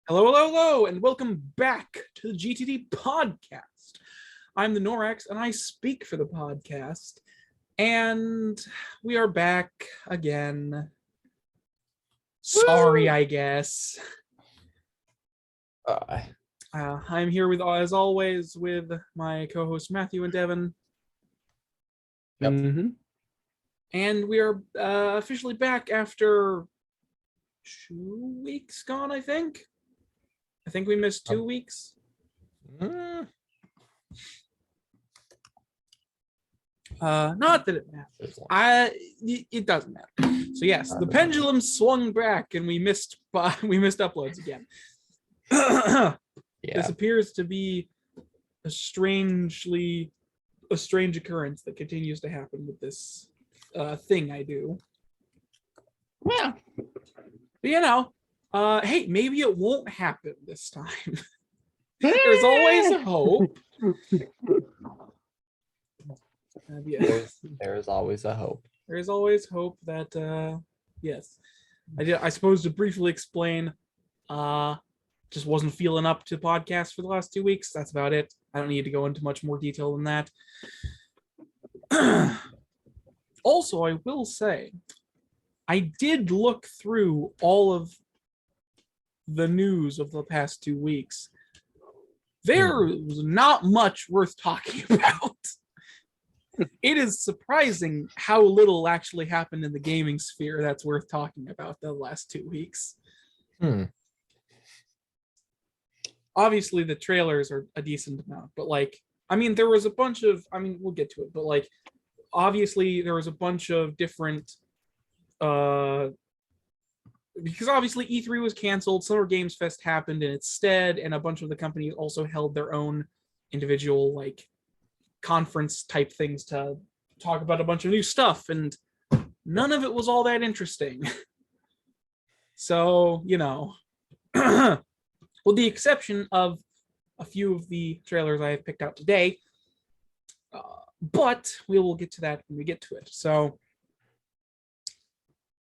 Hello, hello, hello, and welcome back to the GTD Podcast. I'm the Norax, and I speak for the podcast. And we are back again. Sorry, I guess. I'm here with, as always, with my co-hosts Matthew and Devin. Yep. Mm-hmm. And we are officially back after 2 weeks gone, I think. I think we missed 2 weeks. Not that it matters. It doesn't matter. So yes, the pendulum swung back, and we missed uploads again. This appears to be a strange occurrence that continues to happen with this thing I do. Yeah. But, hey, maybe it won't happen this time. There's always hope. There's always a hope. There's always hope that, yes. I suppose to briefly explain, just wasn't feeling up to podcasts for the last 2 weeks. That's about it. I don't need to go into much more detail than that. Also, I will say, I did look through all of the news of the past 2 weeks. There was not much worth talking about. It is surprising how little actually happened in the gaming sphere that's worth talking about the last 2 weeks. Obviously, the trailers are a decent amount, but there was a bunch of, we'll get to it, but obviously there was a bunch of different, because obviously E3 was canceled, Summer Games Fest happened in its stead, and a bunch of the companies also held their own individual conference type things to talk about a bunch of new stuff, and none of it was all that interesting. So, with the exception of a few of the trailers I have picked out today, but we will get to that when we get to it. So,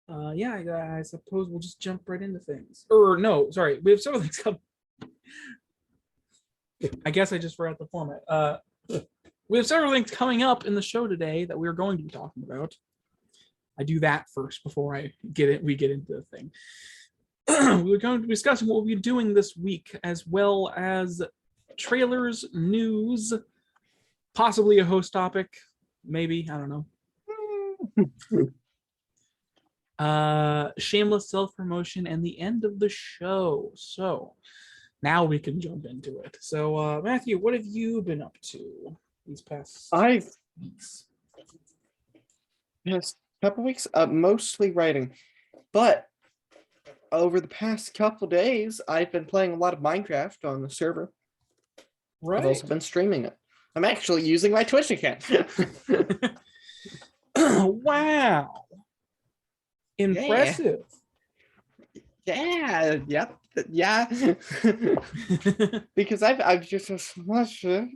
I suppose we'll just jump right into things. No, sorry, we have several things coming. I guess I just forgot the format. We have several things coming up in the show today that we're going to be talking about. I do that first before we get into the thing. We're going to be discussing what we'll be doing this week, as well as trailers, news, possibly a host topic, maybe, I don't know. Shameless Self-Promotion, and the end of the show. So now we can jump into it. So Matthew, what have you been up to these past weeks? Past couple weeks? Mostly writing. But over the past couple days, I've been playing a lot of Minecraft on the server. Right. I've also been streaming it. I'm actually using my Twitch account. Wow. Impressive. Yeah. Because I've just watched it.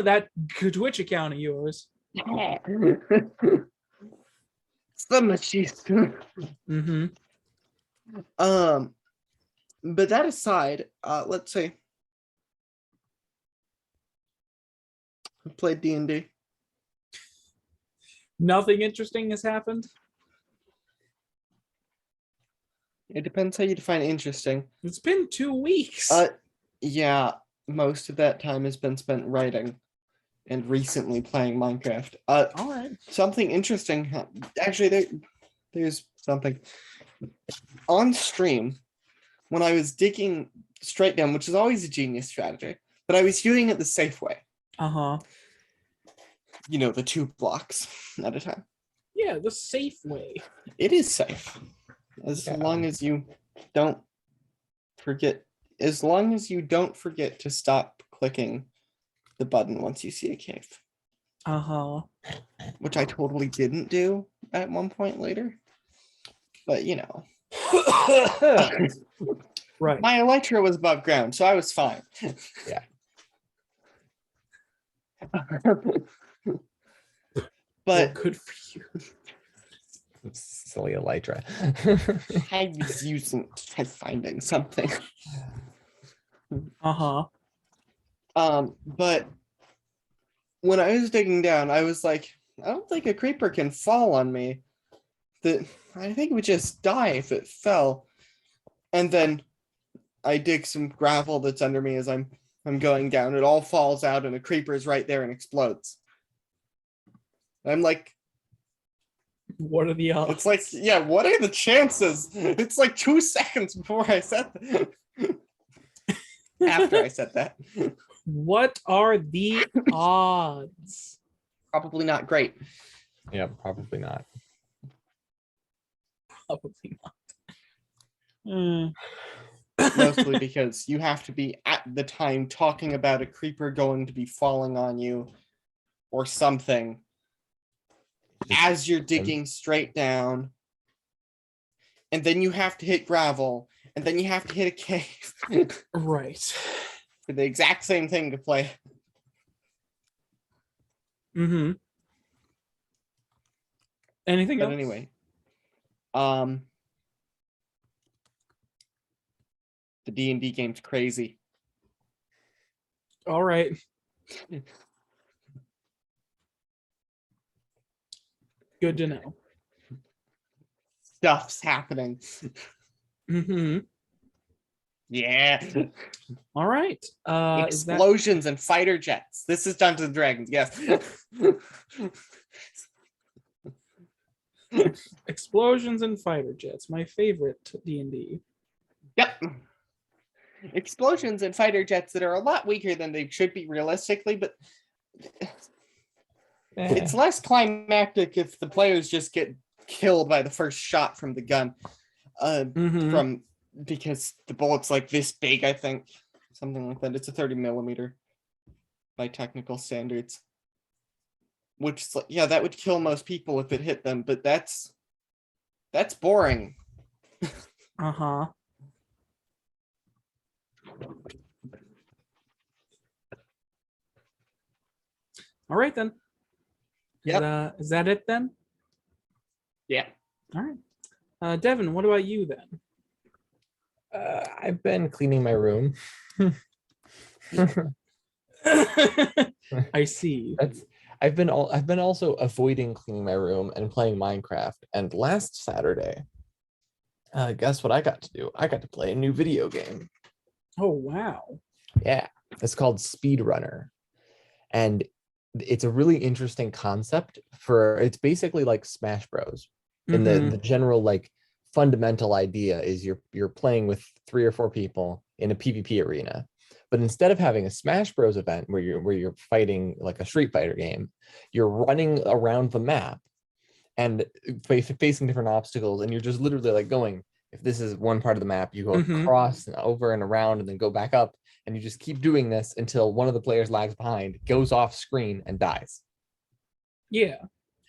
That Twitch account of yours. So much use. But that aside, let's see. I played D&D. Nothing interesting has happened? It depends how you define interesting. It's been 2 weeks. Yeah, most of that time has been spent writing and recently playing Minecraft. All right. Something interesting. Actually, there's something. On stream, when I was digging straight down, which is always a genius strategy, but I was doing it the safe way. Uh-huh. The 2 blocks at a time. Yeah, the safe way. It is safe. As long as you don't forget to stop clicking the button once you see a cave. Uh-huh. Which I totally didn't do at one point later. But Right. My elytra was above ground, so I was fine. Yeah. But good for you. Silly Elytra. I was finding something. Uh-huh. But when I was digging down, I was like, I don't think a creeper can fall on me. I think it would just die if it fell. And then I dig some gravel that's under me as I'm going down. It all falls out and a creeper is right there and explodes. I'm like, What are the odds? it's like, yeah, what are the chances? It's like 2 seconds before I said that. After I said that. What are the odds? Probably not great. Yeah, probably not. Probably not. Hmm. Mostly because you have to be at the time talking about a creeper going to be falling on you or something as you're digging straight down. And then you have to hit gravel. And then you have to hit a cave. Right. For the exact same thing to play. Mm-hmm. Anything But else? anyway. The D&D game's crazy. All right. Good to know. Stuff's happening. Mm-hmm. Yeah. All right. Is that Explosions and fighter jets. This is Dungeons and Dragons, yes. explosions and fighter jets? My favorite D&D. Yep. Explosions and fighter jets that are a lot weaker than they should be realistically, but it's less climactic if the players just get killed by the first shot from the gun. Mhm. Because the bullet's like this big, I think. Something like that. It's a 30 millimeter by technical standards. Which is like, yeah, that would kill most people if it hit them, but that's boring. Uh-huh. All right then. Yep. Is that it then? Yeah. All right. Devin, what about you then? I've been cleaning my room. I see. I've been also avoiding cleaning my room and playing Minecraft. And last Saturday, guess what I got to do? I got to play a new video game. Oh wow. Yeah, it's called Speedrunner, and it's a really interesting concept. It's basically like Smash Bros. And the general like fundamental idea is you're playing with 3 or 4 people in a PvP arena. But instead of having a Smash Bros event where you're fighting like a Street Fighter game, you're running around the map and facing different obstacles, and you're just literally like going, if this is one part of the map, you go across and over and around and then go back up, and you just keep doing this until one of the players lags behind, goes off screen and dies. Yeah.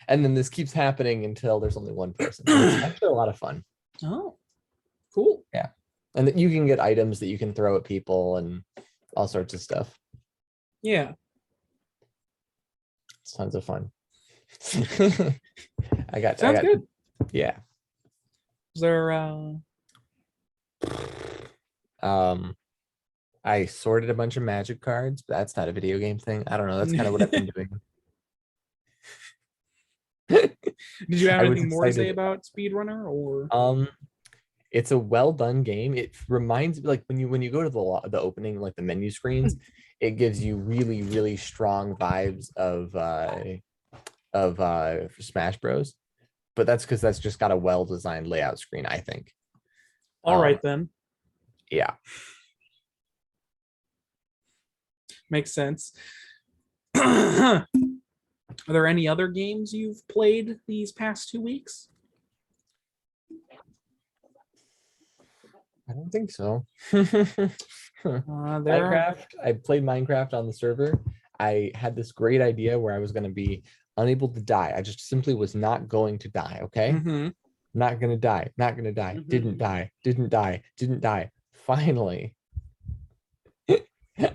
And then this keeps happening until there's only one person. It's actually a lot of fun. Oh, cool. Yeah. And that you can get items that you can throw at people and all sorts of stuff. Yeah. It's tons of fun. I got good. Yeah. Is there I sorted a bunch of magic cards, but that's not a video game thing. I don't know. That's kind of what I've been doing. Did you have I was anything more to say excited. about Speedrunner or It's a well done game. It reminds me, like when you go to the opening, like the menu screens, it gives you really, really strong vibes of Smash Bros. But that's because that's just got a well designed layout screen, I think. all right then. Yeah. Makes sense. Are there any other games you've played these past 2 weeks? I don't think so. There Minecraft. I played Minecraft on the server. I had this great idea where I was going to be unable to die. I just simply was not going to die. Okay. Not going to die. Not going to die. Didn't die. Didn't die. Didn't die. Finally,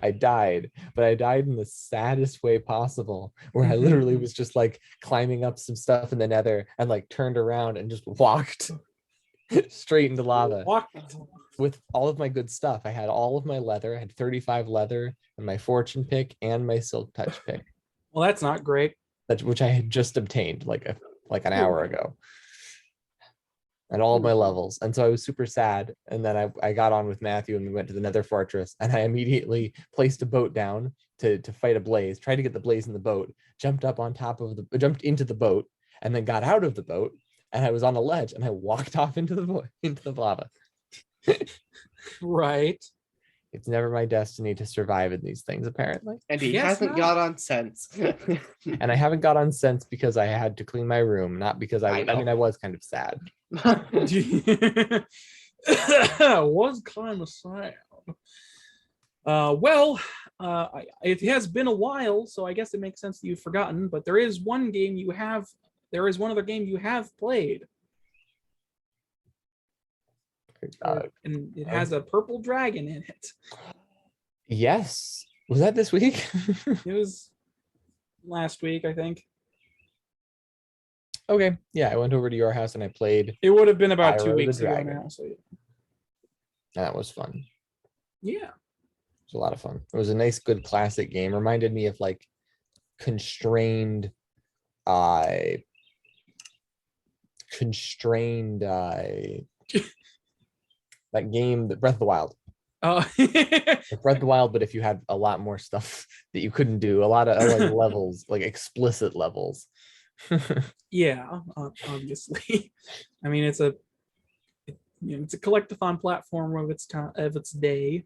I died, but I died in the saddest way possible, where I literally was just like climbing up some stuff in the nether and like turned around and just walked straight into lava with all of my good stuff. I had all of my leather. I had 35 leather and my fortune pick and my silk touch pick. Well, that's not great. Which I had just obtained like an hour ago. And all of my levels. And so I was super sad. And then I got on with Matthew and we went to the Nether Fortress, and I immediately placed a boat down to fight a blaze, tried to get the blaze in the boat, jumped into the boat, and then got out of the boat, and I was on a ledge and I walked off into the lava. Right. It's never my destiny to survive in these things, apparently. And he hasn't got on since. And I haven't got on since because I had to clean my room, not because I was kind of sad. Was kind of sad. It has been a while, so I guess it makes sense that you've forgotten, but there is one other game you have played. And it has a purple dragon in it. Yes. Was that this week? It was last week, I think. Okay. Yeah, I went over to your house and I played. It would have been about Spyro 2 weeks the ago Dragon. now. So yeah. That was fun. Yeah. It was a lot of fun. It was a nice, good classic game. Reminded me of like constrained that game, Breath of the Wild. Oh. Like Breath of the Wild, but if you had a lot more stuff that you couldn't do, a lot of like levels, like explicit levels. Yeah, obviously. I mean, it's a collectathon platform of its day.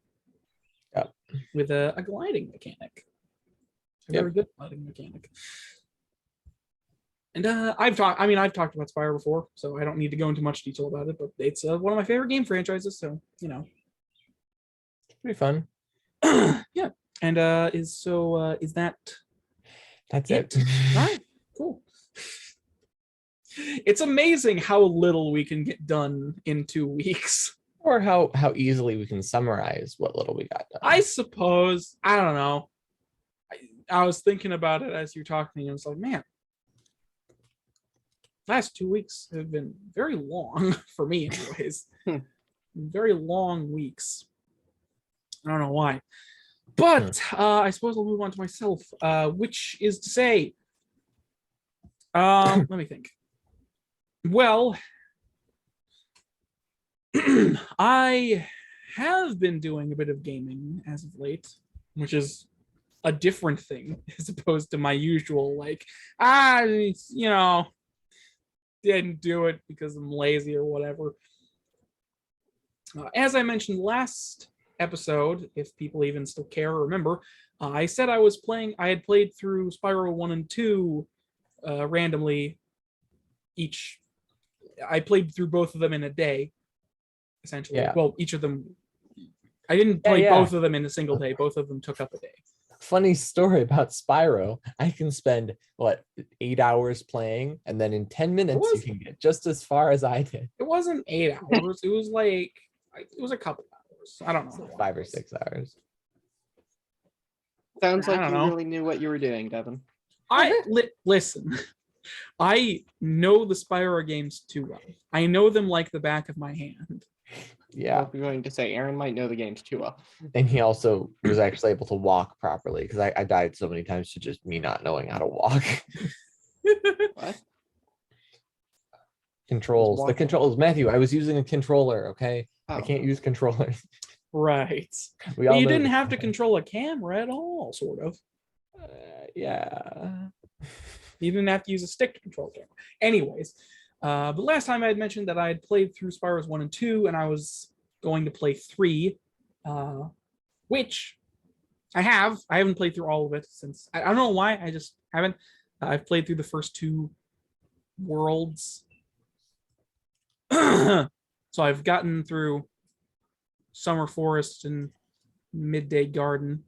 Yep. With a gliding mechanic. A very good gliding mechanic. And I've talked about Spyro before, so I don't need to go into much detail about it, but it's one of my favorite game franchises, so It's pretty fun. Yeah. And is that That's it. All right, cool. It's amazing how little we can get done in 2 weeks. Or how easily we can summarize what little we got done. I suppose. I don't know. I was thinking about it as you're talking, and I was like, man, last 2 weeks have been very long for me, anyways. Very long weeks. I don't know why. But I suppose I'll move on to myself, which is to say, let me think. Well, I have been doing a bit of gaming as of late, which is a different thing as opposed to my usual, didn't do it because I'm lazy or whatever. As I mentioned last episode, if people even still care or remember, I said I had played through Spyro 1 and 2 randomly each. I played through both of them in a day, essentially. Yeah. Well, each of them, I didn't play both of them in a single day. Both of them took up a day. Funny story about Spyro. I can spend 8 hours playing, and then in 10 minutes you can get just as far as I did. It wasn't 8 hours. It was a couple hours. I don't know. 5 or 6 hours. Sounds like you really knew what you were doing, Devin. Listen. I know the Spyro games too well. I know them like the back of my hand. Yeah. I'm going to say Aaron might know the games too well. And he also was actually able to walk properly, because I died so many times to just me not knowing how to walk. What? Controls. The controls. Matthew, I was using a controller, okay? I can't use controllers. Right. But you didn't have to control a camera at all, sort of. Yeah. You didn't have to use a stick to control the camera. Anyways, but last time I had mentioned that I had played through Spyro's 1 and 2, and I was going to play 3, which I have. I haven't played through all of it since. I don't know why. I just haven't. I've played through the first 2 worlds. So I've gotten through Summer Forest and Midday Garden.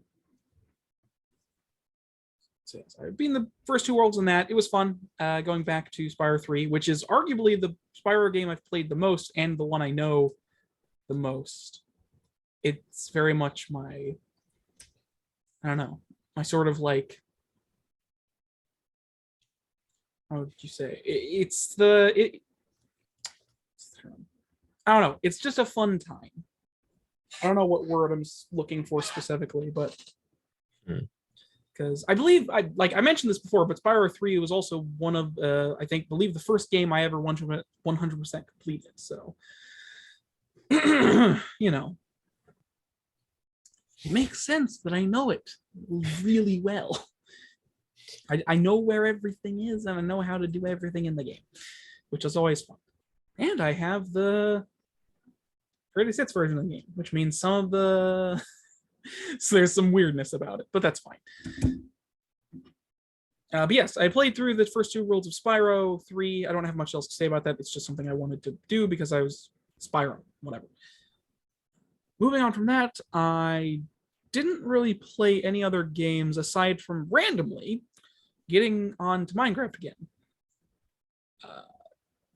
So yes, I've been the first 2 worlds in that. It was fun. Going back to Spyro 3, which is arguably the Spyro game I've played the most and the one I know the most. It's very much my I don't know, my sort of like, how would you say? I don't know. It's just a fun time. I don't know what word I'm looking for specifically, but because I believe I mentioned this before, but Spyro 3 was also one of believe the first game I ever 100% completed. So you know, it makes sense that I know it really well. I know where everything is, and I know how to do everything in the game, which is always fun. And I have the 36 version of the game, which means some of the so there's some weirdness about it, but that's fine. But yes, I played through the first 2 worlds of Spyro 3. I don't have much else to say about that. It's just something I wanted to do because I was Spyro, whatever. Moving on from that, I didn't really play any other games aside from randomly getting on to Minecraft again.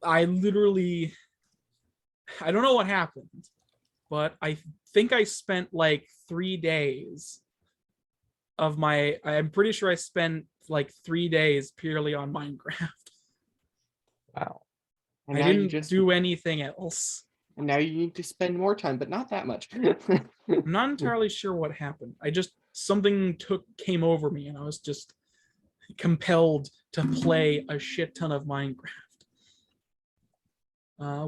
I literally, I don't know what happened, but I think I spent like 3 days of I'm pretty sure I spent like 3 days purely on Minecraft. Wow. And I didn't do anything else. And now you need to spend more time, but not that much. I'm not entirely sure what happened. Something came over me and I was just compelled to play a shit ton of Minecraft.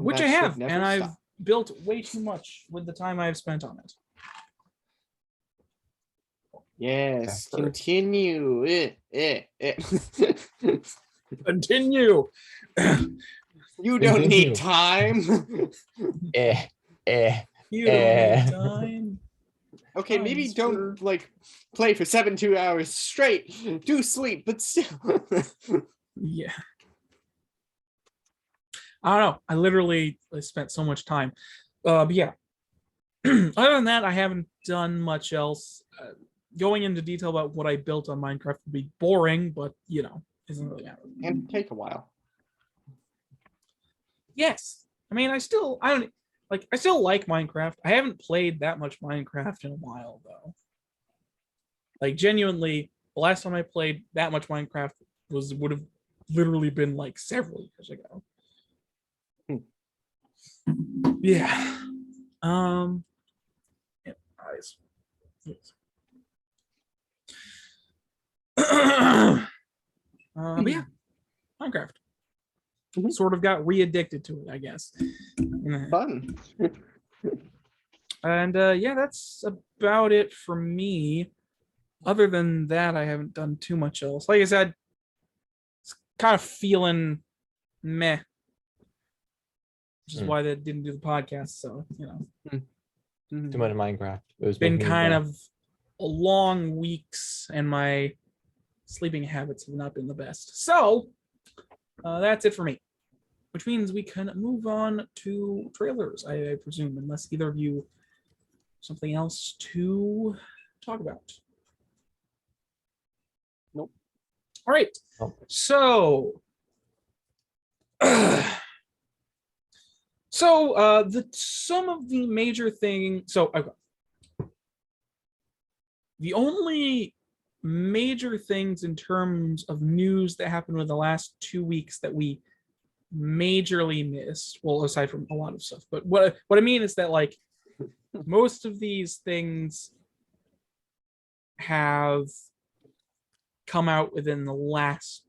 Which I have, and I've built way too much with the time I've spent on it. Yes, continue. Continue. You don't need time. You don't need time. Okay, maybe don't like play for 72 hours straight. Do sleep, but still. Yeah. I don't know. I literally spent so much time. But yeah. Other than that, I haven't done much else. Going into detail about what I built on Minecraft would be boring, but you know, isn't really happening. And take a while. Yes. I mean, I still like Minecraft. I haven't played that much Minecraft in a while though. Like genuinely, the last time I played that much Minecraft would have literally been like several years ago. Yeah. Yeah, eyes. Yes. But yeah, Minecraft. Sort of got re-addicted to it, I guess. Fun. And yeah, that's about it for me. Other than that, I haven't done too much else. Like I said, it's kind of feeling meh, which is why they didn't do the podcast. So, you know, too much Minecraft. It's been kind of long weeks, and my sleeping habits have not been the best. So that's it for me, which means we can move on to trailers, I presume, unless either of you have something else to talk about. Nope. All right. Nope. So some of the major things. The only major things in terms of news that happened in the last 2 weeks that we majorly missed, well, aside from a lot of stuff, but what I mean is that like most of these things have come out within the last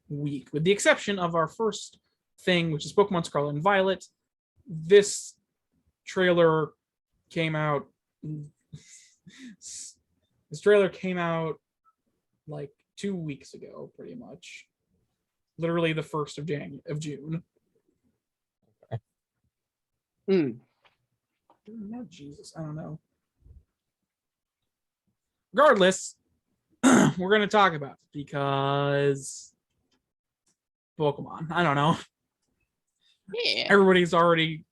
week, with the exception of our first thing, which is Pokemon Scarlet and Violet. This trailer came out. This trailer came out like 2 weeks ago, pretty much. Literally the 1st of June. Okay. No, Jesus, I don't know. Regardless, we're going to talk about it because Pokemon. I don't know. Yeah. Everybody's already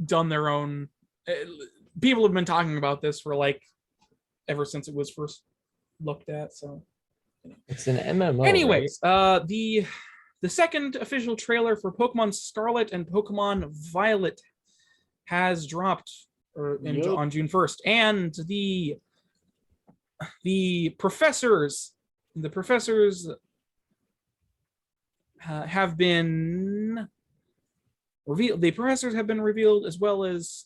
done their own. People have been talking about this for like ever since it was first looked at. So it's an MMO. Anyways, the second official trailer for Pokemon Scarlet and Pokemon Violet has dropped on June 1st, and the the professors have been revealed. The professors have been revealed, as well as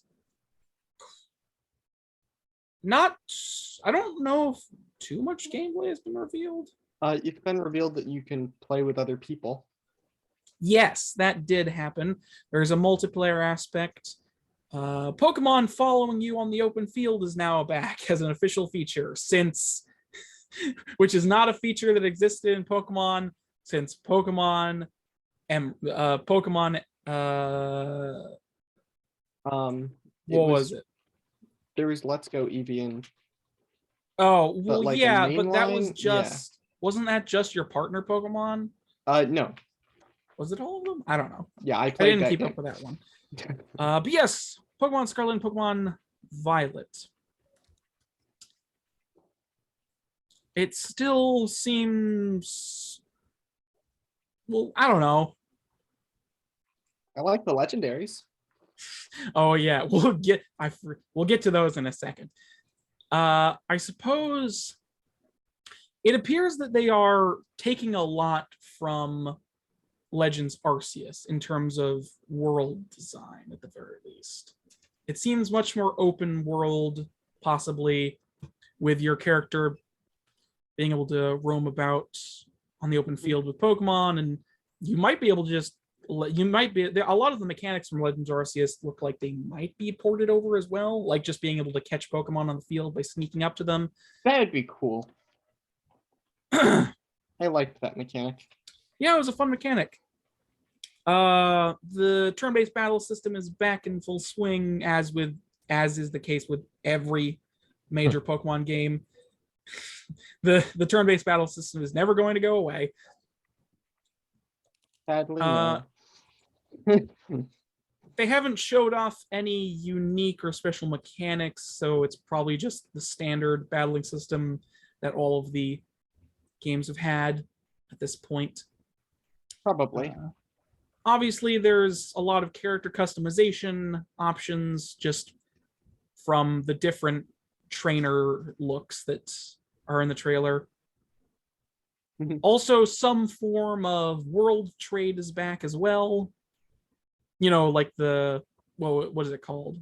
I don't know if too much gameplay has been revealed. It's been revealed that you can play with other people. Yes, that did happen. There's a multiplayer aspect. Pokemon following you on the open field is now back as an official feature, which is not a feature that existed in Pokemon since Pokemon was it? There was Let's Go Eevee and but that was just wasn't that just your partner Pokemon? No. Was it all of them? I don't know. Yeah, I didn't keep up with that one. But yes, Pokemon Scarlet and Pokemon Violet. It still seems, well, I don't know. I like the legendaries. Oh yeah, we'll get to those in a second. I suppose it appears that they are taking a lot from Legends Arceus in terms of world design, at the very least. It seems much more open world, possibly, with your character being able to roam about on the open field with Pokemon, and you might be able to a lot of the mechanics from Legends Arceus look like they might be ported over as well, like just being able to catch Pokemon on the field by sneaking up to them. That would be cool. I liked that mechanic. Yeah, it was a fun mechanic. The turn-based battle system is back in full swing, as is the case with every major Pokemon game. The turn-based battle system is never going to go away. Sadly, no. They haven't showed off any unique or special mechanics, so it's probably just the standard battling system that all of the games have had at this point. Probably. Obviously, there's a lot of character customization options just from the different trainer looks that are in the trailer. Also, some form of world trade is back as well. You know, like what is it called?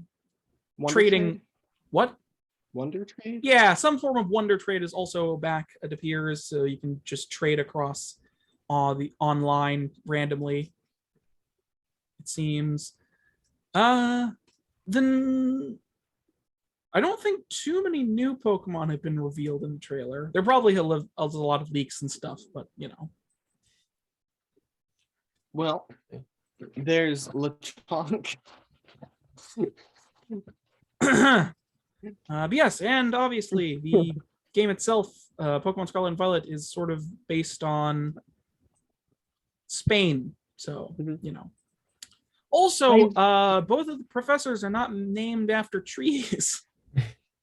Wonder Trading. Trade? What? Wonder Trade? Yeah, some form of wonder trade is also back, it appears, so you can just trade across the online randomly, it seems. Then I don't think too many new Pokemon have been revealed in the trailer. There probably a lot of leaks and stuff, but you know. Well, there's Lechonk. But yes, and obviously the game itself, Pokemon Scarlet and Violet, is sort of based on Spain, so you know. Also, both of the professors are not named after trees.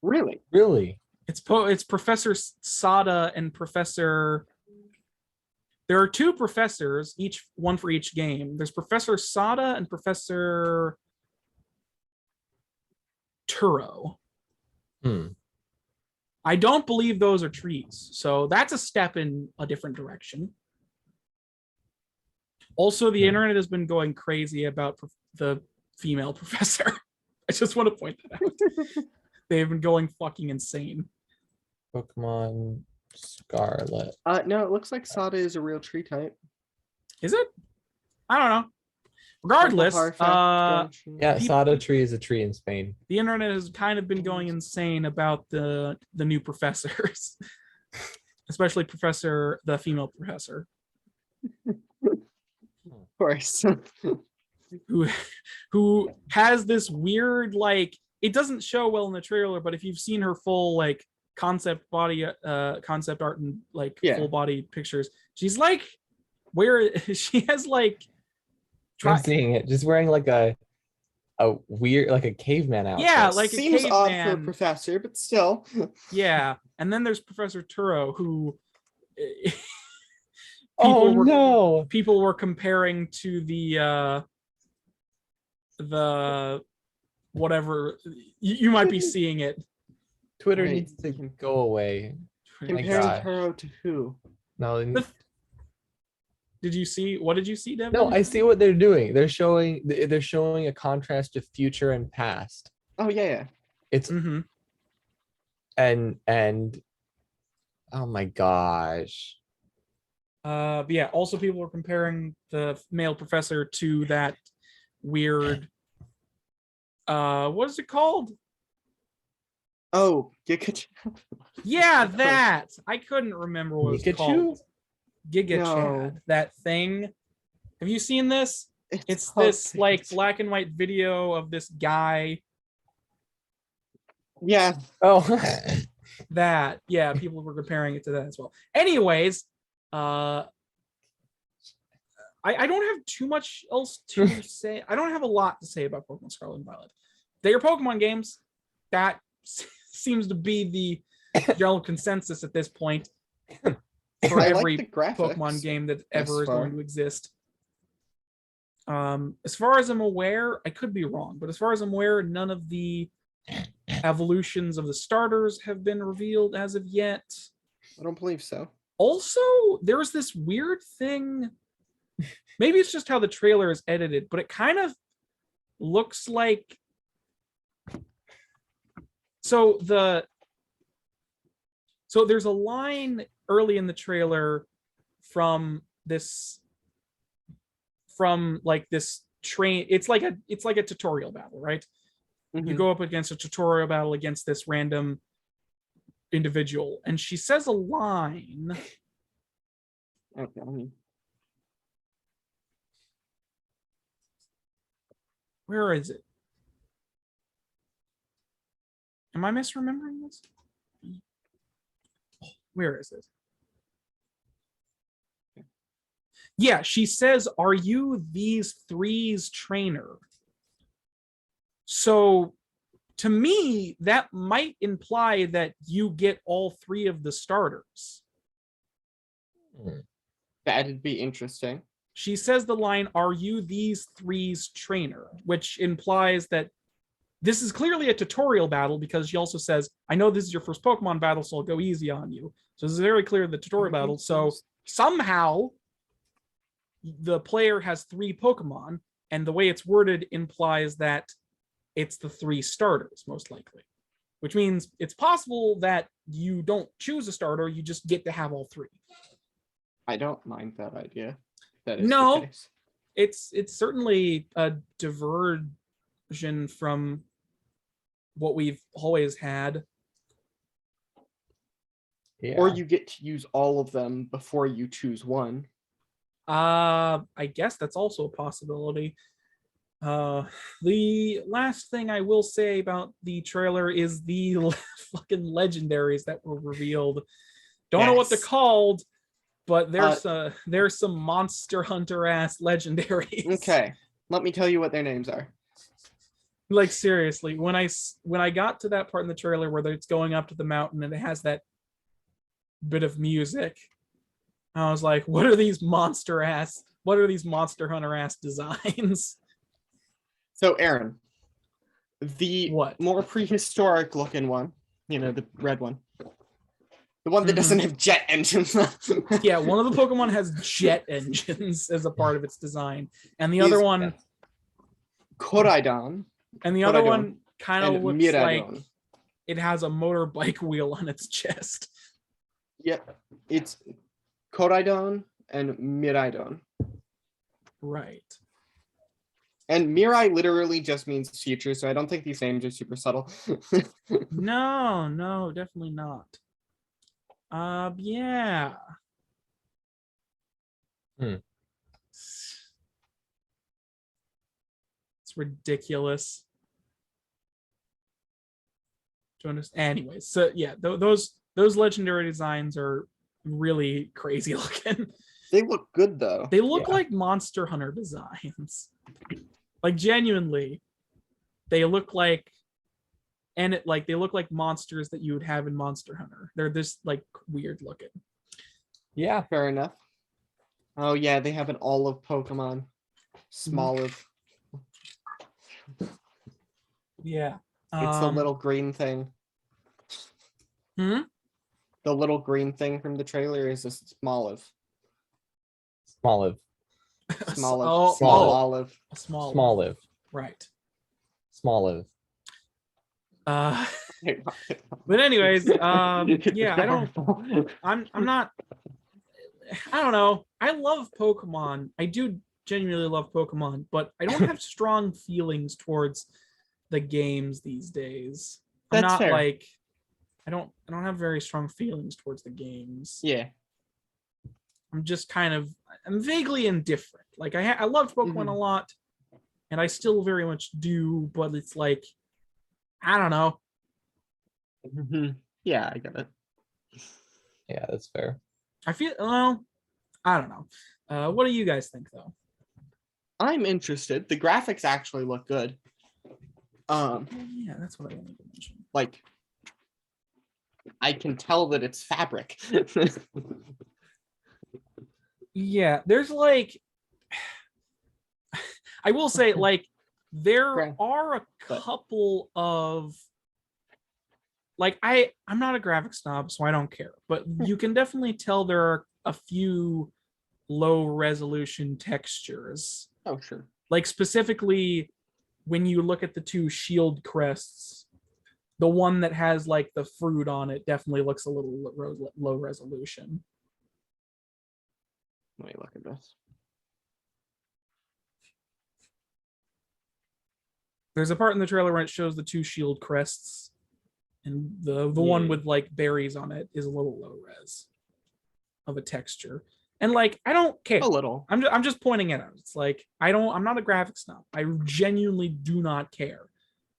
Really? It's Professor Sada and Professor. There are two professors, one for each game. There's Professor Sada and Professor Turo. I don't believe those are trees, so that's a step in a different direction. Also, the internet has been going crazy about the female professor. I just want to point that out. They've been going fucking insane. Pokemon Scarlet. No, it looks like Sada is a real tree type. Is it? I don't know. Regardless, yeah, Sada tree is a tree in Spain. The internet has kind of been going insane about the new professors, especially the female professor. Of course. who has this weird, like, it doesn't show well in the trailer, but if you've seen her full like concept art and like full body pictures, she's like, she has like I'm seeing it, just wearing like a weird, like a caveman outfit. Yeah, like seems odd for a professor, but still. Yeah, and then there's Professor Turo, who people were comparing to the whatever, you might be seeing it. Twitter Wait, needs to go away. Comparing God. Turo to who? No, Did you see? What did you see, Devin? no, I see what they're doing. They're showing a contrast to future and past. Oh yeah. It's Mm-hmm. and oh my gosh. But yeah, also people are comparing the male professor to that weird what is it called? Oh, Giga. Yeah, that. I couldn't remember what it was called. Giga No. Chad. That thing. Have you seen this? It's called this like Giga. black and white video of this guy Yeah. Oh. that, yeah, people were comparing it to that as well. Anyways, I don't have too much else to say. I don't have a lot to say about Pokemon Scarlet and Violet. They are Pokemon games. That seems to be the general consensus at this point for I every like the graphics Pokemon game that ever is far. going to exist. As far as I'm aware, I could be wrong, but as far as I'm aware, none of the evolutions of the starters have been revealed as of yet. I don't believe so. Also, there's this weird thing. Maybe it's just how the trailer is edited, but it kind of looks like. So there's a line early in the trailer from like this train. It's like a tutorial battle, right? Mhm. You go up against a tutorial battle against this random individual, and she says a line. Okay, I mean, Where is it? Am I misremembering this? Where is it? Yeah, she says, "Are you these three's trainer?" So to me, that might imply that you get all three of the starters. that'd be interesting. She says the line, "Are you these three's trainer?" Which implies that this is clearly a tutorial battle, because she also says, "I know this is your first Pokemon battle, so I'll go easy on you." So this is very clear the tutorial battle. So somehow the player has three Pokemon, and the way it's worded implies that it's the three starters, most likely. Which means it's possible that you don't choose a starter, you just get to have all three. I don't mind that idea. That is No. the case. It's certainly a diversion from what we've always had. Yeah. Or you get to use all of them before you choose one. I guess that's also a possibility. The last thing I will say about the trailer is the fucking legendaries that were revealed. Don't know what they're Yes. called, but there's some Monster Hunter ass legendaries. Okay, let me tell you what their names are. Like seriously, when I got to that part in the trailer where it's going up to the mountain and it has that bit of music, I was like, what are these Monster Hunter ass designs? So Aaron, the What? more prehistoric looking one, the red one, the one that doesn't have jet engines. Yeah, one of the Pokemon has jet engines as a part of its design, and the other one, Koraidon, and the other Koraidon, one kind of and looks Miraidon. like it has a motorbike wheel on its chest. Yep, it's Koraidon and Miraidon. Right. And Mirai literally just means future, so I don't think these names are super subtle. No, definitely not. Yeah. It's ridiculous. To understand. Anyways, so yeah, those legendary designs are really crazy looking. They look good though. They look like Monster Hunter designs. Like genuinely, they look like, they look like monsters that you would have in Monster Hunter. They're this like weird looking. Yeah. Fair enough. Oh yeah, they have an olive Pokemon. Smolive. Yeah. It's the little green thing. Hmm? The little green thing from the trailer is a Smoliv. Smoliv. Smoliv. Oh, Small oh. olive. A small. Smoliv. Right. Smoliv. But anyways, yeah, I'm not. I don't know. I love Pokemon. I do genuinely love Pokemon, but I don't have strong feelings towards the games these days. I'm That's not fair. like I don't have very strong feelings towards the games. Yeah. I'm just I'm vaguely indifferent. Like I loved Pokemon a lot, and I still very much do, but it's like I don't know. Yeah, I get it. Yeah, that's fair. I feel I don't know. What do you guys think though? I'm interested. The graphics actually look good. Yeah, that's what I wanted to mention. Like, I can tell that it's fabric. Yeah, there's like I will say like there are a couple of like I'm not a graphic snob, so I don't care, but you can definitely tell there are a few low resolution textures. Oh, sure. Like specifically when you look at the two shield crests, the one that has like the fruit on it definitely looks a little low resolution. Let me look at this. There's a part in the trailer where it shows the two shield crests, and the one with like berries on it is a little low res of a texture. And like I don't care. A little. I'm just pointing it out. It's like I'm not a graphic snob. I genuinely do not care.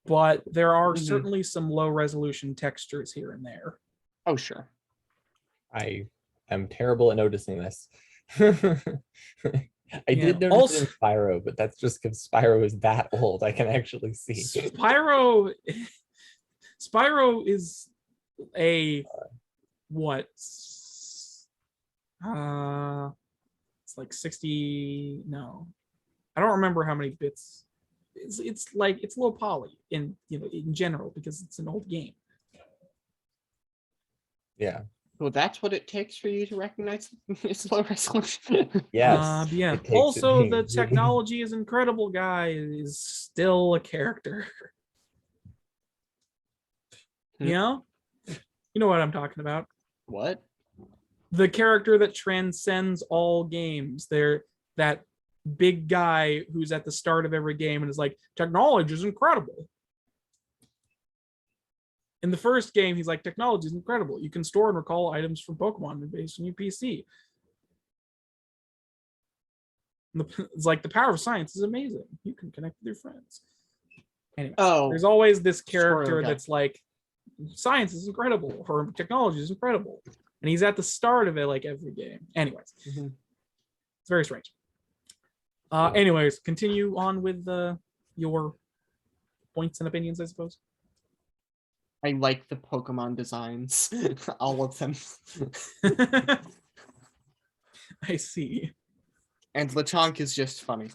But there are certainly some low resolution textures here and there. Oh, sure. I am terrible at noticing this. I did notice also, it in Spyro, but that's just because Spyro is that old. I can actually see. Spyro is a what? It's like 60. No, I don't remember how many bits. It's like it's low poly in general because it's an old game. Yeah. Well, that's what it takes for you to recognize it's low resolution. Yes. Yeah. Also, the technology is incredible. Guy is still a character. You know what I'm talking about. What? The character that transcends all games. They're that big guy who's at the start of every game and is like, technology is incredible. In the first game, he's like, technology is incredible. You can store and recall items from Pokemon based on your PC. It's like the power of science is amazing. You can connect with your friends. Anyway, there's always this character that's like, science is incredible, or technology is incredible. And he's at the start of it like every game. Anyways, it's very strange. Anyways, continue on with your points and opinions, I suppose. I like the Pokemon designs, all of them. I see. And Lechonk is just funny.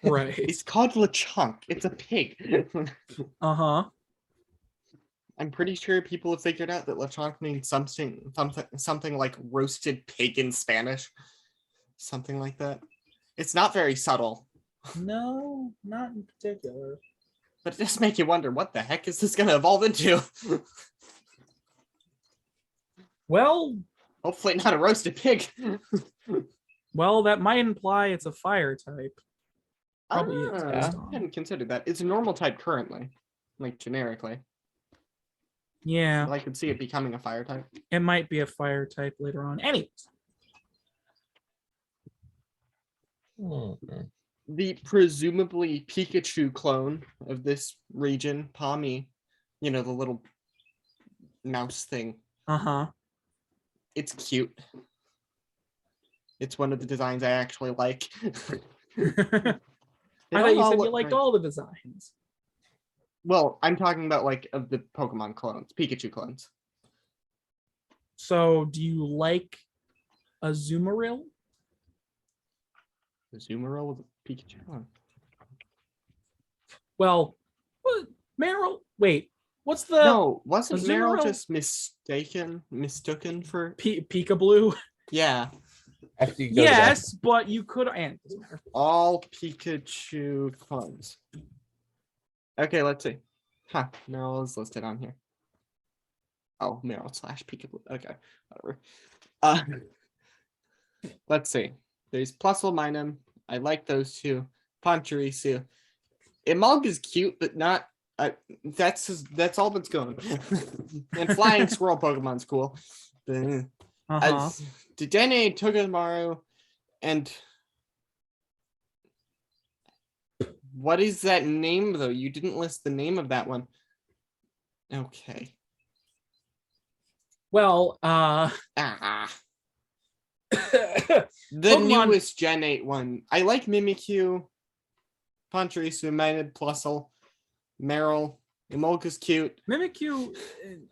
Right. It's called Lechonk. It's a pig. I'm pretty sure people have figured out that Lechonk means something like roasted pig in Spanish. Something like that. It's not very subtle. No, not in particular. But it does make you wonder, what the heck is this going to evolve into? Well, hopefully not a roasted pig. Well, that might imply it's a fire type. Probably is. I hadn't considered that. It's a normal type currently, like generically. Yeah. But I could see it becoming a fire type. It might be a fire type later on. Anyways. The presumably Pikachu clone of this region, Pommy, the little mouse thing. It's cute. It's one of the designs I actually like. I thought you said you liked all the designs. Well, I'm talking about of the Pokemon clones, Pikachu clones. So, do you like a Azumarill? Azumarill with a Pikachu clone. Well, what, Meryl? Wait, what's the No, wasn't Azumarill? Meryl just mistaken for? Peekaboo? Yeah, After you go to Yes, but you could. And it doesn't matter. all Pikachu clones. Okay, let's see. Huh, Meryl is listed on here. Oh, Meryl / Peekaboo. Okay, whatever. Let's see. There's Plusle Minun. I like those two. Pachirisu. Emolg is cute, but not. That's all that's going. And Flying Squirrel Pokemon's cool. Uh-huh. Dedenne, Togedemaru, and what is that name though? You didn't list the name of that one. Okay. Well, The Pokemon- newest Gen 8 one. I like Mimikyu, Pachirisu, Minun, Plusle, Meryl. Emolga's cute. Mimikyu,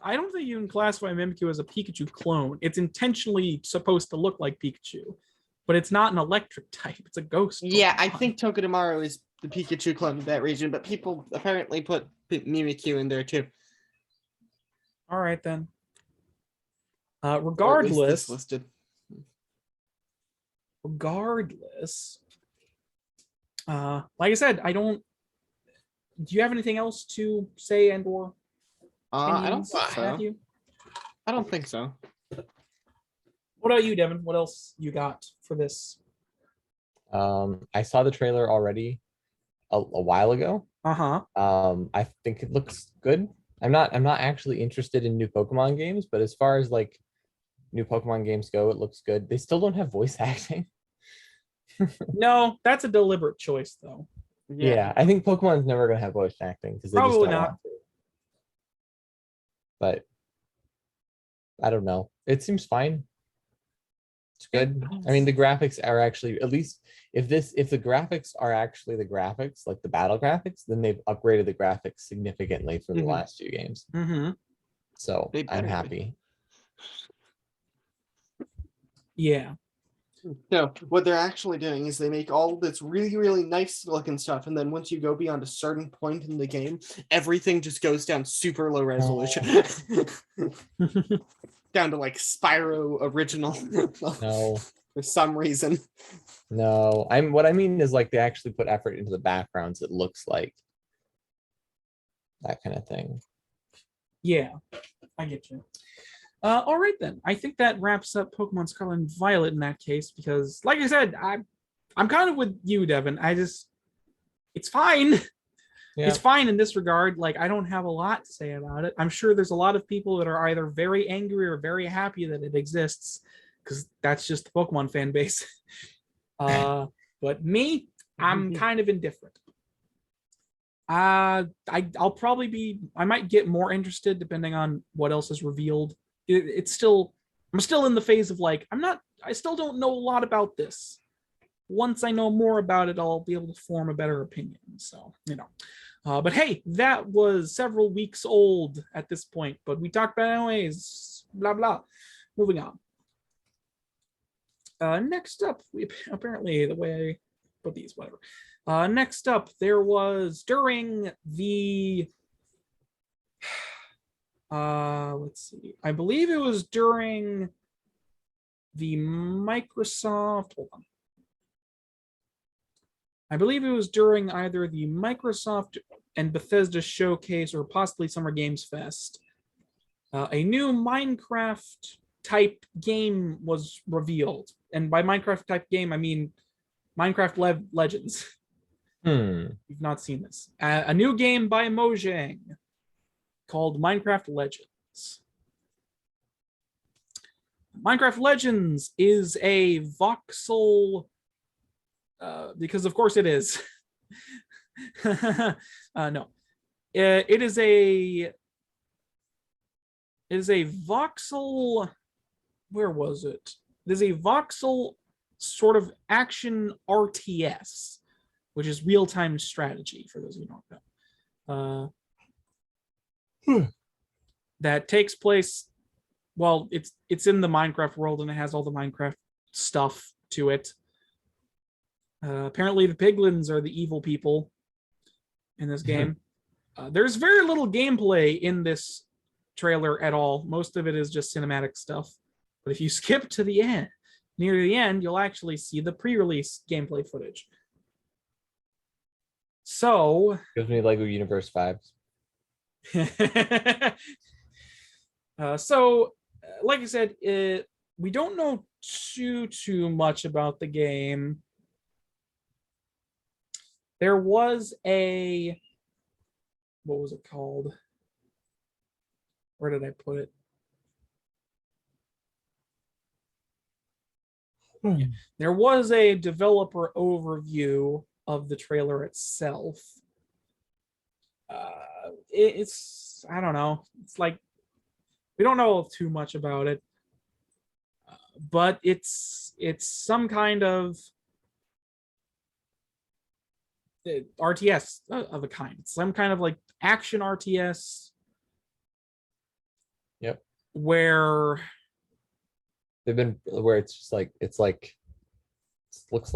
I don't think you can classify Mimikyu as a Pikachu clone. It's intentionally supposed to look like Pikachu, but it's not an electric type. It's a ghost. Yeah, I Pokemon. think Togedemaru is the Pikachu clone of that region, but people apparently put Mimikyu in there too. All right then. Or at least Regardless, it's listed. like I said, I don't. Do you have anything else to say and/or I don't opinions, think so. Matthew? I don't think so. What about you, Devin? What else you got for this? I saw the trailer already a while ago. Uh-huh. I think it looks good. I'm not actually interested in new Pokemon games, but as far as like new Pokemon games go, it looks good. They still don't have voice acting. No, that's a deliberate choice, though. Yeah, I think Pokemon's never gonna have voice acting because they Probably just don't not. want to. But I don't know. It seems fine. It's good. I mean, the graphics are actually, at least if the graphics are actually the graphics, like the battle graphics, then they've upgraded the graphics significantly from the Mhm. last few games. Mm-hmm. So They better I'm be. happy. Yeah. No, what they're actually doing is they make all this really, really nice looking stuff, and then once you go beyond a certain point in the game, everything just goes down super low resolution. Down to like Spyro original No, for some reason. no. What I mean is like they actually put effort into the backgrounds. It looks like that kind of thing. Yeah, I get you. All right then. I think that wraps up Pokemon Scarlet and Violet in that case, because like I said, I'm kind of with you, Devin. It's fine. Yeah. It's fine in this regard. Like, I don't have a lot to say about it. I'm sure there's a lot of people that are either very angry or very happy that it exists, because that's just the Pokemon fan base. But me, I'm kind of indifferent. I might get more interested depending on what else is revealed. I'm still in the phase of like, I still don't know a lot about this. Once I know more about it, I'll be able to form a better opinion. So, but hey, that was several weeks old at this point, but we talked about it anyways, blah, blah. Moving on. Next up, apparently the way I put these, whatever. Next up, there was during the, let's see, I believe it was during the Microsoft, hold on. I believe it was during either the Microsoft and Bethesda showcase or possibly Summer Games Fest. A new Minecraft type game was revealed. And by Minecraft type game, I mean Minecraft Legends. You've not seen this. A new game by Mojang called Minecraft Legends. Minecraft Legends is a voxel, because of course it is. No, it is a voxel. Where was it? It is a voxel sort of action RTS, which is real-time strategy for those who don't know. That takes place. Well, it's in the Minecraft world and it has all the Minecraft stuff to it. Apparently the piglins are the evil people. in this game. There's very little gameplay in this trailer at all. Most of it is just cinematic stuff. But if you skip to the end, near the end, you'll actually see the pre-release gameplay footage. So Gives me Lego Universe vibes. Like I said, we don't know too much about the game. There was what was it called? Where did I put it? There was a developer overview of the trailer itself. It's I don't know. It's like we don't know too much about it, but it's some kind of RTS of a kind. It's some kind of like action RTS. Yep. Where it's just like it looks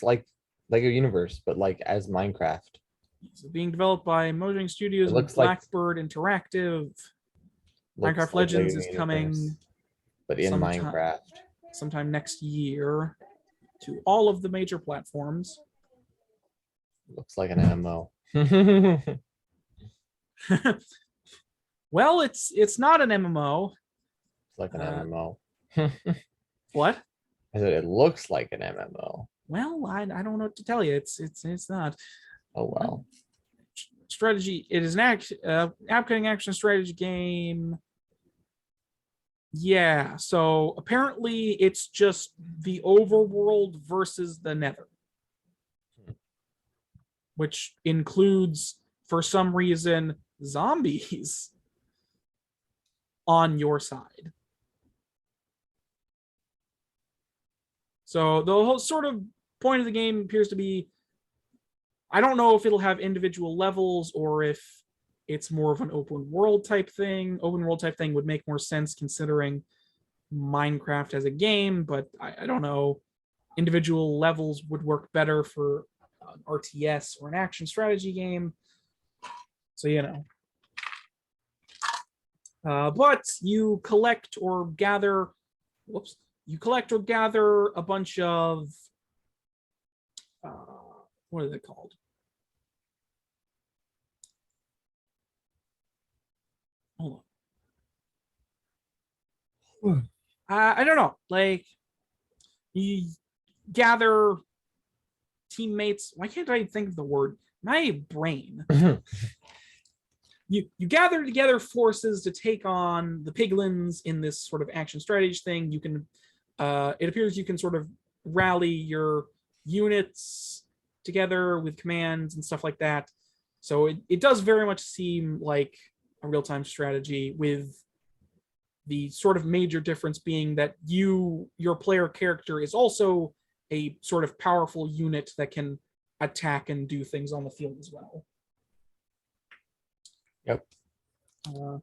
like Lego Universe, but like as Minecraft. It's being developed by Mojang Studios and Blackbird Interactive. Minecraft Legends is coming, but in Minecraft sometime next year to all of the major platforms. Looks like an MMO. Well, it's not an MMO. It's like an MMO. What? I said it looks like an MMO. Well, I don't know what to tell you. It's not. Oh well. Strategy. It is an app-cutting action strategy game. Yeah. So apparently, it's just the overworld versus the Nether, which includes, for some reason, zombies on your side. So the whole sort of point of the game appears to be, I don't know if it'll have individual levels or if it's more of an open world type thing. Open world type thing would make more sense considering Minecraft as a game, but I don't know. Individual levels would work better for an RTS or an action strategy game. So, but you collect or gather, a bunch of, what are they called? Hold on. I don't know. Like, you gather teammates. Why can't I think of the word? My brain. You gather together forces to take on the piglins in this sort of action strategy thing. You can, it appears you can sort of rally your units together with commands and stuff like that. So it does very much seem like a real-time strategy, with the sort of major difference being that your player character is also a sort of powerful unit that can attack and do things on the field as well. Yep.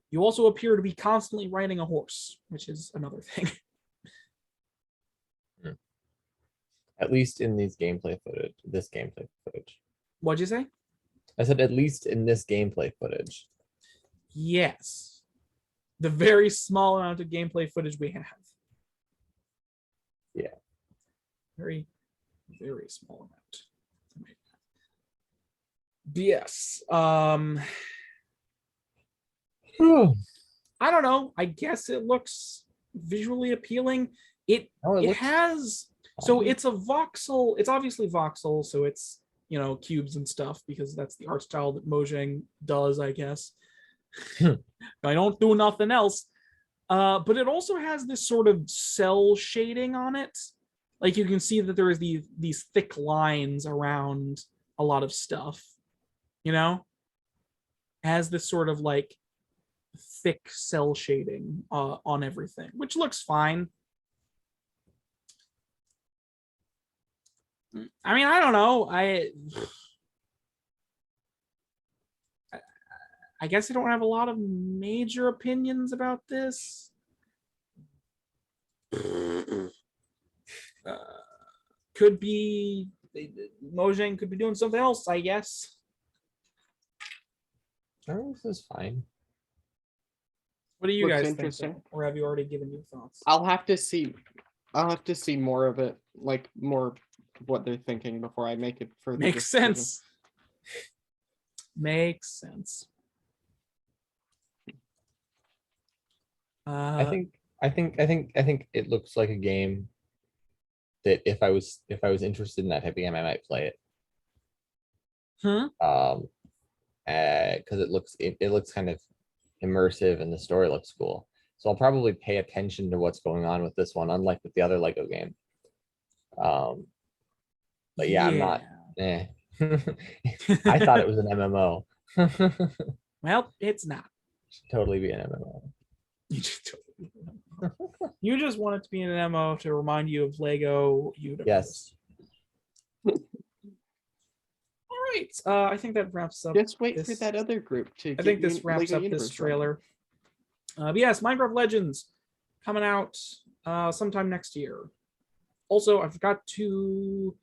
You also appear to be constantly riding a horse, which is another thing. At least in this gameplay footage. What'd you say? I said at least in this gameplay footage. Yes. The very small amount of gameplay footage we have. Yeah. Very, very small amount. Yes. I don't know. I guess it looks visually appealing. It has, so it's a voxel. It's obviously voxel, so it's, cubes and stuff, because that's the art style that Mojang does, I guess. I don't do nothing else. But it also has this sort of cell shading on it. Like, you can see that there is these thick lines around a lot of stuff, It has this sort of like thick cell shading on everything, which looks fine. I mean, I don't know. I guess I don't have a lot of major opinions about this. Could be Mojang could be doing something else, I guess. Oh, this is fine. What do you Looks guys interesting. think? Or have you already given your thoughts? I'll have to see more of it, like more of what they're thinking before I make it further. Makes sense. Makes sense. I think it looks like a game that if I was interested in that type of game, I might play it. Because it looks kind of immersive and the story looks cool. So I'll probably pay attention to what's going on with this one, unlike with the other Lego game. But yeah, I'm not. I thought it was an MMO. Well, it's not. Should totally be an MMO. You just want it to be an MMO to remind you of Lego Universe. Yes. All right. I think that wraps up. Just wait for that other group to. I think this wraps up this trailer. But yes, Minecraft Legends coming out sometime next year. Also, I forgot to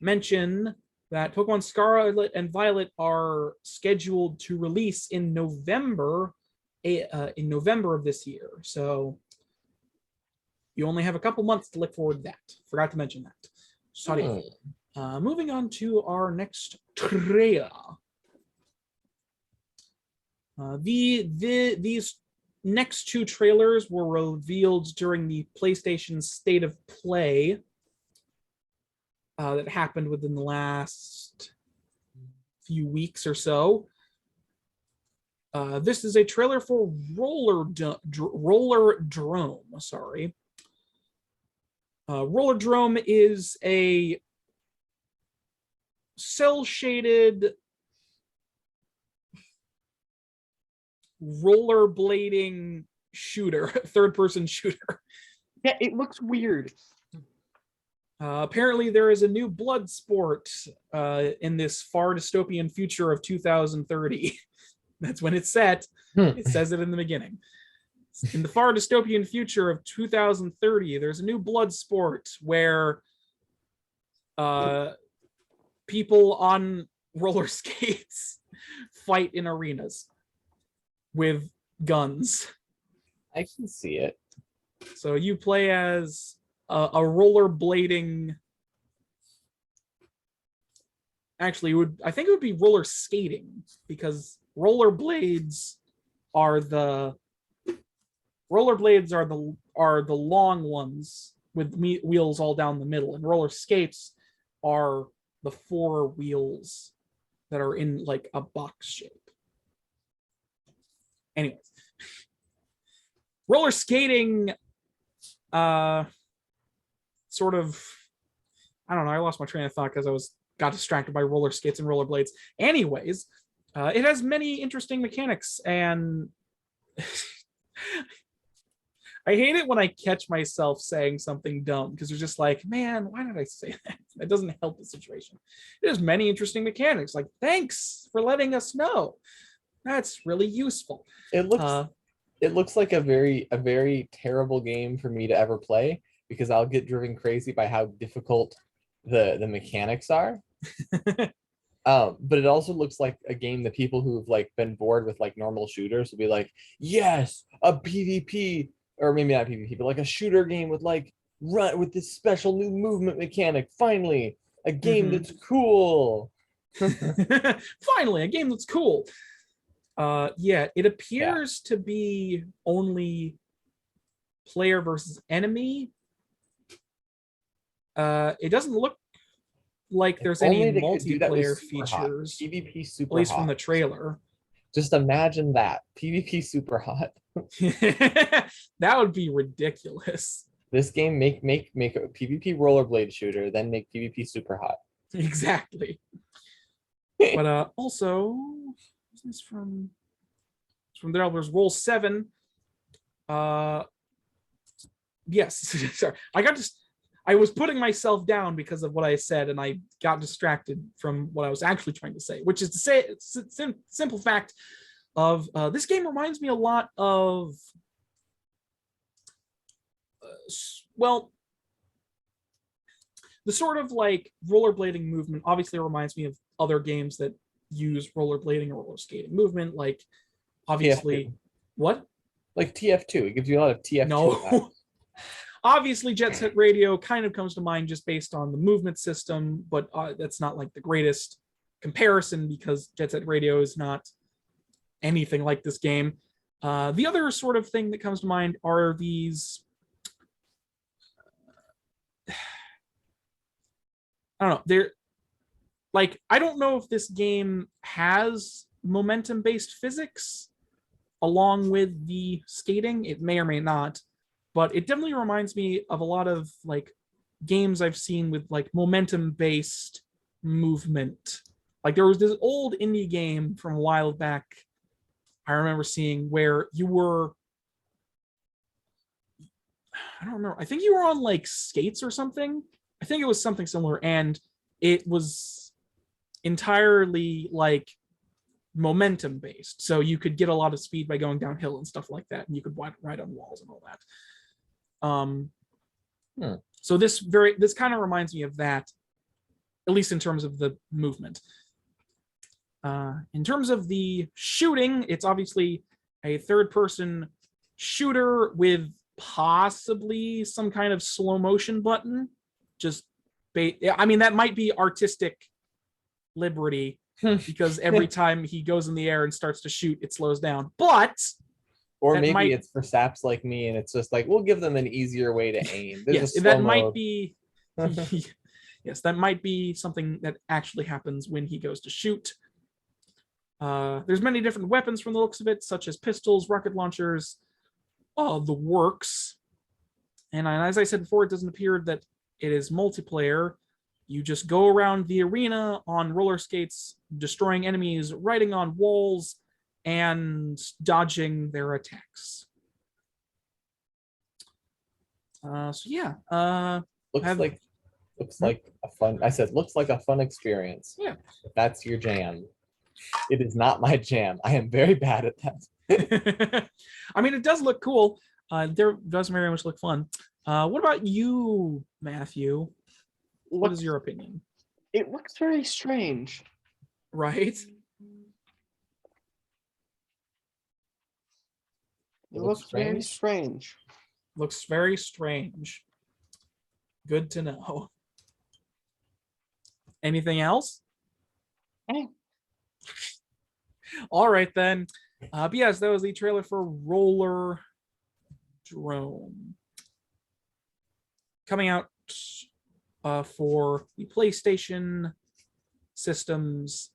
mention that Pokemon Scarlet and Violet are scheduled to release in November of this year. So you only have a couple months to look forward to that. Forgot to mention that. Sorry. Moving on to our next trailer. These next two trailers were revealed during the PlayStation State of Play that happened within the last few weeks or so. This is a trailer for Rollerdrome. Sorry. Rollerdrome is a cel-shaded rollerblading shooter, third-person shooter. Yeah, it looks weird. Apparently, there is a new blood sport in this far dystopian future of 2030. That's when it's set. It says it in the beginning. In the far dystopian future of 2030, there's a new blood sport where people on roller skates fight in arenas with guns. I can see it. So you play as a rollerblading. Actually, I think it would be roller skating, because rollerblades are the long ones with wheels all down the middle, and roller skates are the four wheels that are in like a box shape. Anyways, roller skating sort of, I don't know, I lost my train of thought because I got distracted by roller skates and rollerblades. Anyways, it has many interesting mechanics, and I hate it when I catch myself saying something dumb, because you're just like, man, why did I say that? That doesn't help the situation. It has many interesting mechanics. Like, thanks for letting us know. That's really useful. It looks like a very terrible game for me to ever play, because I'll get driven crazy by how difficult the mechanics are. But it also looks like a game that people who've like been bored with like normal shooters will be like, yes, a PvP, or maybe not PvP, but like a shooter game with like run with this special new movement mechanic. Finally, a game that's cool. Finally, a game that's cool. Yeah, it appears to be only player versus enemy. It doesn't look like there's any multiplayer features. PvP super at least hot. from the trailer. Just imagine that. PvP super hot. That would be ridiculous. This game make a PvP rollerblade shooter, then make PvP super hot. Exactly. But also, this is from the developers Roll 7. Yes, sorry. I was putting myself down because of what I said, and I got distracted from what I was actually trying to say, which is to say, simple fact of this game reminds me a lot of, well, the sort of like rollerblading movement obviously reminds me of other games that use rollerblading or roller skating movement. Like, obviously, TF2. What? Like TF2, it gives you a lot of TF2. No. Obviously, Jet Set Radio kind of comes to mind just based on the movement system, but that's not like the greatest comparison because Jet Set Radio is not anything like this game. The other sort of thing that comes to mind are these, I don't know, they're like, I don't know if this game has momentum-based physics along with the skating. It may or may not, but it definitely reminds me of a lot of like games I've seen with like momentum-based movement. Like there was this old indie game from a while back I remember seeing where you were, I don't remember, I think you were on like skates or something. I think it was something similar, and it was entirely like momentum based. So you could get a lot of speed by going downhill and stuff like that, and you could ride on walls and all that. So this kind of reminds me of that, at least in terms of the movement. In terms of the shooting, it's obviously a third-person shooter with possibly some kind of slow motion button. I mean, that might be artistic liberty because every time he goes in the air and starts to shoot, it slows down. But or maybe it's for saps like me, and it's just like we'll give them an easier way to aim. Yes, that might be. Yes, that might be something that actually happens when he goes to shoot. There's many different weapons from the looks of it, such as pistols, rocket launchers, the works. And as I said before, it doesn't appear that it is multiplayer. You just go around the arena on roller skates, destroying enemies, riding on walls, and dodging their attacks. Looks like a fun. I said, looks like a fun experience. Yeah, if that's your jam. It is not my jam. I am very bad at that. I mean, it does look cool. There does very much look fun. What about you, Matthew? What is your opinion? It looks very strange. Right? It looks very strange. Looks very strange. Good to know. Anything else? All right, then. But yes, that was the trailer for Rollerdrome. Coming out for the PlayStation systems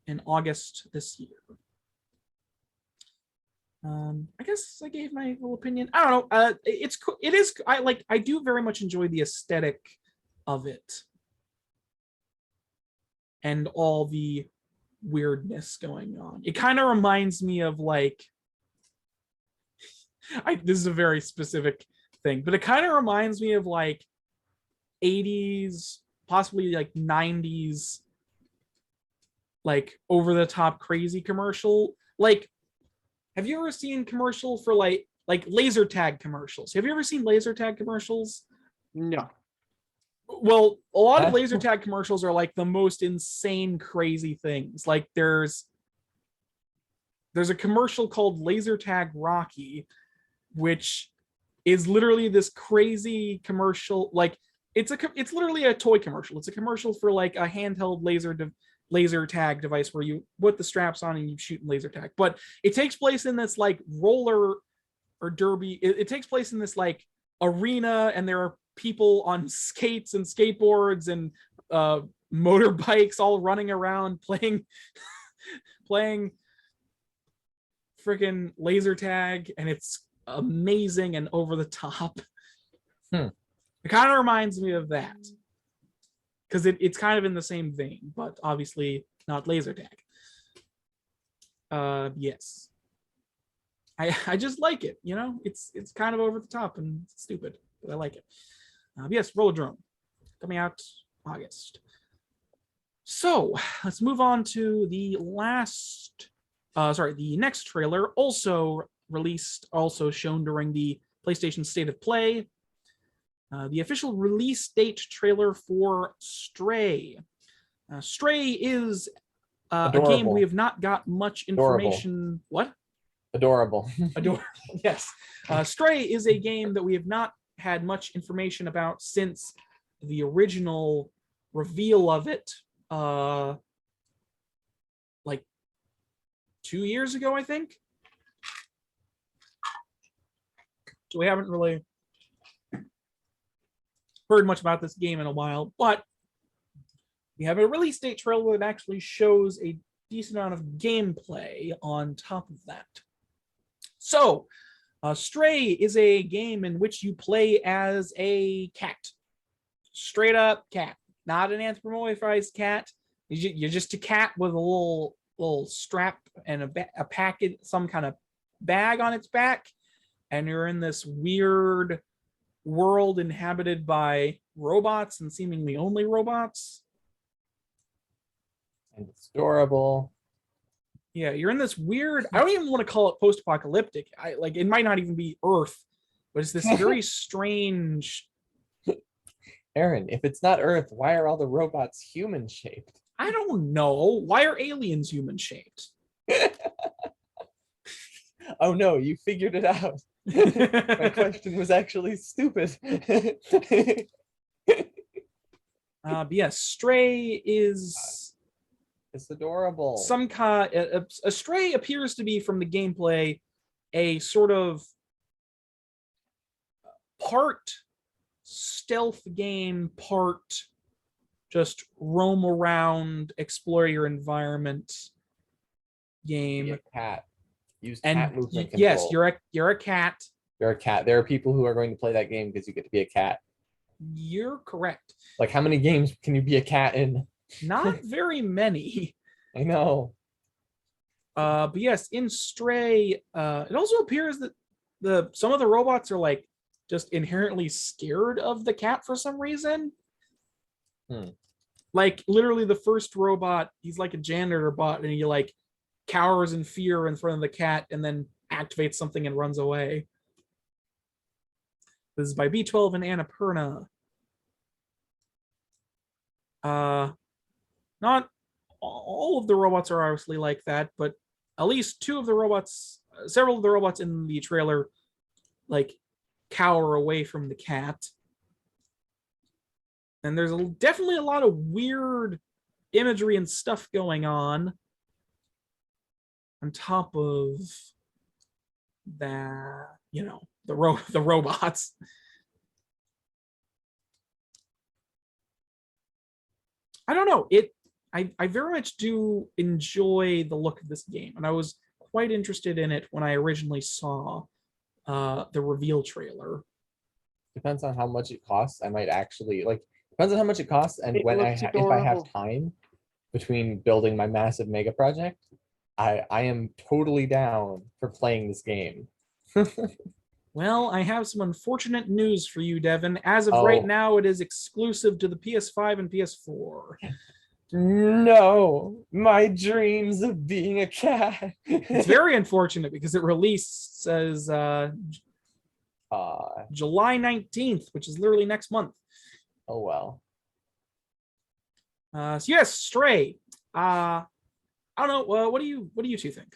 in August this year. I guess I gave my little opinion. I don't know. It's cool. It is. I do very much enjoy the aesthetic of it and all the weirdness going on. It kind of reminds me of like, this is a very specific thing, but it kind of reminds me of like 80s, possibly like 90s, like over the top crazy commercial. Like, have you ever seen commercial for like laser tag commercials? Have you ever seen laser tag commercials? No. Well, a lot of laser tag commercials are like the most insane, crazy things. Like there's a commercial called Laser Tag Rocky, which is literally this crazy commercial. Like it's literally a toy commercial. It's a commercial for like a handheld laser tag device where you put the straps on and you shoot laser tag. But it takes place in this like roller or derby. It takes place in this like arena, and there are people on skates and skateboards and motorbikes all running around playing freaking laser tag, and it's amazing and over the top. It kind of reminds me of that because it's kind of in the same vein, but obviously not laser tag. Yes, I just like it. You know, it's kind of over the top and stupid, but I like it. Yes, Rollerdrome, coming out August. So let's move on to the next trailer, also released, also shown during the PlayStation State of Play. The official release date trailer for Stray. Stray is a game Adorable. we have not got much information. What? Adorable. Adorable. Yes. Stray is a game that we have not had much information about since the original reveal of it, like 2 years ago, I think. So we haven't really heard much about this game in a while, but we have a release date trailer that actually shows a decent amount of gameplay on top of that. So, Stray is a game in which you play as a cat. Straight up cat, not an anthropomorphized cat. You're just a cat with a little strap and a package, some kind of bag on its back, and you're in this weird world inhabited by robots and seemingly only robots. And it's adorable. Yeah, you're in this weird, I don't even want to call it post-apocalyptic. It might not even be Earth, but it's this very strange. Aaron, if it's not Earth, why are all the robots human shaped? I don't know. Why are aliens human shaped? Oh no, you figured it out. My question was actually stupid. But yes, Stray is It's adorable. some kind. A Stray appears to be, from the gameplay, a sort of part stealth game, part just roam around, explore your environment game. Be a cat. Use And cat movement control. yes, you're a cat. You're a cat. There are people who are going to play that game because you get to be a cat. You're correct. Like, how many games can you be a cat in? Not very many. I know. But yes, in Stray, it also appears that some of the robots are like just inherently scared of the cat for some reason. Like literally the first robot, he's like a janitor bot, and he like cowers in fear in front of the cat and then activates something and runs away. This is by B12 and Annapurna. Not all of the robots are obviously like that, but at least several of the robots in the trailer like cower away from the cat. And there's definitely a lot of weird imagery and stuff going on top of that, the robots. I don't know. I very much do enjoy the look of this game, and I was quite interested in it when I originally saw the reveal trailer. Depends on how much it costs. I might actually depends on how much it costs and It when looks if I have adorable. time between building my massive mega project. I am totally down for playing this game. Well, I have some unfortunate news for you, Devin. As of right now, it is exclusive to the PS5 and PS4. No, my dreams of being a cat. It's very unfortunate because it releases July 19th, which is literally next month. Oh well. So yes, Stray. I don't know. What do you two think?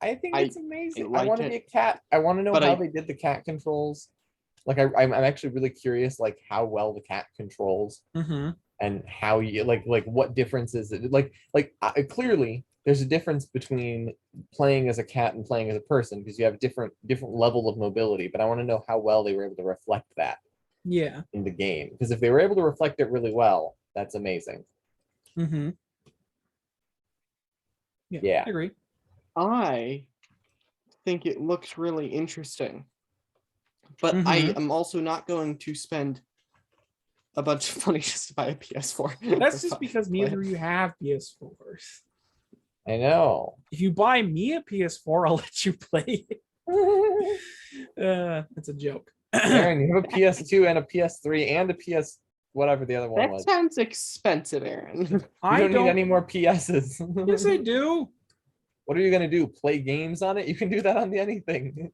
I think it's amazing. I like want to it. be a cat. I want to know But how they did the cat controls. Like I'm actually really curious, like how well the cat controls and how you like what difference is it? Clearly there's a difference between playing as a cat and playing as a person because you have different level of mobility. But I want to know how well they were able to reflect that. Yeah. In the game, because if they were able to reflect it really well, that's amazing. Yeah. I agree. I think it looks really interesting, but I am also not going to spend a bunch of money just to buy a PS4. That's just because neither of you have PS4s. I know. If you buy me a PS4, I'll let you play it. That's a joke. Aaron, you have a PS2 and a PS3 and a PS whatever the other one That was. sounds expensive, Aaron. You don't need any more PSs. Yes, I do. What are you gonna do? Play games on it? You can do that on the anything.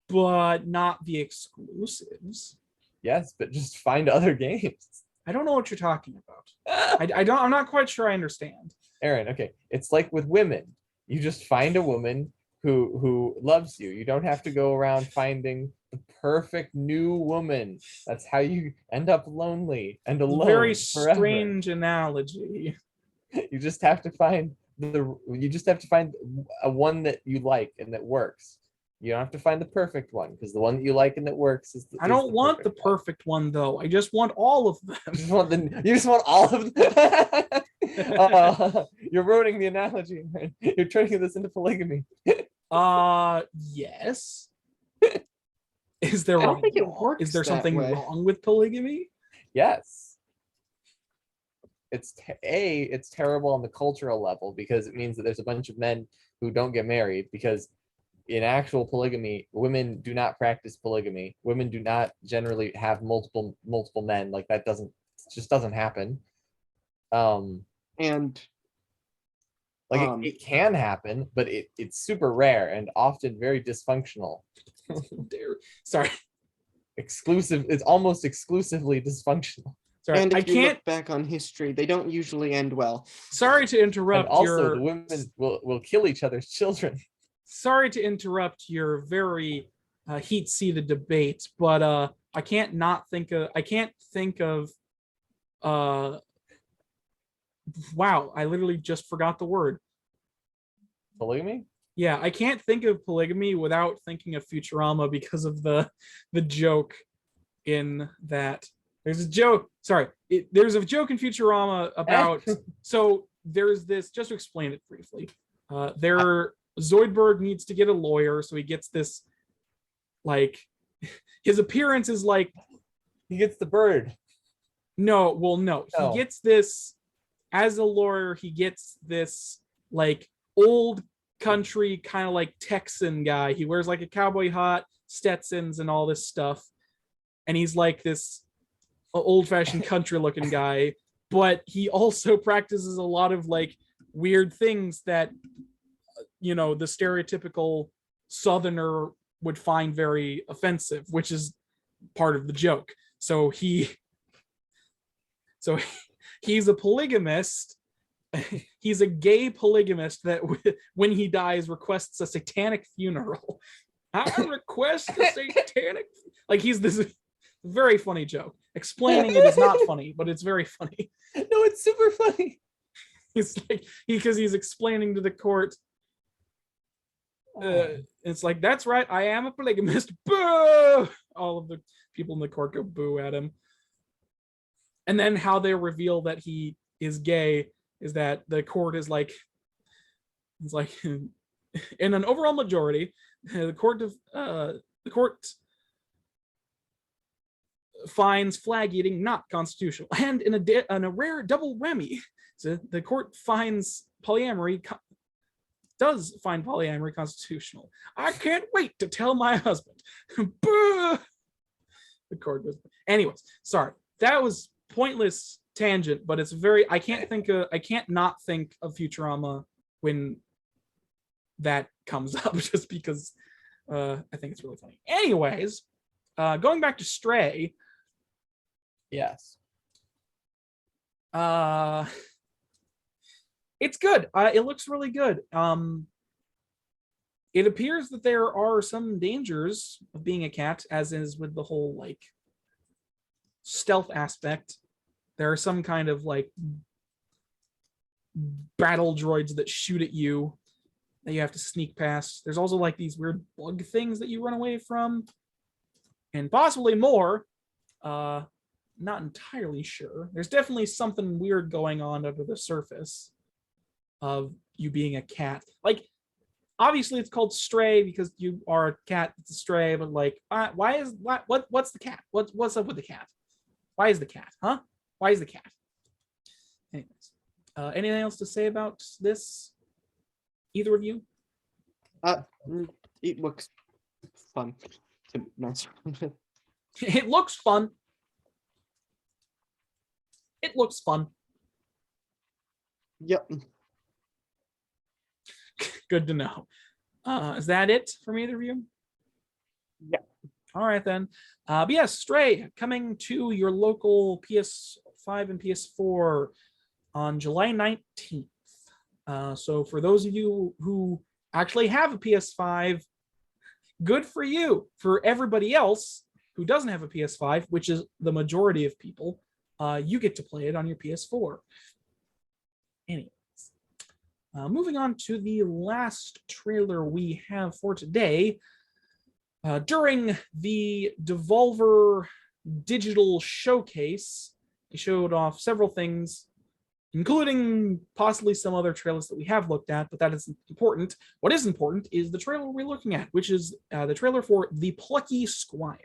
But not the exclusives. Yes, but just find other games. I don't know what you're talking about. I'm not quite sure I understand. Aaron, okay. It's like with women. You just find a woman who loves you. You don't have to go around finding the perfect new woman. That's how you end up lonely and alone. Very forever. strange analogy. You just have to find a one that you like and that works. You don't have to find the perfect one, because the one that you like and that works is I don't want the perfect one though. I just want all of them. You just want all of them. You're ruining the analogy. Man. You're turning this into polygamy. Yes. Is there? I don't think it works. Is there that something way. wrong with polygamy? Yes. It's terrible on the cultural level, because it means that there's a bunch of men who don't get married, because in actual polygamy, women do not practice polygamy. Women do not generally have multiple men. Like that just doesn't happen. And it can happen, but it's super rare and often very dysfunctional. Sorry. It's almost exclusively dysfunctional. Sorry, and if I you can't look back on history, they don't usually end well. Sorry to interrupt. And also, the women will kill each other's children. Sorry to interrupt your very heat-seated debate, but I can't think of. Wow, I literally just forgot the word. Polygamy? Yeah, I can't think of polygamy without thinking of Futurama, because of the joke in that. There's a joke. Sorry, there's a joke in Futurama about. So there's this. Just to explain it briefly, Zoidberg needs to get a lawyer, so he gets this. Like, his appearance is like. He gets the bird. No. He gets this. As a lawyer, he gets this like old country kind of like Texan guy. He wears like a cowboy hat, Stetsons, and all this stuff, and he's like this old-fashioned country-looking guy. But he also practices a lot of like weird things that the stereotypical Southerner would find very offensive, which is part of the joke. So he's a polygamist. He's a gay polygamist that when he dies requests a satanic funeral. I request a satanic. Like, he's this very funny joke. Explaining it is not funny, but it's very funny. No, it's super funny. It's like because he's explaining to the court. It's like, that's right, I am a polygamist. Boo! All of the people in the court go boo at him. And then how they reveal that he is gay is that the court is like, it's like in an overall majority, the court finds flag eating not constitutional, and in a rare double whammy, so the court finds does find polyamory constitutional. I can't wait to tell my husband. Boo! The court goes. Anyways, sorry, that was pointless tangent, but it's very. I can't not think of Futurama when that comes up, just because I think it's really funny. Anyways, going back to Stray. Yes. It's good. It looks really good. It appears that there are some dangers of being a cat, as is with the whole like stealth aspect. There are some kind of like battle droids that shoot at you that you have to sneak past. There's also like these weird bug things that you run away from, and possibly more. Not entirely sure. There's definitely something weird going on under the surface of you being a cat. Like, obviously it's called Stray because you are a cat that's a stray, but like, what's the cat? What's up with the cat? Why is the cat? Huh? Why is the cat? Anyways, anything else to say about this? Either of you? It looks fun to mess with. It looks fun. It looks fun. Yep. Good to know. Is that it from either of you? Yeah. All right then. But yes, Stray coming to your local PS5 and PS4 on July 19th. So for those of you who actually have a PS5, good for you. For everybody else who doesn't have a PS5, which is the majority of people, you get to play it on your PS4. Anyways, moving on to the last trailer we have for today. During the Devolver Digital Showcase, they showed off several things, including possibly some other trailers that we have looked at, but that isn't important. What is important is the trailer we're looking at, which is the trailer for The Plucky Squire.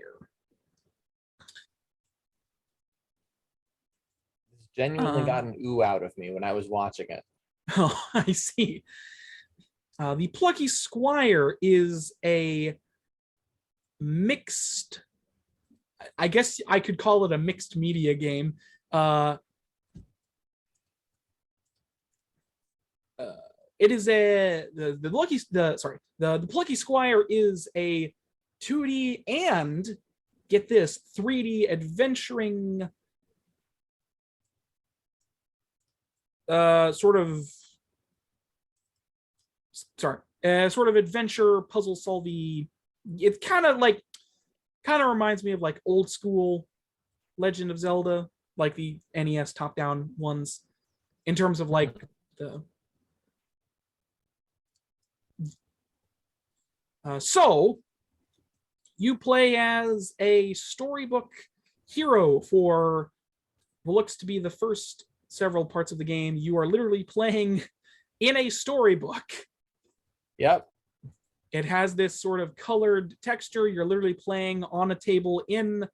This genuinely got an ooh out of me when I was watching it. Oh, I see. The Plucky Squire is a mixed, I guess I could call it a mixed media game. It is the Plucky Squire is a 2D and, get this, 3D adventuring sort of adventure puzzle solving. It's kind of reminds me of like old school Legend of Zelda, like the NES top-down ones, in terms of like the so you play as a storybook hero for what looks to be the first several parts of the game. You are literally playing in a storybook. Yep. It has this sort of colored texture. You're literally playing on a table in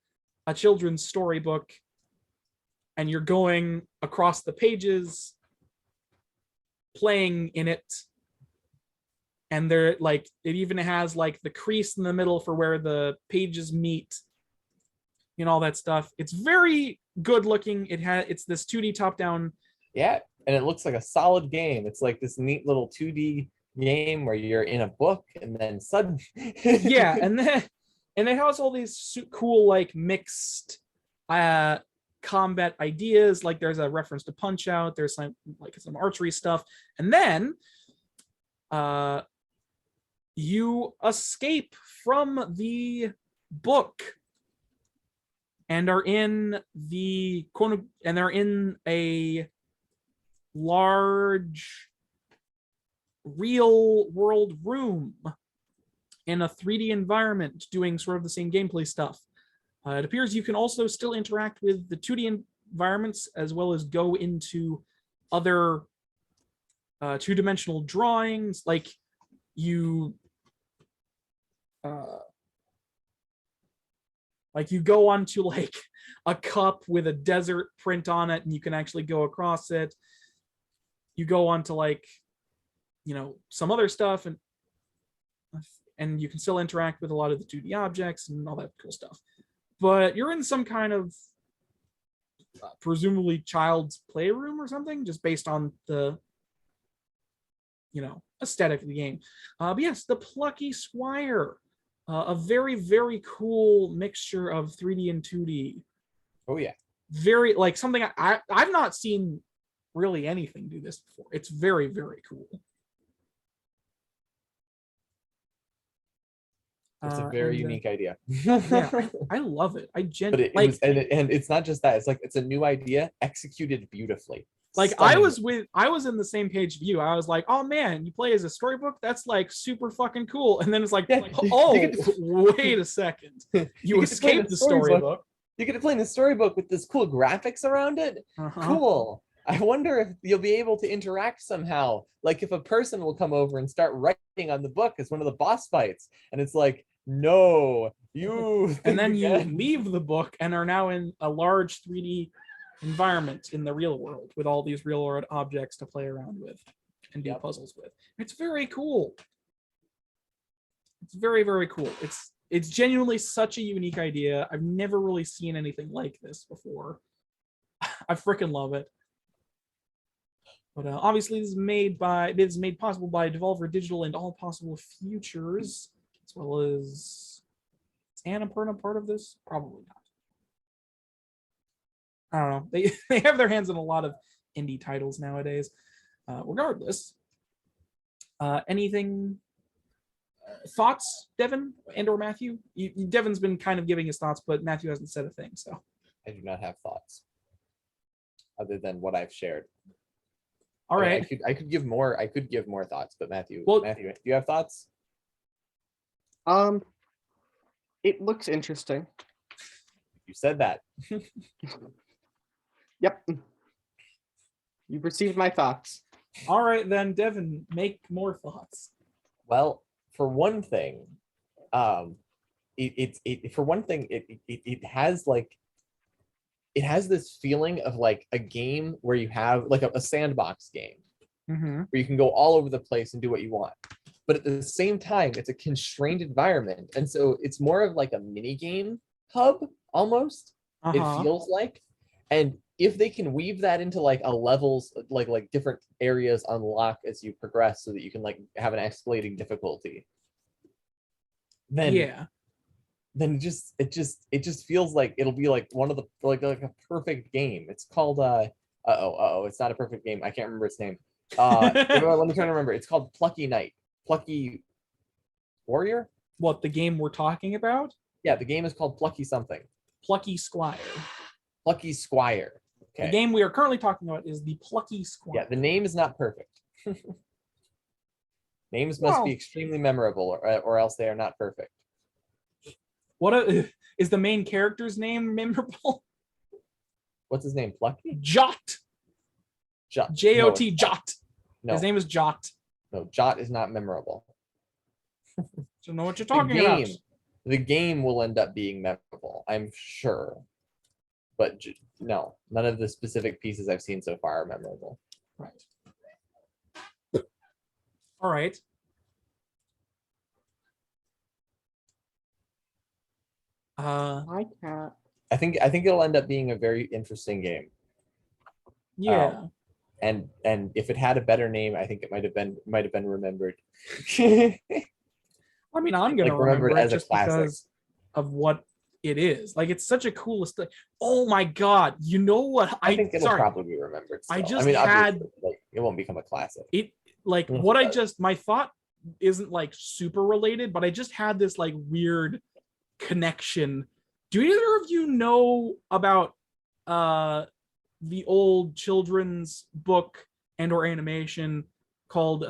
a children's storybook, and you're going across the pages, playing in it. And there, like, it even has like the crease in the middle for where the pages meet, and all that stuff. It's very good looking. It's this 2D top down. Yeah, and it looks like a solid game. It's like this neat little 2D game where you're in a book, and then suddenly yeah, and it has all these cool like mixed combat ideas. Like there's a reference to Punch Out. There's some archery stuff, and then you escape from the book and are in they're in a large real world room in a 3D environment doing sort of the same gameplay stuff. It appears you can also still interact with the 2D environments as well as go into other two-dimensional drawings. Like you go onto like a cup with a desert print on it and you can actually go across it. You go onto like, some other stuff and you can still interact with a lot of the 2D objects and all that cool stuff. But you're in some kind of presumably child's playroom or something, just based on the aesthetic of the game. But yes, the Plucky Squire, a very, very cool mixture of 3D and 2D. Oh yeah, very like something I've not seen really anything do this before. It's very, very cool. It's a very unique idea. Yeah, I love it. I genuinely but it's not just that. It's like it's a new idea executed beautifully. Like Stunning. I was in the same page of you. I was like, oh man, you play as a storybook? That's like super fucking cool. And then it's like, wait a second. You escaped the storybook. You get to play in the storybook with this cool graphics around it. Cool. I wonder if you'll be able to interact somehow. Like if a person will come over and start writing on the book as one of the boss fights. And it's like, no, you. And then you leave the book and are now in a large 3D environment in the real world with all these real world objects to play around with and do puzzles with. It's very cool. It's very, very cool. It's genuinely such a unique idea. I've never really seen anything like this before. I freaking love it. But obviously, this is made possible by Devolver Digital and All Possible Futures, as well as is Annapurna part of this? Probably not. I don't know. They have their hands on a lot of indie titles nowadays. Regardless, anything thoughts, Devin and or Matthew? Devin's been kind of giving his thoughts, but Matthew hasn't said a thing. So I do not have thoughts other than what I've shared. All right. I could give more. I could give more thoughts, but Matthew, do you have thoughts? It looks interesting. You said that. Yep. You've received my thoughts. All right, then, Devin, make more thoughts. Well, for one thing, it has this feeling of like a game where you have like a sandbox game where you can go all over the place and do what you want. But at the same time, it's a constrained environment. And so it's more of like a mini game hub almost. It feels like. And if they can weave that into like a levels, like different areas unlock as you progress so that you can like have an escalating difficulty, then it just feels like it'll be like one of the like a perfect game. It's called it's not a perfect game. I can't remember its name. Let me try to remember. It's called Plucky Warrior. What, the game we're talking about? Yeah, the game is called Plucky something. Plucky Squire. Plucky Squire. Okay. The game we are currently talking about is the Plucky Squire. Yeah, the name is not perfect. Names must be extremely memorable, or else they are not perfect. Is the main character's name memorable? What's his name? Plucky? Jot. J-O-T, Jot. No. His name is Jot. No, Jot is not memorable. So know what you're talking about. The game will end up being memorable, I'm sure. But no, none of the specific pieces I've seen so far are memorable. Right. All right. My cat. I think it'll end up being a very interesting game. Yeah. And if it had a better name, I think it might have been remembered. I mean, I'm gonna remember it as just a classic because of what it is. Like, it's such a cool thing. Oh my god! You know what? I think it'll probably be remembered. Still. It won't become a classic. My thought isn't like super related, but I just had this like weird connection. Do either of you know about the old children's book and or animation called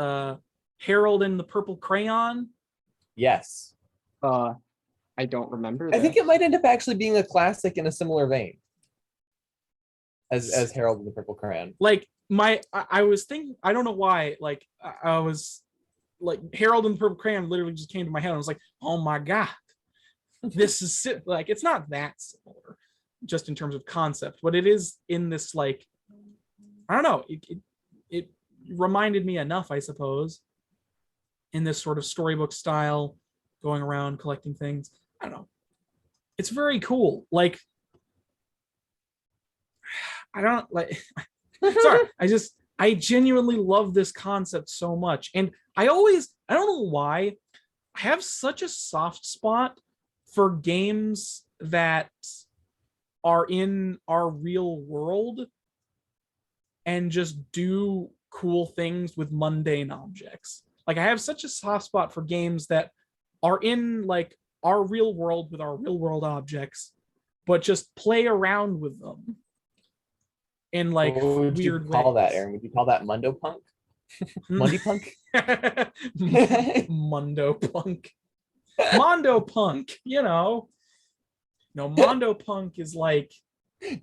Harold and the Purple Crayon? Yes. I don't remember that. I think it might end up actually being a classic in a similar vein as Harold and the Purple Crayon. Like I was thinking, I don't know why, like I was like, Harold and the Purple Crayon literally just came to my head. I was like, oh my god, this is like, it's not that similar just in terms of concept, but it is in this, like, I don't know, it reminded me enough, I suppose, in this sort of storybook style, going around collecting things. I don't know, it's very cool. Like, I don't like sorry, I genuinely love this concept so much. And I don't know why, I have such a soft spot for games that are in our real world and just do cool things with mundane objects. Like, I have such a soft spot for games that are in like our real world with our real world objects, but just play around with them in like what weird would you call ways. that, Aaron? Would you call that Mundo Punk? Mundy Punk? Mundo Punk. Mondo Punk, you know. No, Mondo Punk is like the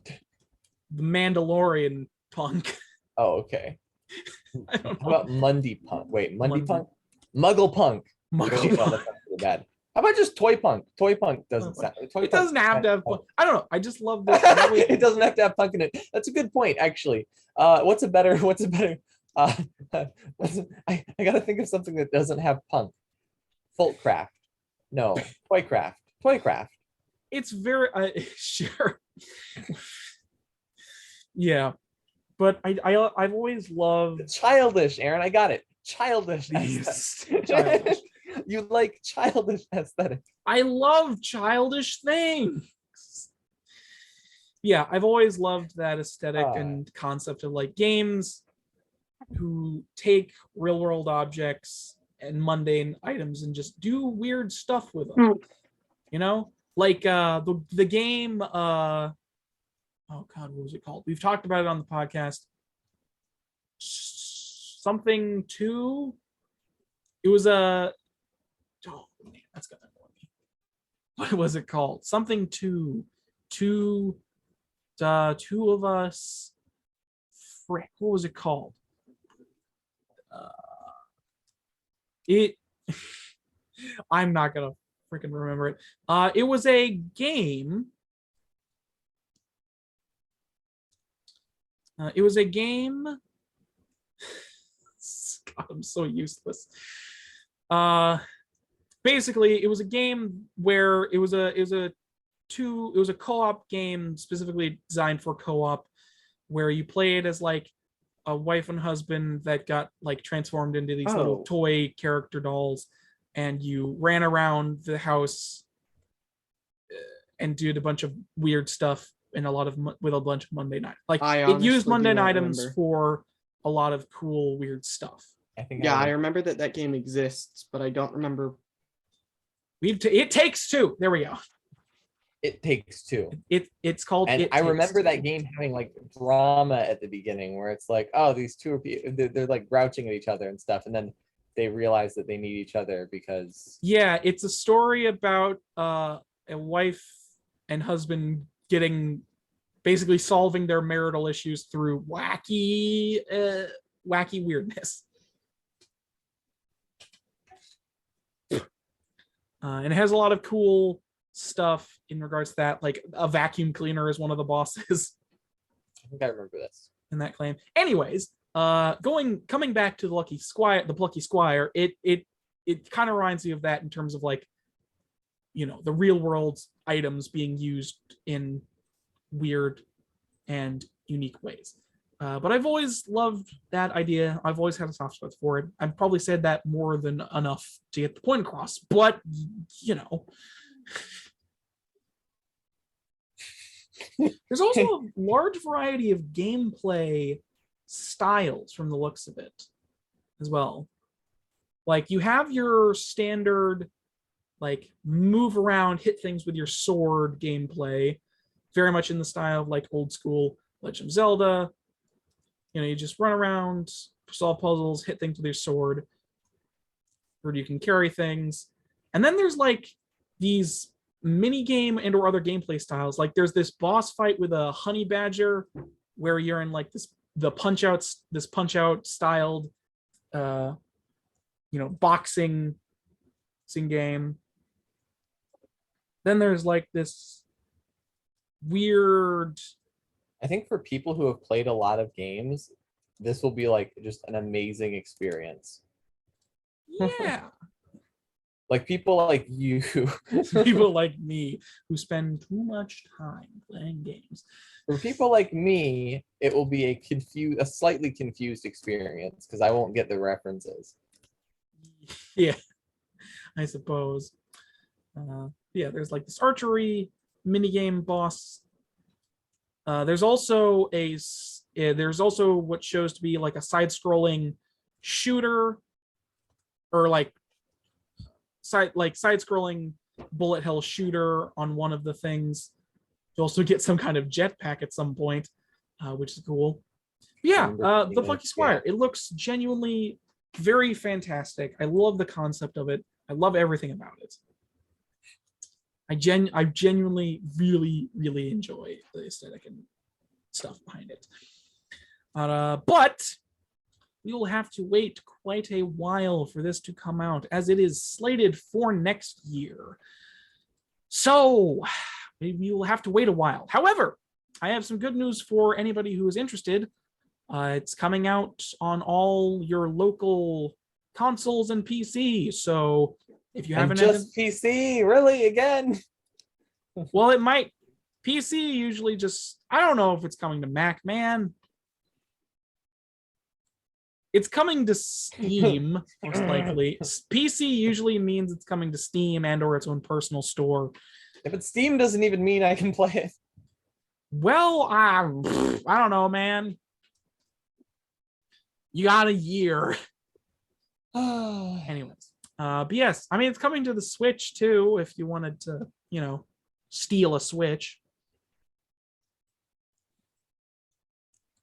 Mandalorian punk. Oh, okay. I don't How know. about Mundy Punk? Wait, Mundy Punk? Muggle Punk. Muggle No, Punk. that's not really bad. How about just Toy Punk? Toy Punk doesn't sound. It doesn't have to have punk. I don't know. I just love this. It doesn't have to have punk in it. That's a good point, actually. What's a better? I gotta think of something that doesn't have punk. Folkcraft. No. Toycraft. It's very sure. Yeah, but I've always loved Childish, Aaron. I got it. Childish. childish. You like childish aesthetic. I love childish things. yeah, I've always loved that aesthetic and concept of like games who take real world objects and mundane items and just do weird stuff with them. You know, like the game. Oh God, what was it called? We've talked about it on the podcast. Something 2. It was a. Oh man, that's gonna annoy me. What was it called? Something 2. Two of us. Frick, what was it called? It. I'm not gonna freaking remember it. It was a game. God, I'm so useless. Basically, it was a game where it was a co-op game specifically designed for co-op, where you played as like a wife and husband that got like transformed into these little toy character dolls, and you ran around the house and did a bunch of weird stuff and with a bunch of mundane items. Like it used mundane items for a lot of cool weird stuff. I remember that game exists, but I don't remember. It Takes Two. There we go. It Takes Two. It's called. And I remember that game having like drama at the beginning, where it's like, oh, these two are they're like grouching at each other and stuff, and then they realize that they need each other because. Yeah, it's a story about a wife and husband basically solving their marital issues through wacky weirdness. And it has a lot of cool stuff in regards to that, like a vacuum cleaner is one of the bosses. I think I remember this. In that claim. Anyways, coming back to the Plucky Squire, it kind of reminds me of that in terms of like, you know, the real world items being used in weird and unique ways. But I've always loved that idea. I've always had a soft spot for it. I've probably said that more than enough to get the point across, but you know. There's also a large variety of gameplay styles from the looks of it as well. Like you have your standard like move around, hit things with your sword gameplay, very much in the style of like old school Legend of Zelda. You know, you just run around, solve puzzles, hit things with your sword, or you can carry things. And then there's like these mini game and or other gameplay styles. Like there's this boss fight with a honey badger where you're in like this punch out styled boxing game. Then there's like this weird. I think for people who have played a lot of games, this will be like just an amazing experience. Yeah. Like people like you. People like me who spend too much time playing games. For people like me, it will be a slightly confused experience because I won't get the references. Yeah, I suppose. Yeah, there's like this archery minigame boss. There's also what shows to be like a side-scrolling shooter, or like side-scrolling bullet hell shooter on one of the things. You also get some kind of jetpack at some point, which is cool. Yeah, the Plucky Squire. It looks genuinely very fantastic. I love the concept of it. I love everything about it. I genuinely really, really enjoy the aesthetic and stuff behind it. But we will have to wait quite a while for this to come out, as it is slated for next year. So we will have to wait a while. However, I have some good news for anybody who is interested. It's coming out on all your local consoles and PC. So if you haven't PC, really, again? Well, it might. PC usually just, I don't know if it's coming to Mac, man. It's coming to Steam, most likely. PC usually means it's coming to Steam and or its own personal store. Yeah, but Steam doesn't even mean I can play it. Well, I don't know, man. You got a year. Anyways, but yes, I mean, it's coming to the Switch too. If you wanted to, steal a Switch.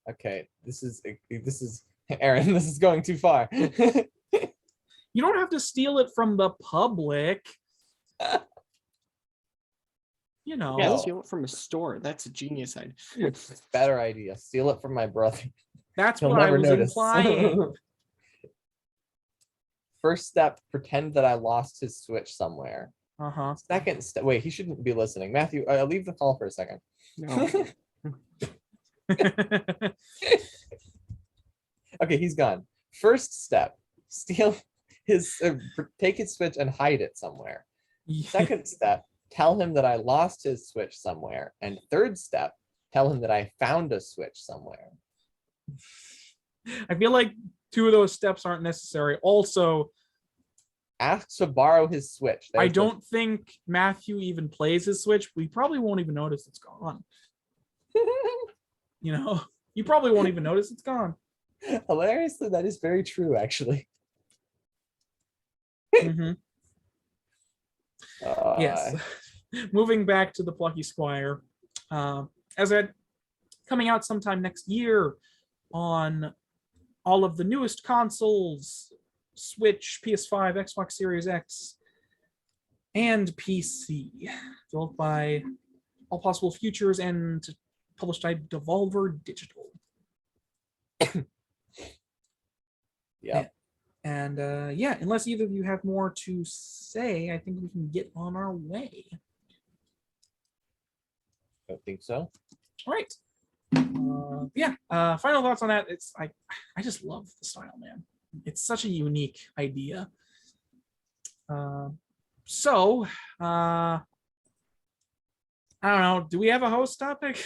Okay, this is Aaron. This is going too far. You don't have to steal it from the public. Yeah, steal it from a store. That's a genius idea. Better idea. Steal it from my brother. That's He'll what I never was notice. implying. First step, pretend that I lost his Switch somewhere. Uh-huh. Second step, wait, he shouldn't be listening. Matthew, leave the call for a second. No. Okay, he's gone. First step, steal take his Switch and hide it somewhere. Second step, tell him that I lost his Switch somewhere. And third step, tell him that I found a Switch somewhere. I feel like 2 of those steps aren't necessary. Also, ask to borrow his Switch. I don't think Matthew even plays his Switch. We probably won't even notice it's gone. You probably won't even notice it's gone. Hilariously, that is very true, actually. Mm-hmm. Yes. Moving back to the Plucky Squire, as I coming out sometime next year on all of the newest consoles, Switch, PS5, Xbox Series X, and PC, developed by All Possible Futures and published by Devolver Digital. Yeah. And unless either of you have more to say, I think we can get on our way. I think so. All right. Final thoughts on that. It's I just love the style, man. It's such a unique idea. I don't know. Do we have a host topic?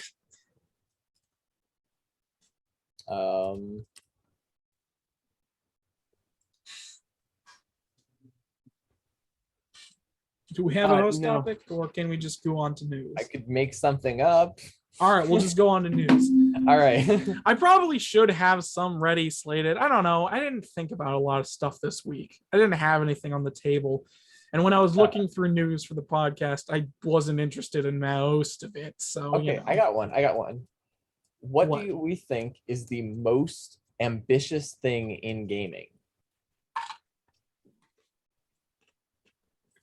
Do we have a host topic, or can we just go on to news? I could make something up. All right, we'll just go on to news. All right. I probably should have some ready slated. I don't know. I didn't think about a lot of stuff this week. I didn't have anything on the table. And when I was looking through news for the podcast, I wasn't interested in most of it. So, okay, I got one. What do we think is the most ambitious thing in gaming?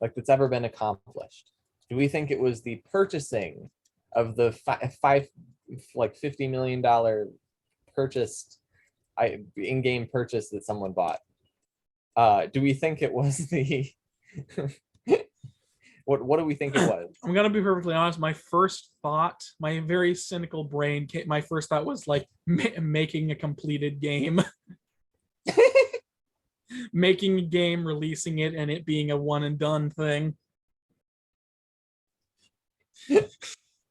Like that's ever been accomplished? Do we think it was the purchasing of the $50 million purchased in-game purchase that someone bought? Do we think it was the what do we think it was? I'm gonna be perfectly honest. My first thought, my very cynical brain, my first thought was like making a completed game. Making a game, releasing it, and it being a one and done thing. That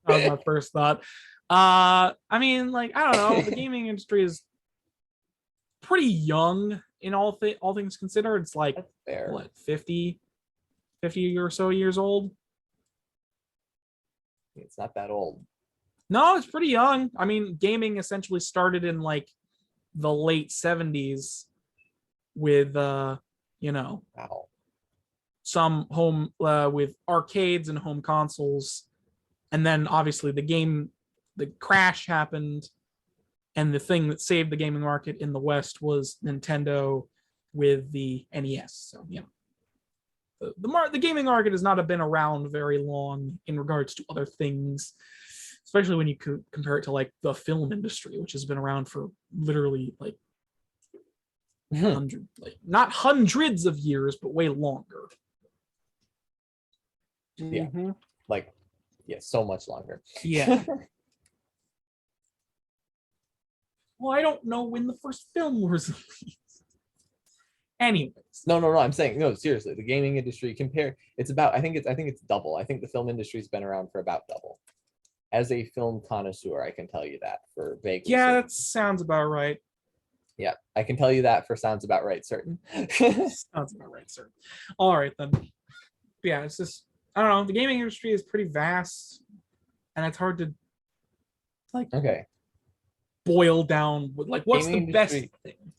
was my first thought. I mean, like, I don't know. The gaming industry is pretty young in all things considered. It's like, what, 50 or so years old? It's not that old. No, it's pretty young. I mean, gaming essentially started in like the late 70s with Wow. some home with arcades and home consoles, and then obviously the crash happened, and the thing that saved the gaming market in the West was Nintendo with the NES. So the gaming market has not been around very long in regards to other things, especially when you compare it to like the film industry, which has been around for literally like not hundreds of years, but way longer. Yeah, so much longer. Yeah. Well, I don't know when the first film was released. Anyways. No. I'm saying no. Seriously, the gaming industry it's about. I think it's double. I think the film industry's been around for about double. As a film connoisseur, I can tell you that for vaguely. Yeah, certain. that sounds about right. Yeah, I can tell you that for sounds about right certain. Sounds about right, sir. All right then. Yeah, it's just I don't know. The gaming industry is pretty vast, and it's hard to Like, Okay. boil down with like, what's Gaming the best industry. thing?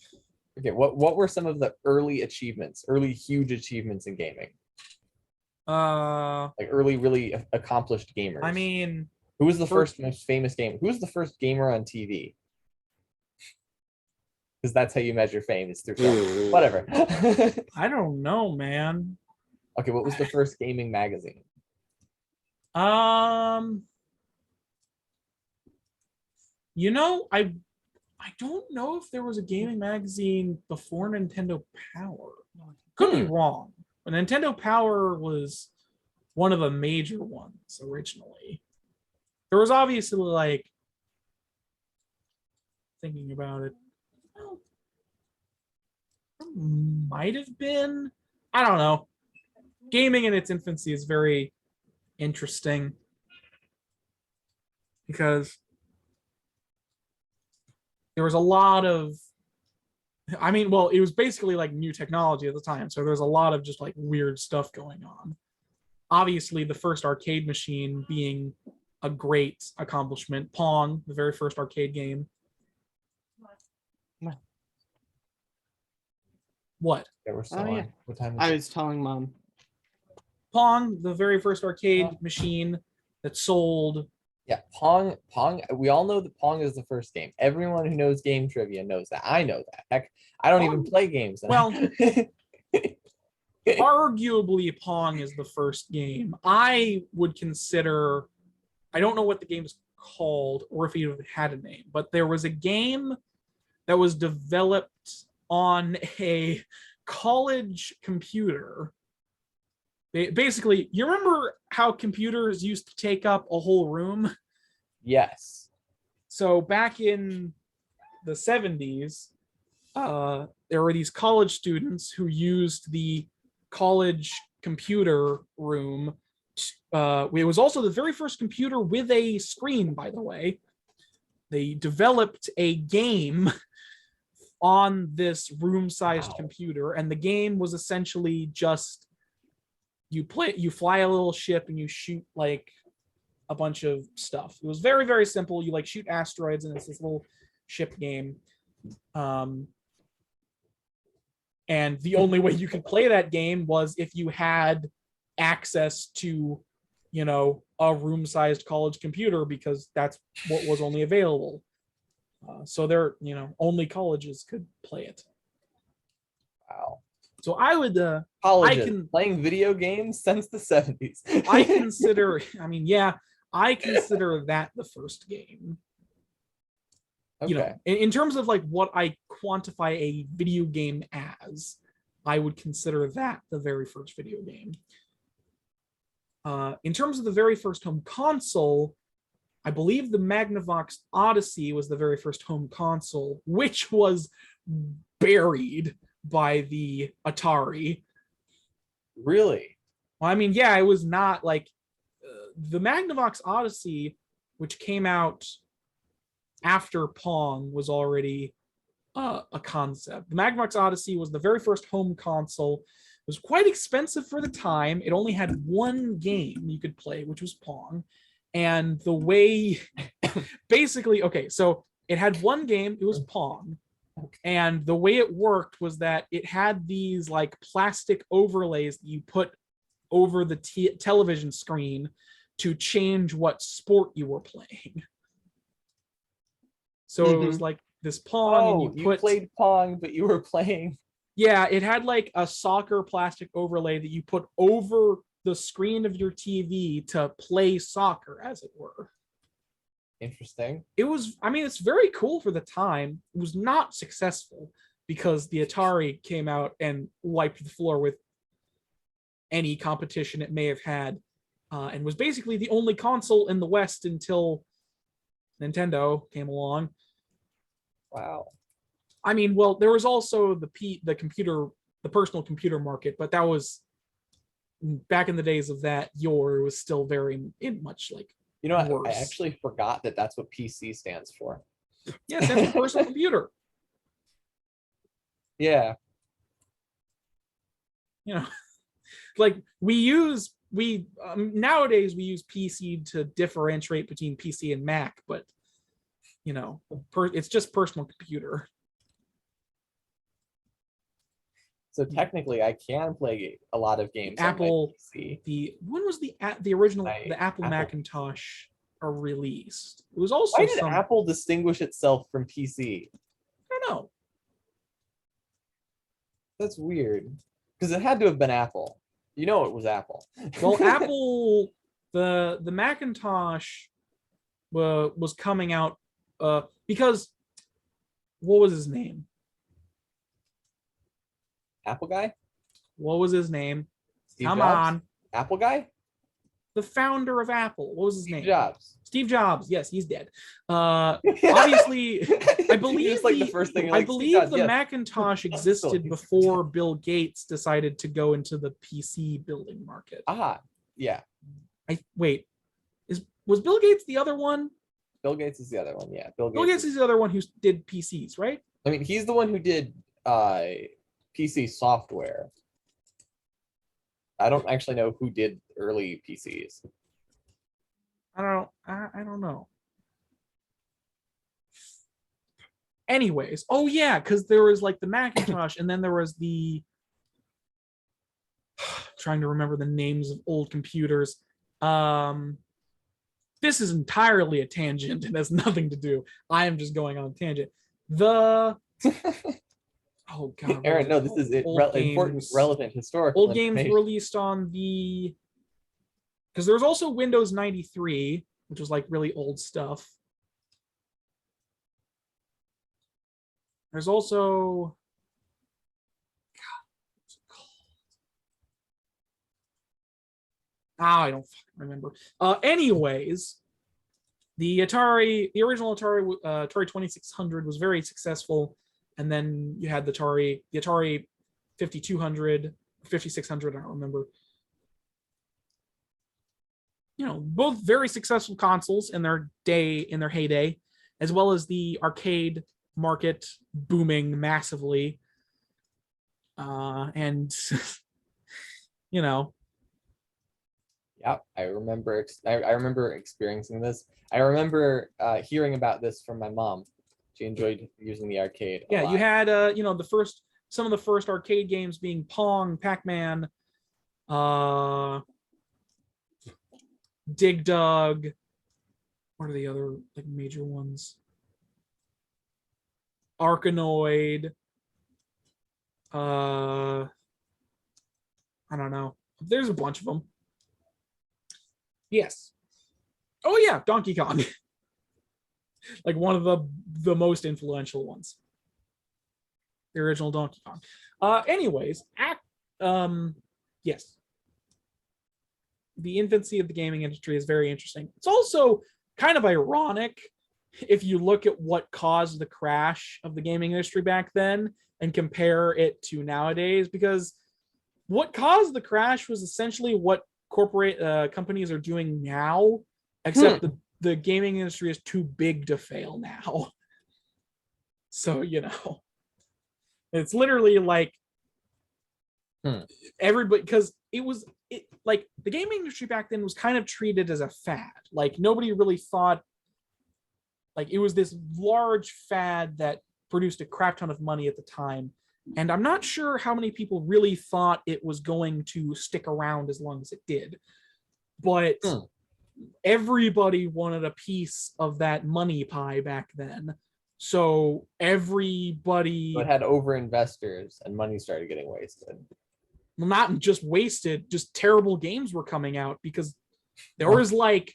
Okay, what were some of the early achievements, early huge achievements in gaming? Like early, really accomplished gamers. I mean, who was the first most famous gamer? Who was the first gamer on TV? Because that's how you measure fame, is through film. Whatever. I don't know, man. Okay, what was the first gaming magazine? You know, I don't know if there was a gaming magazine before Nintendo Power. Could be wrong. But Nintendo Power was one of the major ones originally. There was obviously like, thinking about it, well, there might have been. I don't know. Gaming in its infancy is very interesting because there was a lot of, I mean, well, it was basically like new technology at the time. So there's a lot of just like weird stuff going on. Obviously, the first arcade machine being a great accomplishment. Pong, the very first arcade game. What? Yeah, we're still Oh, on. yeah. What time is I it? was telling Mom. Pong, the very first arcade machine that sold. Yeah, Pong. We all know that Pong is the first game. Everyone who knows game trivia knows that. I know that. Heck, I don't even play games. Well, arguably, Pong is the first game. I would consider. I don't know what the game is called or if it had a name, but there was a game that was developed on a college computer. Basically, you remember how computers used to take up a whole room? Yes. So back in the 70s, there were these college students who used the college computer room. It was also the very first computer with a screen, by the way. They developed a game on this room-sized computer, and the game was essentially just you fly a little ship and you shoot like a bunch of stuff. It was very, very simple. You like shoot asteroids and it's this little ship game. And the only way you could play that game was if you had access to, you know, a room-sized college computer, because that's what was only available. So there, you know, only colleges could play it. Wow. So I would Colleges playing video games since the 70s. I consider that the first game. Okay. You know, in terms of like what I quantify a video game as, I would consider that the very first video game. In terms of the very first home console, I believe the Magnavox Odyssey was the very first home console, which was buried by the Atari. Really? Well, I mean, yeah, it was not like the Magnavox Odyssey, which came out after Pong, was already a concept. The Magnavox Odyssey was the very first home console. It was quite expensive for the time. It only had one game you could play, which was Pong. And the way, basically, okay, so it had one game, it was Pong. And the way it worked was that it had these like plastic overlays that you put over the television screen to change what sport you were playing. So it was like this Pong. And you played Pong, but you were playing. Yeah, it had like a soccer plastic overlay that you put over the screen of your TV to play soccer, as it were. Interesting. It was, I mean, it's very cool for the time. It was not successful because the Atari came out and wiped the floor with any competition it may have had, and was basically the only console in the West until Nintendo came along. Wow. I mean, well, there was also the personal computer market, but that was back in the days of that. It was still very much like. You know, I actually forgot that that's what PC stands for. Yeah, it stands for personal computer. Yeah. You know, like nowadays we use PC to differentiate between PC and Mac, but it's just personal computer. So technically, I can play a lot of games Apple, on my PC. When was the original the Apple Macintosh released? It was also Why did Apple distinguish itself from PC? I don't know. That's weird, because it had to have been Apple. It was Apple. Well, Apple, the Macintosh was coming out because what was his name? Apple guy? What was his name? Steve Come Jobs? on. Apple guy? The founder of Apple. What was his name? Jobs. Steve Jobs. Yes, he's dead. Obviously, I believe the first thing. I believe the Macintosh existed before Bill Gates decided to go into the PC building market. Yeah. Was Bill Gates the other one? Bill Gates is the other one. Yeah. Bill Gates is the other one who did PCs, right? I mean, he's the one who did PC software. I don't actually know who did early PCs. I don't know. Anyways, because there was like the Macintosh, and then there was the trying to remember the names of old computers. This is entirely a tangent and has nothing to do. I am just going on a tangent. Oh God, Aaron, no, this is important, relevant, historical. Old games released on because there was also Windows 93, which was like really old stuff. There's also I don't fucking remember. Anyways, the original Atari 2600 was very successful, and then you had the Atari 5200, 5600, I don't remember. Both very successful consoles in their heyday, as well as the arcade market booming massively. And Yeah, I remember experiencing this. I remember hearing about this from my mom. She enjoyed using the arcade. Yeah, you had some of the first arcade games being Pong, Pac-Man, Dig Dug. What are the other like major ones? Arkanoid. I don't know. There's a bunch of them. Yes. Oh yeah, Donkey Kong. Like one of the most influential ones. The original Donkey Kong. Anyways, yes. The infancy of the gaming industry is very interesting. It's also kind of ironic if you look at what caused the crash of the gaming industry back then and compare it to nowadays, because what caused the crash was essentially what corporate companies are doing now, except the gaming industry is too big to fail now. So, it's literally like everybody, because like the gaming industry back then was kind of treated as a fad. Like nobody really thought, like it was this large fad that produced a crap ton of money at the time. And I'm not sure how many people really thought it was going to stick around as long as it did. But everybody wanted a piece of that money pie back then. So everybody... It had over investors and money started getting wasted. Well, not just wasted, just terrible games were coming out because there was like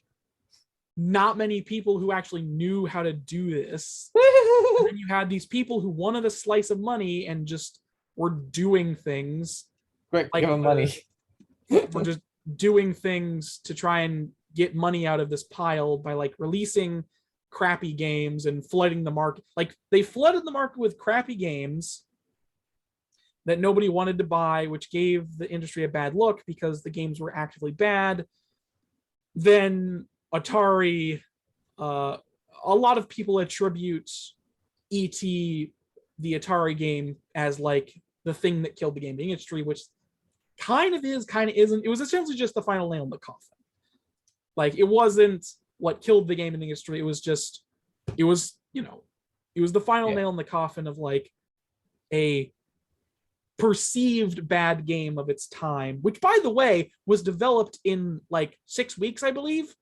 not many people who actually knew how to do this. And then you had these people who wanted a slice of money and just were doing things. Quick, give them money. We're just doing things to try and get money out of this pile by like releasing crappy games and flooding the market. Like they flooded the market with crappy games that nobody wanted to buy, which gave the industry a bad look because the games were actively bad. Then Atari, a lot of people attribute E.T., the Atari game, as like the thing that killed the gaming industry, which kind of is, kind of isn't. It was essentially just the final nail in the coffin. Like it wasn't what killed the gaming industry. It was just it was, it was the final Yeah. nail in the coffin of like a perceived bad game of its time, which by the way was developed in like 6 weeks, I believe,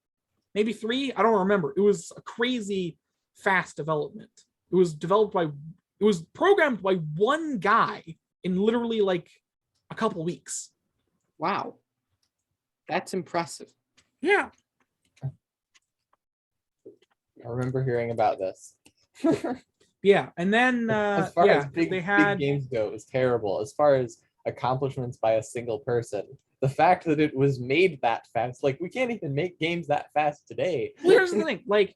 maybe 3. I don't remember. It was a crazy fast development. It was programmed by one guy in literally like a couple weeks. Wow. That's impressive. Yeah. I remember hearing about this. Yeah. And then As far as big had games go, it was terrible. As far as accomplishments by a single person, the fact that it was made that fast, like we can't even make games that fast today. Well, here's the thing, like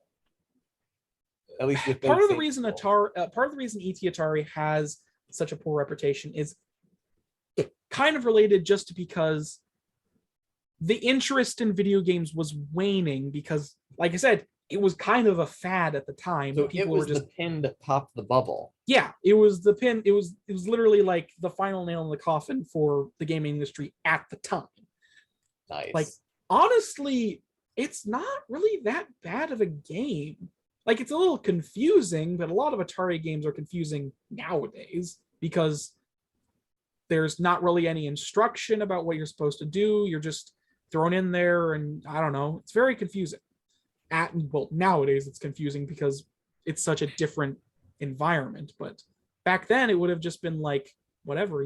At least with part of the those reason things. part of the reason ET Atari has such a poor reputation is kind of related just because the interest in video games was waning because, like I said, it was kind of a fad at the time. So People it was were just the pin that popped the bubble. yeah, it was the pin. It was literally like the final nail in the coffin for the gaming industry at the time. Nice. Like, honestly, it's not really that bad of a game. Like, it's a little confusing, but a lot of Atari games are confusing nowadays because there's not really any instruction about what you're supposed to do. You're just thrown in there, and I don't know. It's very confusing. Nowadays it's confusing because it's such a different environment. But back then it would have just been like whatever,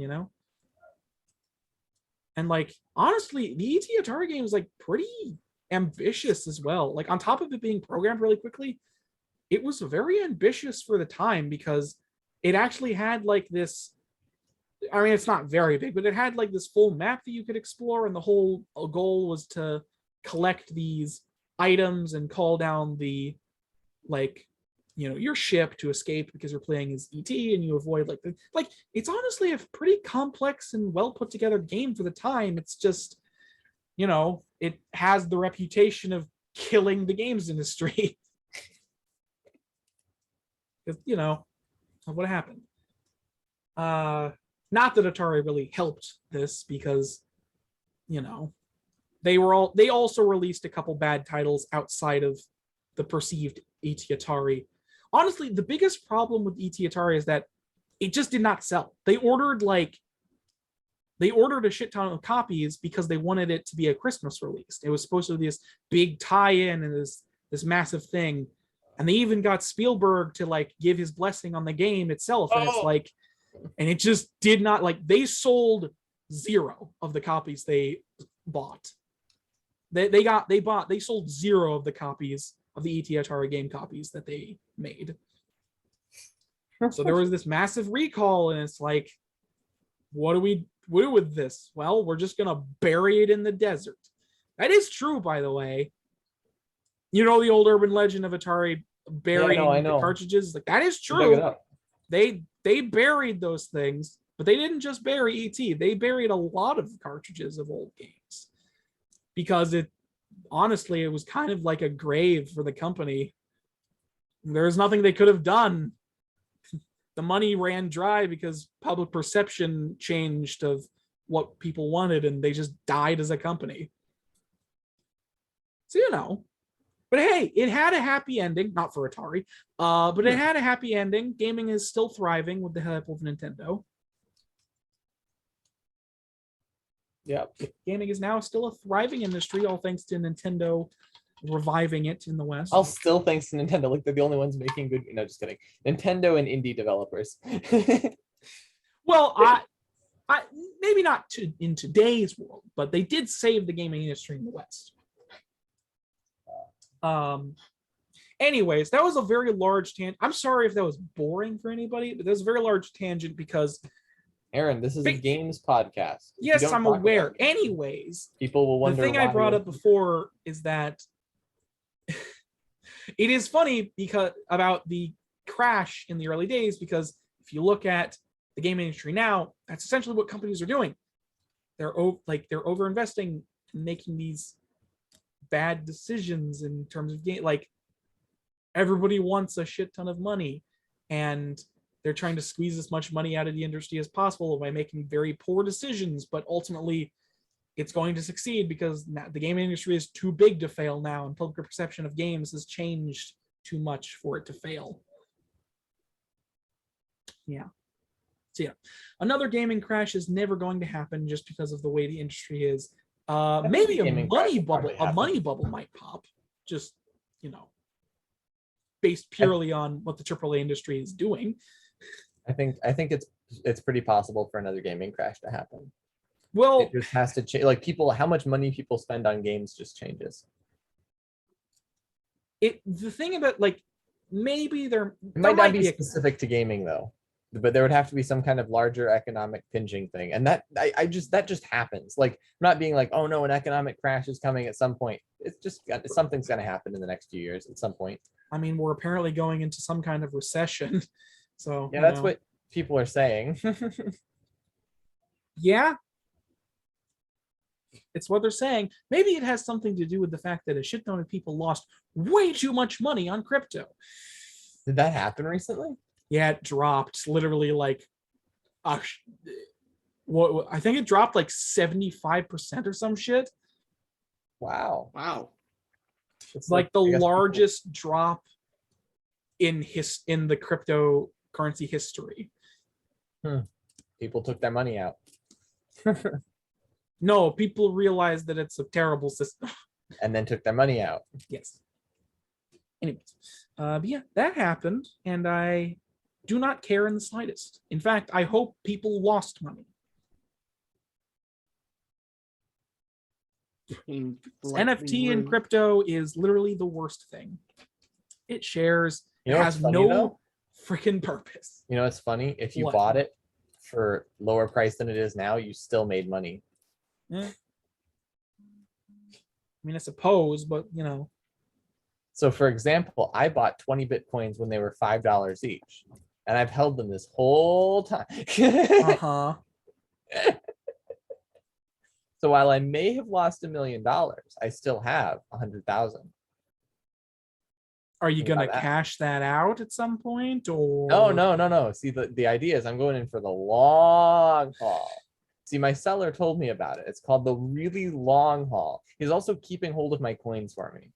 And like honestly, the ET Atari game is like pretty ambitious as well. Like on top of it being programmed really quickly, it was very ambitious for the time because it actually had like this. I mean, it's not very big, but it had like this full map that you could explore, and the whole goal was to collect these items and call down the your ship to escape because you're playing as ET and you avoid it's honestly a pretty complex and well put together game for the time. It's just it has the reputation of killing the games industry because of what happened. Not that Atari really helped this because they also released a couple bad titles outside of the perceived ET Atari. Honestly, the biggest problem with ET Atari is that it just did not sell. They ordered a shit ton of copies because they wanted it to be a Christmas release. It was supposed to be this big tie-in and this massive thing. And they even got Spielberg to give his blessing on the game itself. And it's and it just did not they sold 0 of the copies they bought. They sold 0 of the copies of the ET Atari game copies that they made. So there was this massive recall, and it's like, what do we do with this? Well, we're just gonna bury it in the desert. That is true, by the way. The old urban legend of Atari burying the cartridges? That is true. They buried those things, but they didn't just bury ET. They buried a lot of cartridges of old games because it was kind of like a grave for the company. There's nothing they could have done. The money ran dry because public perception changed of what people wanted, and they just died as a company. So, but hey, it had a happy ending, not for Atari, but it had a happy ending. Gaming is still thriving with the help of Nintendo. Yeah. Gaming is now still a thriving industry, all thanks to Nintendo reviving it in the West. All still thanks to Nintendo. They're the only ones making good. No, just kidding. Nintendo and indie developers. Well, I maybe not in today's world, but they did save the gaming industry in the West. Anyways, that was a very large tangent. I'm sorry if that was boring for anybody, but that was a very large tangent because Aaron, this is a games podcast. Yes, I'm aware. Anyways, people will wonder. The thing I brought up before is that it is funny because about the crash in the early days, because if you look at the game industry now, that's essentially what companies are doing. They're over investing in making these bad decisions in terms of game. Everybody wants a shit ton of money, and they're trying to squeeze as much money out of the industry as possible by making very poor decisions, but ultimately it's going to succeed because the gaming industry is too big to fail now, and public perception of games has changed too much for it to fail. Yeah. So yeah, another gaming crash is never going to happen just because of the way the industry is. Maybe a money bubble might pop, just, based purely on what the AAA industry is doing. I think it's pretty possible for another gaming crash to happen. Well, it just has to change. Like how much money people spend on games just changes. The thing about maybe it might not be specific to gaming though, but there would have to be some kind of larger economic pinching thing, and that just happens. Like, I'm not being like, oh no, an economic crash is coming at some point. It's just something's going to happen in the next few years at some point. I mean, we're apparently going into some kind of recession, so yeah, that's what people are saying. Yeah, it's what they're saying. Maybe it has something to do with the fact that a shit ton of people lost way too much money on crypto. Did that happen recently? Yeah, it dropped literally I think it dropped 75% or some shit. Wow. It's the largest drop in the cryptocurrency history. People took their money out. No, people realized that it's a terrible system. And then took their money out. Yes. Anyways, but yeah, that happened, and I do not care in the slightest. In fact, I hope people lost money. NFT and crypto is literally the worst thing. It shares. It has no freaking purpose. You know, it's funny. If you bought it for lower price than it is now, you still made money. I mean, I suppose, but So for example, I bought 20 Bitcoins when they were $5 each, and I've held them this whole time. So while I may have lost $1 million, I still have 100,000. Are you gonna cash that out at some point, or no? See, the idea is I'm going in for the long haul. See, my seller told me about it. It's called the really long haul. He's also keeping hold of my coins for me.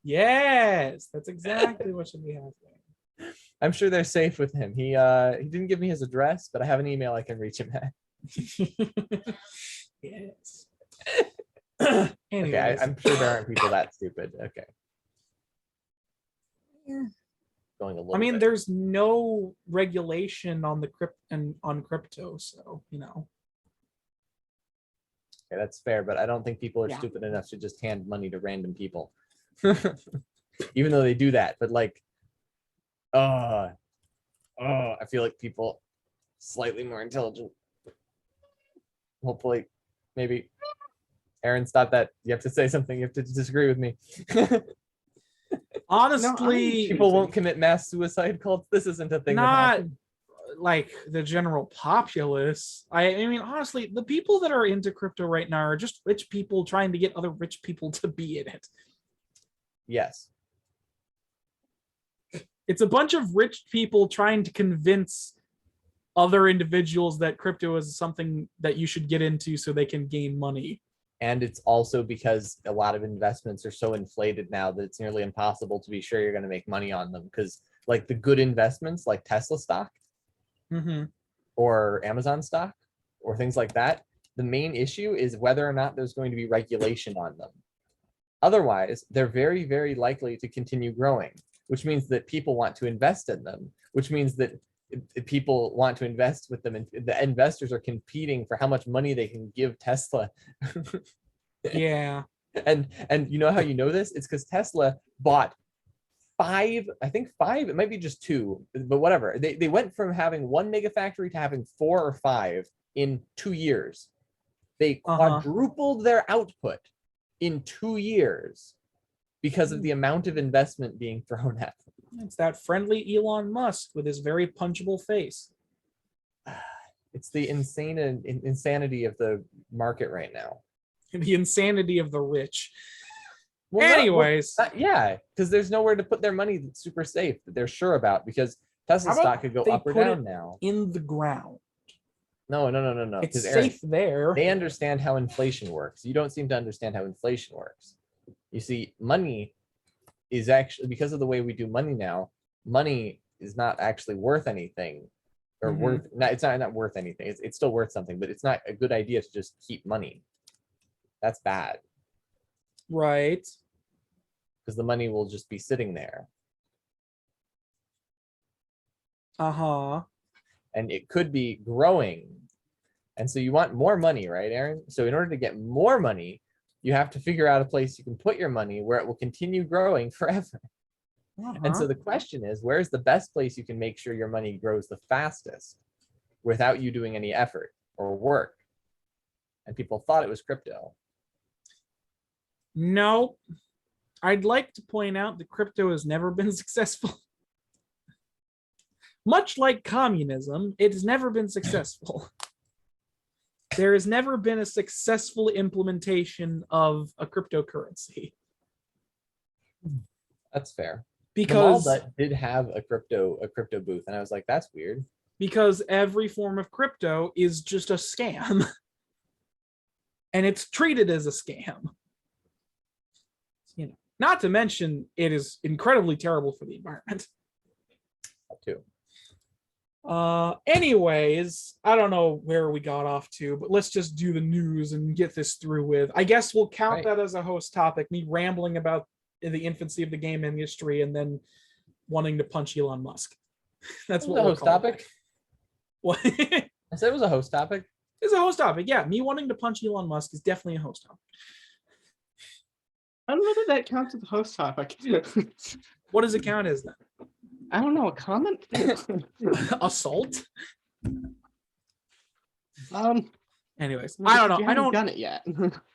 Yes, that's exactly what should be happening. I'm sure they're safe with him. He didn't give me his address, but I have an email I can reach him at. Yes. Okay, I'm sure there aren't people that stupid. Okay. Going a little. I mean, bit. There's no regulation on on crypto, so Okay, that's fair, but I don't think people are stupid enough to just hand money to random people. Even though they do that, but I feel like people slightly more intelligent. Hopefully, maybe. Aaron, stop that. You have to say something. You have to disagree with me. Honestly, people won't commit mass suicide cults. This isn't a thing. Not like the general populace. I mean, honestly, the people that are into crypto right now are just rich people trying to get other rich people to be in it. Yes. It's a bunch of rich people trying to convince other individuals that crypto is something that you should get into so they can gain money. And it's also because a lot of investments are so inflated now that it's nearly impossible to be sure you're going to make money on them. Because the good investments like Tesla stock or Amazon stock or things like that, the main issue is whether or not there's going to be regulation on them. Otherwise, they're very, very likely to continue growing, which means that people want to invest in them, which means that people want to invest with them, and the investors are competing for how much money they can give Tesla. Yeah. And you know how you know this? It's because Tesla bought five, it might be just two, but whatever. They went from having one mega factory to having 4 or 5 in 2 years. They quadrupled their output in 2 years because of the amount of investment being thrown at them. It's that friendly Elon Musk with his very punchable face. It's the insanity of the market right now. The insanity of the rich. Well, anyways. Because there's nowhere to put their money that's super safe, that they're sure about, because Tesla stock could go up or down now. In the ground. No. It's safe there. They understand how inflation works. You don't seem to understand how inflation works. You see, money is actually, because of the way we do money now, money is not actually worth anything, or it's not worth anything. It's still worth something, but it's not a good idea to just keep money. That's bad. Right. Because the money will just be sitting there. And it could be growing. And so you want more money, right, Aaron? So in order to get more money, you have to figure out a place you can put your money where it will continue growing forever. And so the question is, where's the best place you can make sure your money grows the fastest without you doing any effort or work? And people thought it was crypto. No, I'd like to point out that crypto has never been successful. Much like communism, it has never been successful. There has never been a successful implementation of a cryptocurrency. That's fair. Because that did have a crypto booth, and I was like, that's weird. Because every form of crypto is just a scam. And it's treated as a scam. You know, not to mention it is incredibly terrible for the environment. That too. Anyways, I don't know where we got off to, but let's just do the news and get this through with. I guess we'll count that as a host topic, me rambling about the infancy of the game industry and then wanting to punch Elon Musk. That's what the host topic. What? I said it was a host topic. It's a host topic. Yeah, me wanting to punch Elon Musk is definitely a host topic. I don't know that that counts as a host topic. What does it count as then? I don't know, a comment? Assault? Anyways, well, I don't know. I don't done it yet.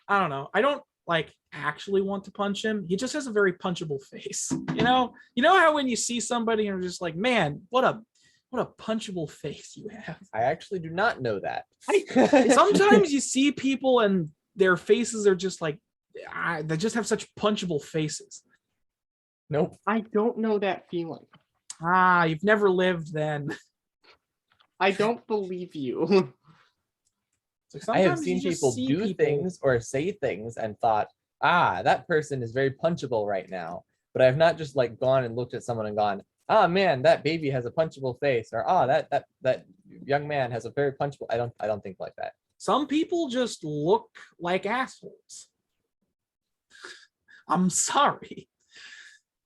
I don't know. I don't like actually want to punch him. He just has a very punchable face. You know how when you see somebody and you're just like, man, what a punchable face you have. I actually do not know that. Sometimes you see people and their faces are just like, they just have such punchable faces. Nope. I don't know that feeling. You've never lived then. I don't believe you. I have seen people do things or say things and thought, that person is very punchable right now. But I've not just like gone and looked at someone and gone, man, that baby has a punchable face, or that young man has a very punchable. I don't think like that. Some people just look like assholes. I'm sorry.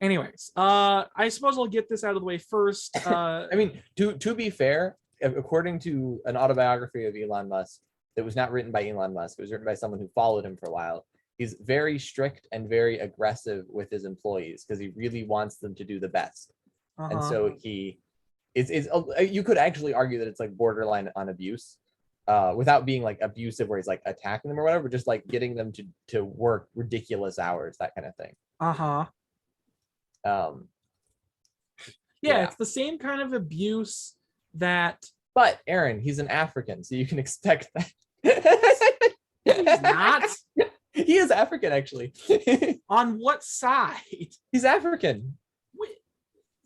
Anyways, I suppose I'll get this out of the way first. I mean, to be fair, according to an autobiography of Elon Musk that was not written by Elon Musk, it was written by someone who followed him for a while. He's very strict and very aggressive with his employees because he really wants them to do the best. And so he is you could actually argue that it's like borderline on abuse, without being like abusive where he's like attacking them or whatever, just like getting them to work ridiculous hours, that kind of thing. Yeah, it's the same kind of abuse that. But Aaron, he's an African, so you can expect that. He's not. He is African, actually. On what side? He's African. Wait,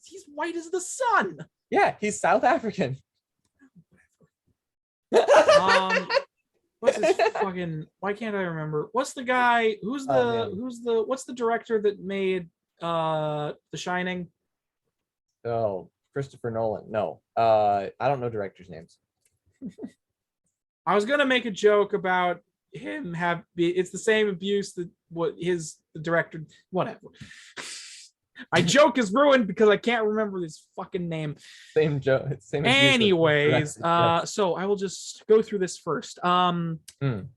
he's white as the sun. Yeah, he's South African. What's his fucking? Why can't I remember? What's the guy? What's the director that made The Shining? Oh, Christopher Nolan. No, I don't know directors' names. I was gonna make a joke about him it's the same abuse that the director, whatever. My joke is ruined because I can't remember his fucking name. Same joke. Anyways, so I will just go through this first.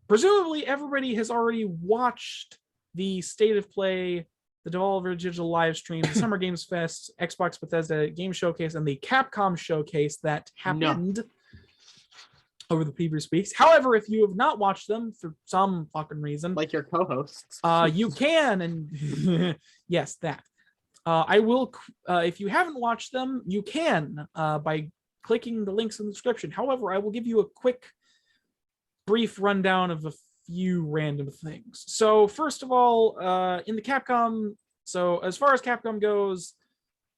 Presumably everybody has already watched the State of Play, the Devolver Digital live stream, the Summer Games Fest, Xbox Bethesda Game Showcase, and the Capcom Showcase that happened over the previous weeks. However, if you have not watched them for some fucking reason, like your co-hosts, you can, and yes, that. I will, if you haven't watched them, you can by clicking the links in the description. However, I will give you a quick, brief rundown of a few random things. So first of all, in the Capcom, so as far as Capcom goes,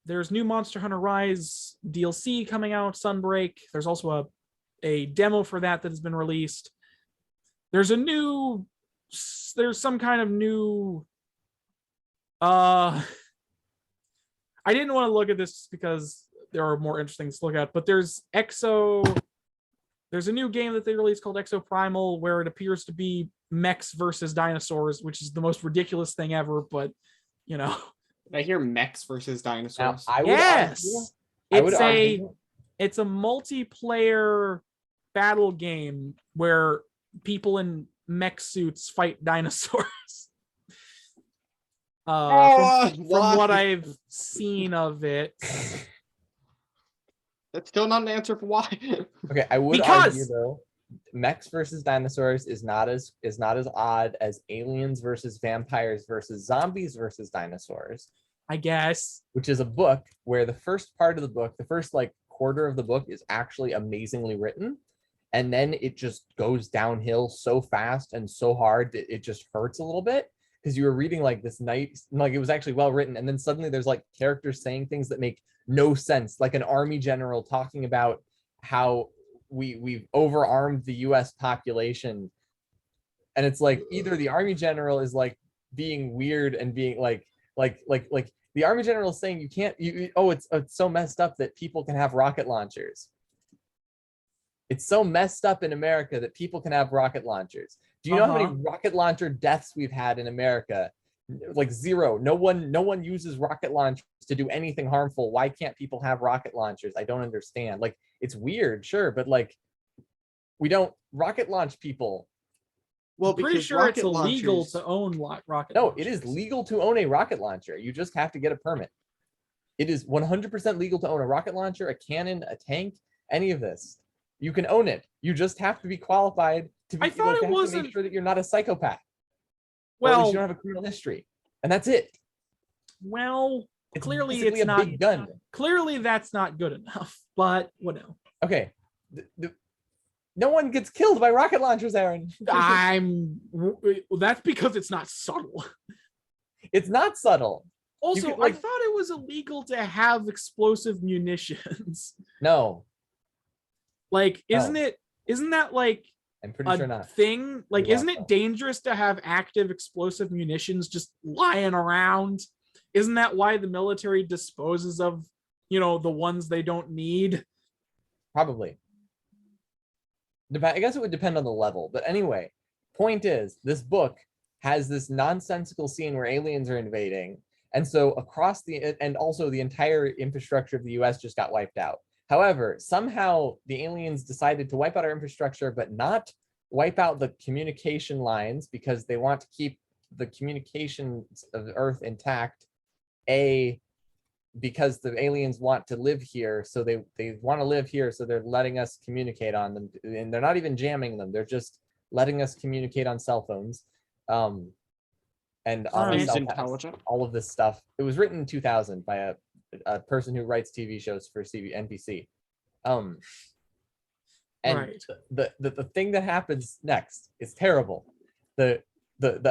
there's new Monster Hunter Rise DLC coming out, Sunbreak. There's also a demo for that has been released. There's some kind of new I didn't want to look at this because there are more interesting things to look at, but there's a new game that they released called Exo Primal, where it appears to be mechs versus dinosaurs, which is the most ridiculous thing ever, but I hear mechs versus dinosaurs. Now, yes, argue, it's a multiplayer battle game where people in mech suits fight dinosaurs. From what I've seen of it. That's still not an answer for why. Okay, I would argue though, mechs versus dinosaurs is not as odd as aliens versus vampires versus zombies versus dinosaurs. I guess. Which is a book where the first part of the book, the first like quarter of the book is actually amazingly written. And then it just goes downhill so fast and so hard that it just hurts a little bit. Because you were reading like this nice, like it was actually well written, and then suddenly there's like characters saying things that make no sense, like an army general talking about how we've overarmed the US population, and it's like either the army general is like being weird and being like the army general is saying you can't it's so messed up that people can have rocket launchers. It's so messed up in America that people can have rocket launchers. Do you know how many rocket launcher deaths we've had in America? Like zero. No one uses rocket launchers to do anything harmful. Why can't people have rocket launchers? I don't understand. Like, it's weird, sure, but like we don't rocket launch people. Well, I'm pretty sure it's illegal to own rocket launchers. No, it is legal to own a rocket launcher. You just have to get a permit. It is 100% legal to own a rocket launcher, a cannon, a tank, any of this. You can own it. You just have to be qualified to be. I thought it wasn't. Make sure that you're not a psychopath. Well, or at least you don't have a criminal history, and that's it. Well, clearly it's not. Big gun. Clearly, that's not good enough. But whatever. Okay, no one gets killed by rocket launchers, Aaron. That's because it's not subtle. It's not subtle. Also, I thought it was illegal to have explosive munitions. No. Like, isn't that like I'm pretty sure not thing? Like, isn't it dangerous to have active explosive munitions just lying around? Isn't that why the military disposes of, the ones they don't need? Probably. I guess it would depend on the level. But anyway, point is, this book has this nonsensical scene where aliens are invading. And so also the entire infrastructure of the US just got wiped out. However, somehow the aliens decided to wipe out our infrastructure, but not wipe out the communication lines because they want to keep the communications of the Earth intact. Because the aliens want to live here, so they want to live here, so they're letting us communicate on them, and they're not even jamming them. They're just letting us communicate on cell phones, and all of this stuff. It was written in 2000 by a person who writes TV shows for NBC. And right. the thing that happens next is terrible. The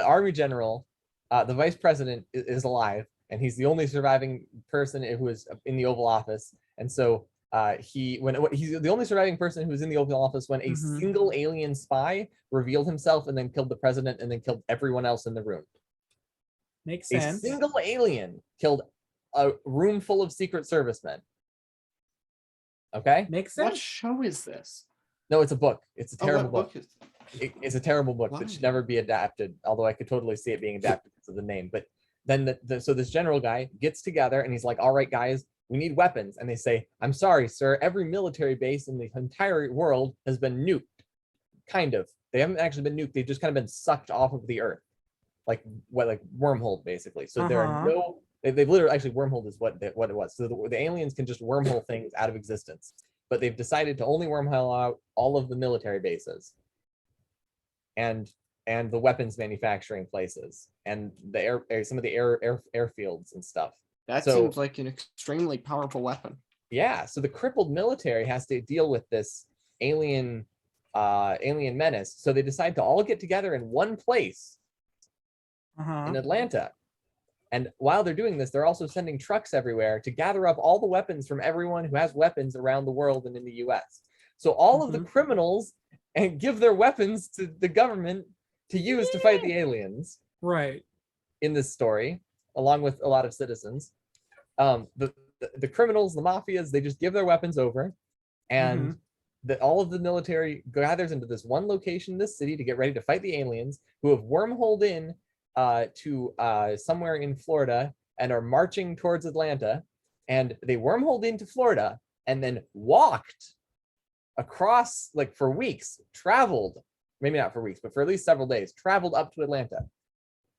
army general, the vice president is alive, and he's the only surviving person who is in the Oval Office. And so he's the only surviving person who was in the Oval Office when a single alien spy revealed himself and then killed the president and then killed everyone else in the room. Makes sense. A single alien killed a room full of Secret Servicemen. Okay? Makes sense. What show is this? No, it's a book. It's a terrible book. It's a terrible book. Why? That should never be adapted, although I could totally see it being adapted because of the name. But then so this general guy gets together and he's like, all right, guys, we need weapons. And they say, I'm sorry, sir, every military base in the entire world has been nuked. Kind of. They haven't actually been nuked. They've just kind of been sucked off of the Earth. Like wormhole, basically. So there are no... They've literally, actually, wormhole is what it was. So the aliens can just wormhole things out of existence. But they've decided to only wormhole out all of the military bases. And the weapons manufacturing places. And some of the airfields and stuff. That seems like an extremely powerful weapon. Yeah, so the crippled military has to deal with this alien menace. So they decide to all get together in one place in Atlanta. And while they're doing this, they're also sending trucks everywhere to gather up all the weapons from everyone who has weapons around the world and in the US. So all of the criminals and give their weapons to the government to use to fight the aliens. Right. In this story, along with a lot of citizens. The criminals, the mafias, they just give their weapons over, and all of the military gathers into this one location in this city to get ready to fight the aliens who have wormholed in to somewhere in Florida and are marching towards Atlanta. And they wormholed into Florida and then walked across, like, for weeks, traveled, maybe not for weeks, but for at least several days, traveled up to Atlanta.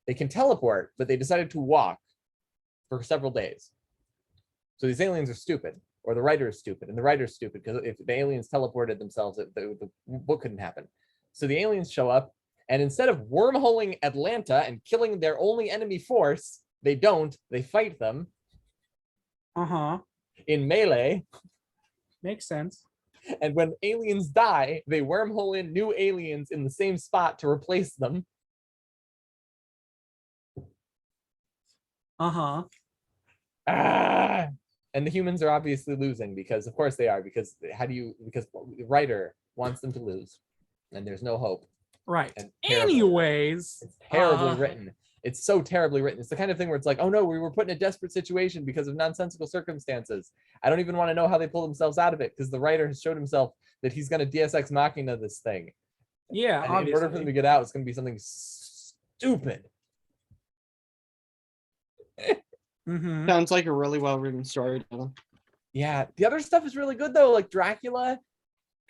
They can teleport, but they decided to walk for several days. So these aliens are stupid, or the writer is stupid, and the writer is stupid because if the aliens teleported themselves, the book couldn't happen. So the aliens show up, and instead of wormholing Atlanta and killing their only enemy force, they don't. They fight them. In melee. Makes sense. And when aliens die, they wormhole in new aliens in the same spot to replace them. And the humans are obviously losing because, of course, they are. Because because the writer wants them to lose, and there's no hope. Right. Anyways, it's terribly written. It's so terribly written. It's the kind of thing where it's like, oh no, we were put in a desperate situation because of nonsensical circumstances. I don't even want to know how they pull themselves out of it because the writer has showed himself that he's going to Deus Ex Machina this thing. Yeah, and obviously. in order for them to get out, it's going to be something stupid. Sounds like a really well-written story, Dylan. Yeah, the other stuff is really good though. Like Dracula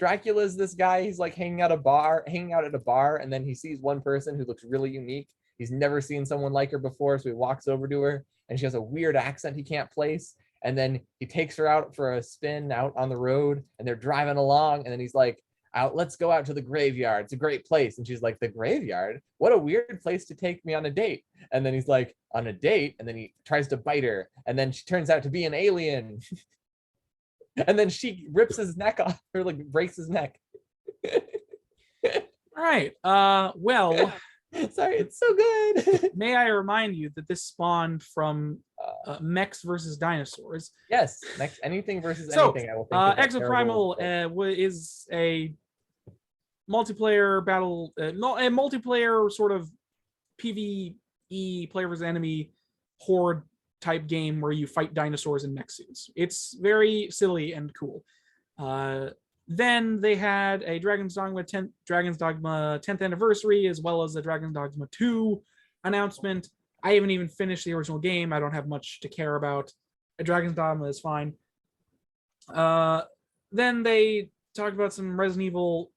is this guy. He's like hanging out at a bar, and then he sees one person who looks really unique. He's never seen someone like her before, so he walks over to her, and she has a weird accent he can't place. And then he takes her out for a spin out on the road, and they're driving along, and then he's like, let's go out to the graveyard. It's a great place. And she's like, the graveyard? What a weird place to take me on a date. And then he's like, on a date? And then he tries to bite her, and then she turns out to be an alien. And then she rips his neck off, or like breaks his neck. Right. Well, sorry, it's so good. May I remind you that this spawned from mechs versus dinosaurs. Yes, anything versus anything. I will think Exoprimal is a multiplayer battle, a multiplayer sort of PvE, player versus enemy horde type game where you fight dinosaurs in mech suits. It's very silly and cool. Then they had a Dragon's Dogma 10th anniversary, as well as the Dragon's Dogma 2 announcement. I haven't even finished the original game. I don't have much to care about. A Dragon's Dogma is fine. Then they talked about some Resident Evil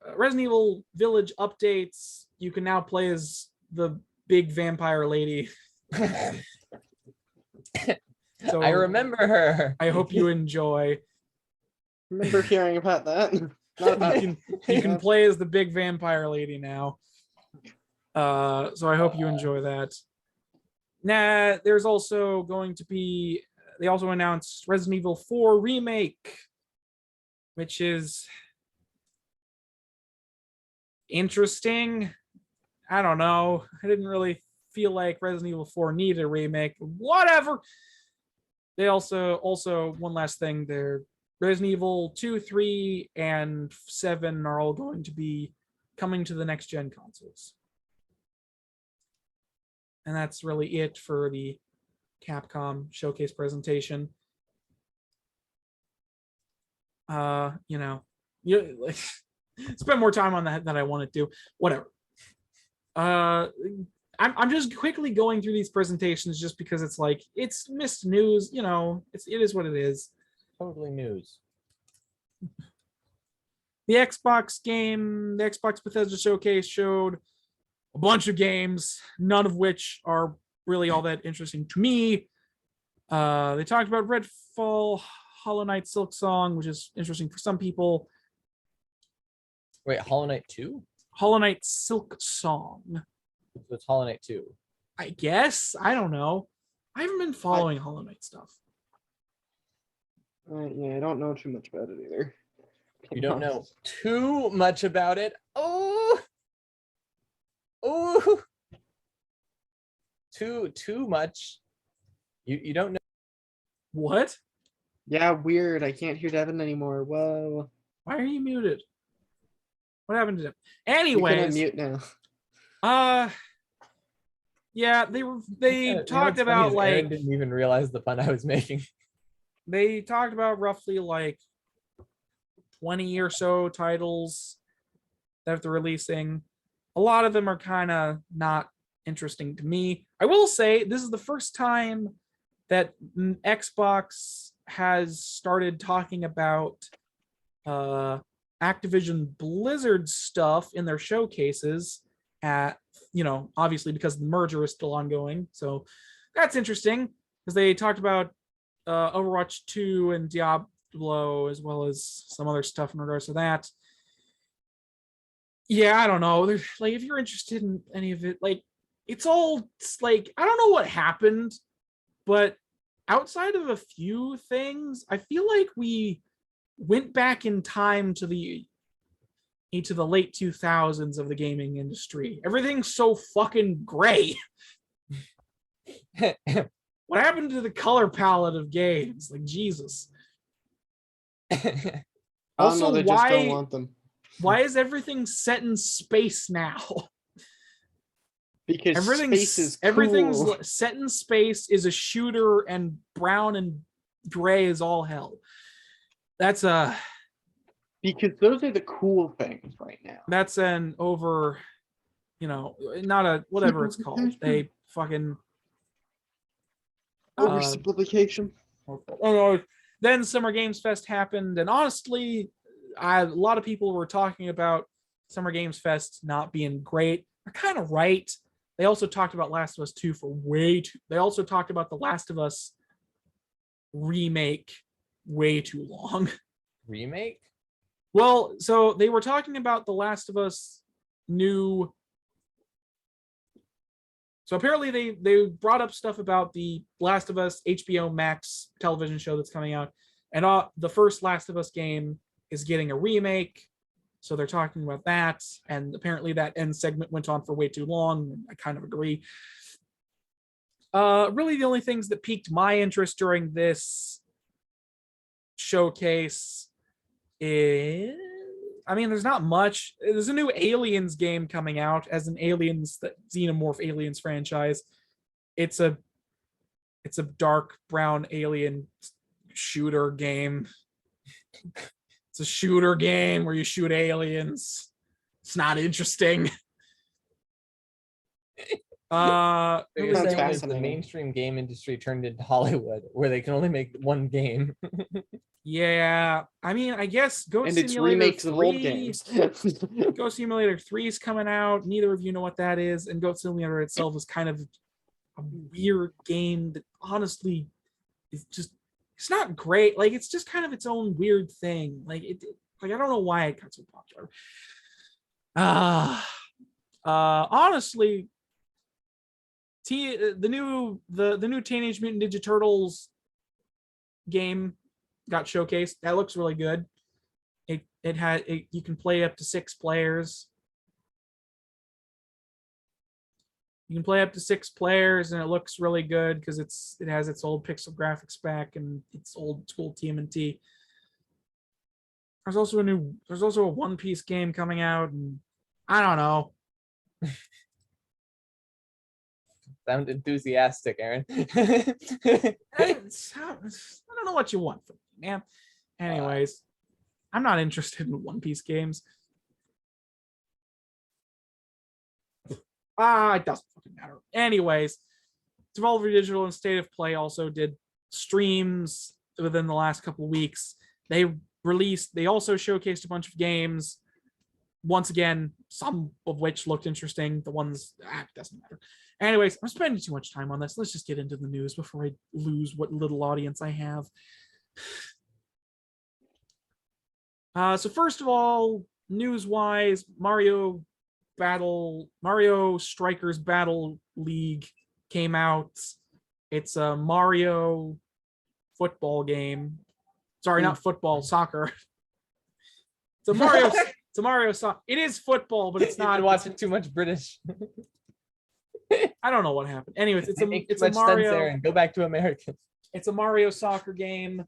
Village updates. You can now play as the big vampire lady. So I remember her. I hope you enjoy. Remember hearing about that? Not about you can play as the big vampire lady now. So I hope you enjoy that. There's also going to be, they also announced Resident Evil 4 Remake, which is interesting. I don't know. I didn't really feel like Resident Evil 4 needed a remake. Whatever. They also one last thing, they're Resident Evil 2, 3, and 7 are all going to be coming to the next gen consoles. And that's really it for the Capcom showcase presentation. Spend more time on that than I wanted to. Whatever. I'm just quickly going through these presentations just because it's like, it's missed news, it is what it is. Totally news. The Xbox Bethesda showcase showed a bunch of games, none of which are really all that interesting to me. They talked about Redfall, Hollow Knight Silksong, which is interesting for some people. Wait, Hollow Knight 2? Hollow Knight Silksong. So it's Hollow Knight 2. I guess. I don't know. I haven't been following Hollow Knight stuff. Yeah, I don't know too much about it either. You don't know too much about it. Oh, too much. You don't know. What? Yeah, weird. I can't hear Devin anymore. Whoa. Why are you muted? What happened to Devin? Anyways, you can unmute now. Yeah, they talked about like Aaron didn't even realize the fun I was making. they talked about roughly like 20 or so titles that they're releasing. A lot of them are kind of not interesting to me. I will say this is the first time that Xbox has started talking about Activision Blizzard stuff in their showcases at, obviously because the merger is still ongoing. So that's interesting because they talked about Overwatch 2 and Diablo, as well as some other stuff in regards to that. Yeah, I don't know. There's, like, if you're interested in any of it, like, it's like, I don't know what happened, but outside of a few things, I feel like we went back in time to the late 2000s of the gaming industry. Everything's so fucking gray. What happened to the color palette of games? Like, Jesus. Also, they just don't want them. Why is everything set in space now? Because space is cool. Everything's set in space, is a shooter, and brown and gray is all hell. That's because those are the cool things right now. That's an over, not a whatever it's called. They fucking oversimplification. Then Summer Games Fest happened, and honestly, a lot of people were talking about Summer Games Fest not being great. They're kind of right. They also talked about Last of Us 2 for they also talked about the Last of Us remake way too long. Remake? Well, so they were talking about the Last of Us new. So apparently they brought up stuff about the Last of Us HBO Max television show that's coming out. And the first Last of Us game is getting a remake. So they're talking about that. And apparently that end segment went on for way too long. I kind of agree. Really the only things that piqued my interest during this showcase is, there's not much. There's a new Aliens game coming out as an Aliens, that Xenomorph Aliens franchise. It's a dark brown alien shooter game. It's a shooter game where you shoot aliens. It's not interesting. The mainstream game industry turned into Hollywood, where they can only make one game. Yeah, I guess Goat and Simulator it's remakes 3, of old games. Goat Simulator 3 is coming out. Neither of you know what that is, and Goat Simulator itself is kind of a weird game that honestly is just, it's not great. Like, it's just kind of its own weird thing. Like, I don't know why it got so popular. Honestly, the new Teenage Mutant Ninja Turtles game got showcased. That looks really good. You can play up to 6 players. You can play up to 6 players, and it looks really good because it has its old pixel graphics back and its old school TMNT. There's also a One Piece game coming out, and I don't know. Sound enthusiastic, Aaron. I don't know what you want from me, man. Anyways, I'm not interested in One Piece games. It doesn't fucking matter. Anyways, Devolver Digital and State of Play also did streams within the last couple of weeks. They also showcased a bunch of games. Once again, some of which looked interesting. The ones, it doesn't matter. Anyways, I'm spending too much time on this. Let's just get into the news before I lose what little audience I have. So first of all, news-wise, Mario Strikers Battle League came out. It's a Mario football game. Sorry, not football, soccer. It's a Mario soccer. It is football, but it's not. You've been watching too much British. I don't know what happened. Anyways, it's a Mario. Sense, and go back to American. It's a Mario soccer game.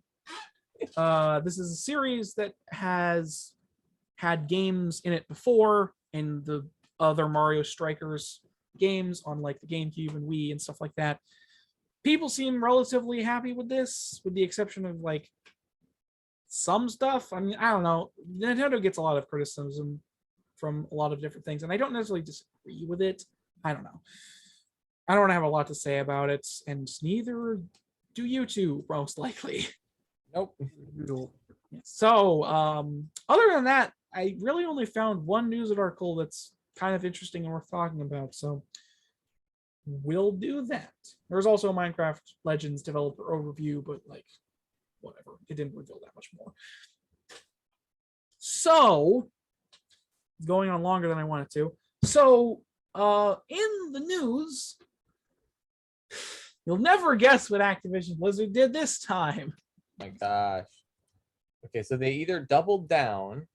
This is a series that has had games in it before in the other Mario Strikers games on like the GameCube and Wii and stuff like that. people seem relatively happy with this, with the exception of like some stuff. I mean, I don't know. Nintendo gets a lot of criticism from a lot of different things, and I don't necessarily disagree with it. I don't know. I don't have a lot to say about it, and neither do you two, most likely. Nope. So, other than that, I really only found one news article that's kind of interesting and worth talking about. So, we'll do that. There's also a Minecraft Legends developer overview, but like, whatever. It didn't reveal that much more. So, going on longer than I wanted to. So, in the news, you'll never guess what Activision Blizzard did this time. My gosh. Okay, so they either doubled down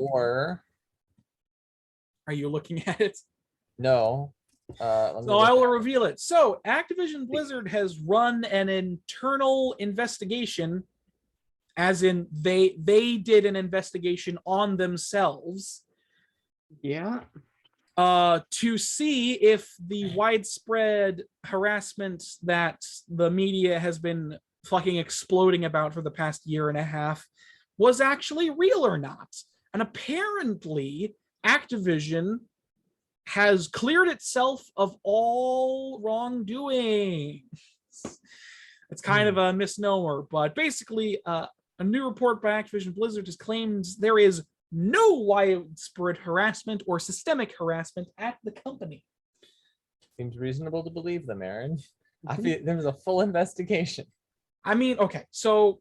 or are you looking at it? No. So I will reveal it. So Activision Blizzard has run an internal investigation, as in they did an investigation on themselves. Yeah. To see if the widespread harassment that the media has been fucking exploding about for the past year and a half was actually real or not. And apparently, Activision has cleared itself of all wrongdoing. It's kind of a misnomer, but basically, a new report by Activision Blizzard has claimed there is no widespread harassment or systemic harassment at the company. Seems reasonable to believe them, Aaron. I feel there was a full investigation. I mean, okay, so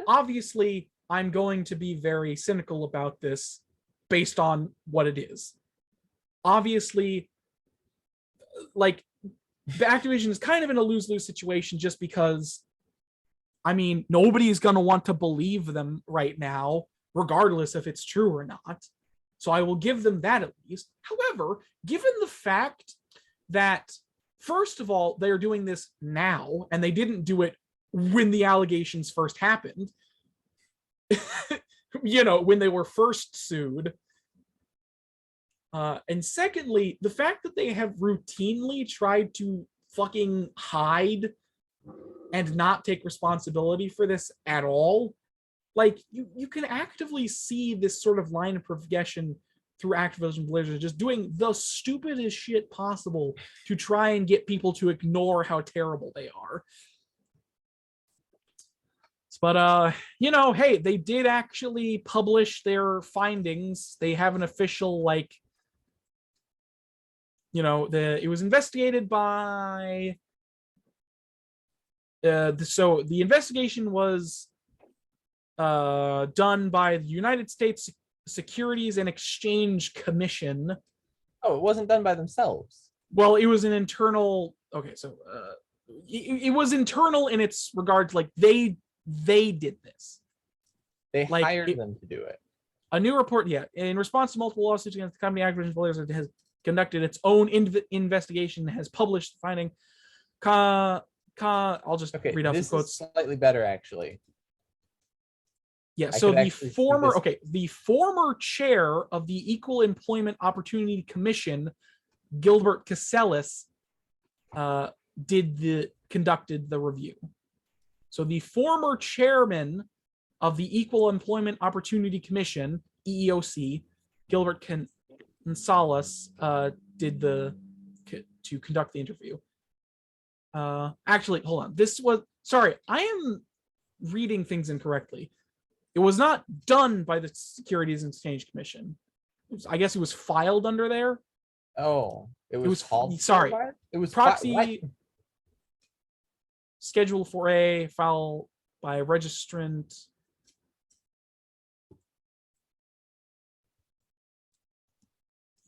obviously I'm going to be very cynical about this based on what it is. Obviously, like, Activision is kind of in a lose-lose situation just because, I mean, nobody's going to want to believe them right now, regardless if it's true or not. So I will give them that at least. However, given the fact that, first of all, they're doing this now, and they didn't do it when the allegations first happened, when they were first sued. And secondly, the fact that they have routinely tried to fucking hide and not take responsibility for this at all. Like, you can actively see this sort of line of progression through Activision Blizzard, just doing the stupidest shit possible to try and get people to ignore how terrible they are. But, hey, they did actually publish their findings. They have an official, like, it was investigated by... so the investigation was done by the United States Securities and Exchange Commission. Oh, it wasn't done by themselves. Well, it was an internal. Okay, so it was internal in its regards. Like they did this. They hired them to do it. A new report, in response to multiple lawsuits against the company, Activision Blizzard has conducted its own investigation, has published the finding. I'll just read off the quotes. Slightly better, actually. Yeah, so the former chair of the Equal Employment Opportunity Commission, Gilbert Casellas, conducted the review. So the former chairman of the Equal Employment Opportunity Commission, EEOC, Gilbert Casellas, to conduct the interview. Actually, hold on. I am reading things incorrectly. It was not done by the Securities and Exchange Commission. I guess it was filed under there. Oh, it was called. Sorry, it was proxy Schedule 4A file by registrant.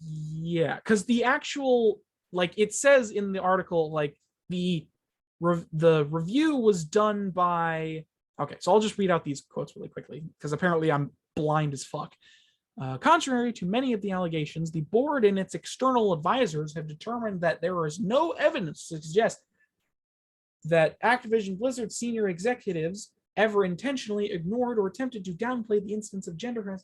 Yeah, because the actual, like, it says in the article, like the review was done by. Okay, so I'll just read out these quotes really quickly, because apparently I'm blind as fuck. Contrary to many of the allegations, the board and its external advisors have determined that there is no evidence to suggest that Activision Blizzard senior executives ever intentionally ignored or attempted to downplay the instance of gender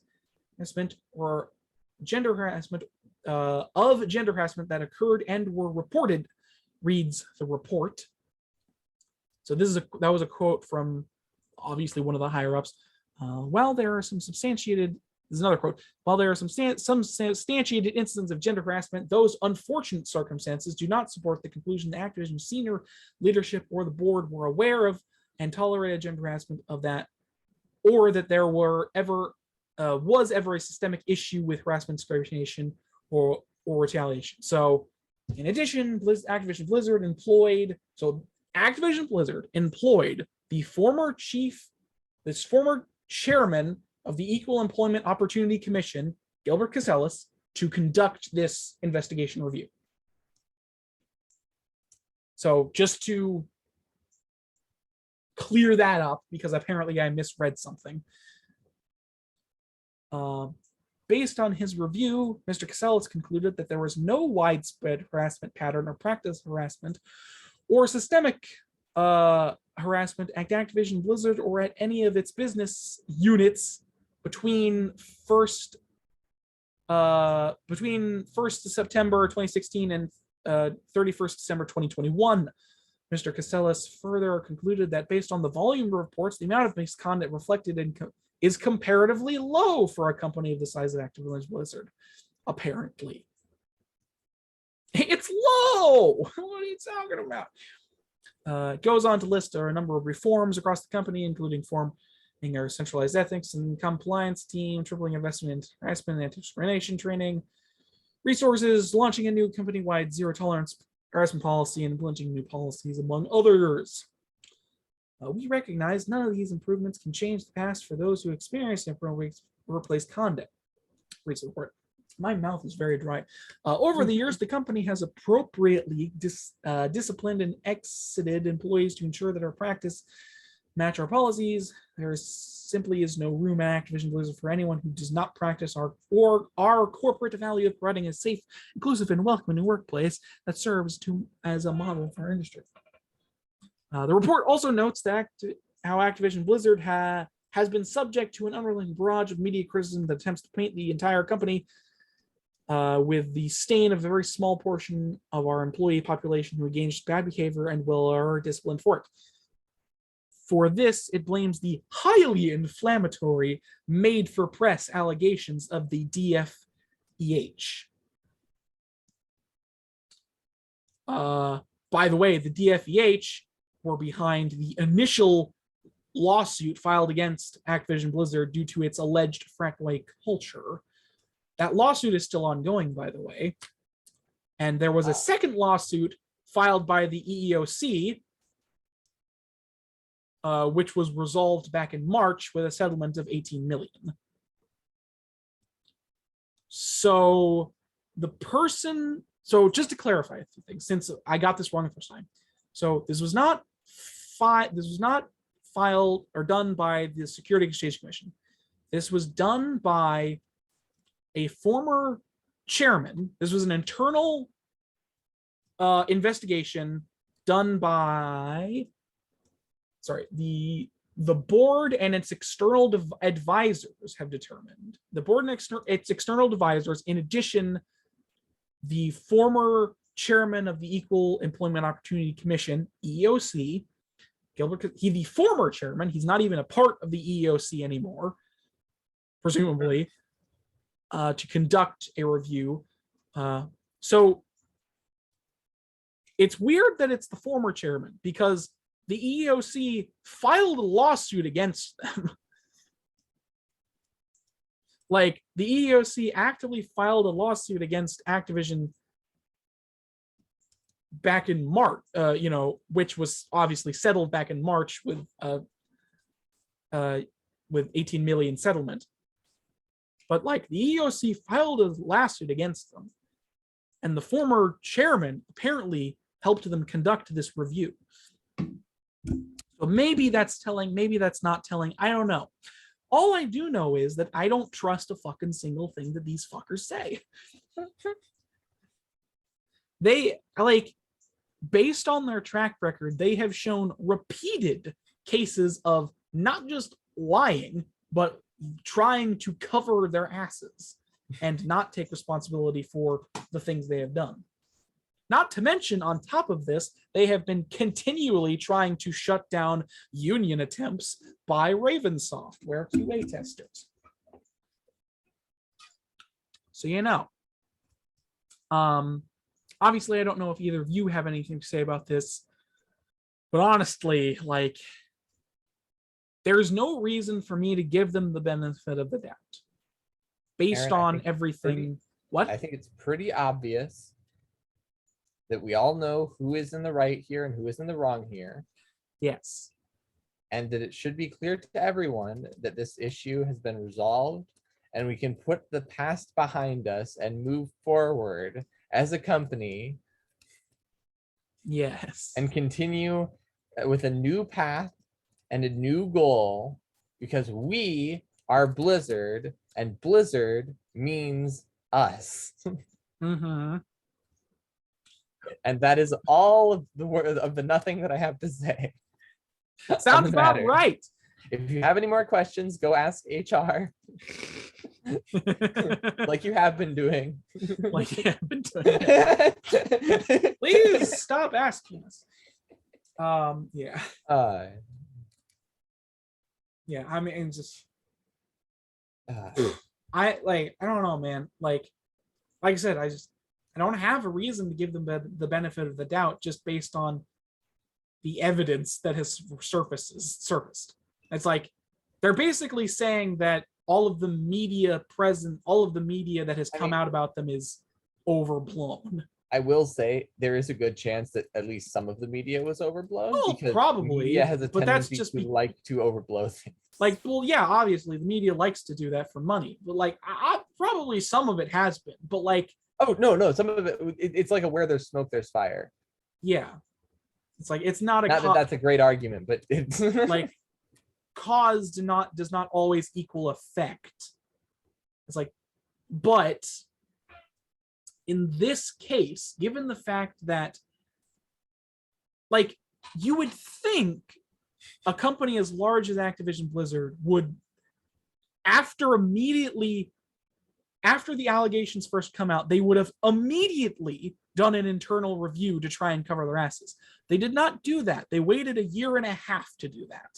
harassment of gender harassment that occurred and were reported, reads the report. So that was a quote from obviously one of the higher ups. While there are some substantiated, this is another quote, while there are some substantiated incidents of gender harassment, those unfortunate circumstances do not support the conclusion that Activision senior leadership or the board were aware of and tolerated gender harassment of that, or that there was ever a systemic issue with harassment, discrimination, or retaliation. So in addition, Activision Blizzard employed the former chairman of the Equal Employment Opportunity Commission, Gilbert Casellas, to conduct this investigation review. So just to clear that up, because apparently I misread something. Based on his review, Mr. Casellas concluded that there was no widespread harassment pattern or practice harassment or systemic harassment at Activision Blizzard or at any of its business units between 1st September 2016 and 31st December 2021. Mr. Casellas further concluded that based on the volume of reports, the amount of misconduct reflected is comparatively low for a company of the size of Activision Blizzard. Apparently. It's low! What are you talking about? It goes on to list a number of reforms across the company, including forming our centralized ethics and compliance team, tripling investment in harassment and anti-discrimination training, resources, launching a new company-wide zero-tolerance harassment policy, and implementing new policies, among others. We recognize none of these improvements can change the past for those who experience inappropriate workplace conduct. Reads the report. My mouth is very dry. Over the years, the company has appropriately disciplined and exited employees to ensure that our practice match our policies. There simply is no room at Activision Blizzard for anyone who does not practice our corporate value of providing a safe, inclusive, and welcoming workplace that serves as a model for our industry. The report also notes that how Activision Blizzard has been subject to an unrelenting barrage of media criticism that attempts to paint the entire company with the stain of a very small portion of our employee population who engaged bad behavior and are disciplined for it. For this, it blames the highly inflammatory made-for-press allegations of the DFEH. By the way, the DFEH were behind the initial lawsuit filed against Activision Blizzard due to its alleged frat-like culture. That lawsuit is still ongoing, by the way. And there was a second lawsuit filed by the EEOC, which was resolved back in March with a settlement of $18 million. So just to clarify a few things, since I got this wrong the first time. So this was not filed or done by the Security Exchange Commission. This was done by a former chairman. This was an internal investigation done by, the board and its external advisors have determined. The board and its external advisors, in addition, the former chairman of the Equal Employment Opportunity Commission, EEOC, Gilbert, the former chairman, he's not even a part of the EEOC anymore, presumably, to conduct a review. So it's weird that it's the former chairman, because the EEOC filed a lawsuit against them. Like, the EEOC actively filed a lawsuit against Activision back in March, which was obviously settled back in March with 18 million settlement. But like, the EEOC filed a lawsuit against them, and the former chairman apparently helped them conduct this review. So maybe that's telling, maybe that's not telling. I don't know. All I do know is that I don't trust a fucking single thing that these fuckers say. They, like, based on their track record, they have shown repeated cases of not just lying, but trying to cover their asses. and not take responsibility for the things they have done. Not to mention, on top of this, they have been continually trying to shut down union attempts by Raven Software QA testers. So, obviously, I don't know if either of you have anything to say about this, but honestly, like, there's no reason for me to give them the benefit of the doubt based on everything. What? I think it's pretty obvious that we all know who is in the right here and who is in the wrong here. Yes. And that it should be clear to everyone that this issue has been resolved and we can put the past behind us and move forward as a company. Yes. And continue with a new path and a new goal, because we are Blizzard and Blizzard means us. Mm-hmm. And that is all of the word of the nothing that I have to say. Sounds about right. If you have any more questions, go ask HR. Like you have been doing. Please stop asking us. Yeah. Yeah, I mean, just I don't know, man. Like I said, I don't have a reason to give them the benefit of the doubt just based on the evidence that has surfaced. It's like they're basically saying that all of the media that has come out about them is overblown. I will say there is a good chance that at least some of the media was overblown. Oh, because probably. Media has a but that's tendency just to like to overblow things. Like, well, yeah, obviously the media likes to do that for money, but like, probably some of it has been, but like, oh no, some of it's like a where there's smoke, there's fire. Yeah, it's like it's not that that's a great argument, but it's like cause does not always equal effect. It's like, but in this case, given the fact that, like, you would think a company as large as Activision Blizzard would, after the allegations first come out, they would have immediately done an internal review to try and cover their asses. They did not do that. They waited 1.5 years to do that.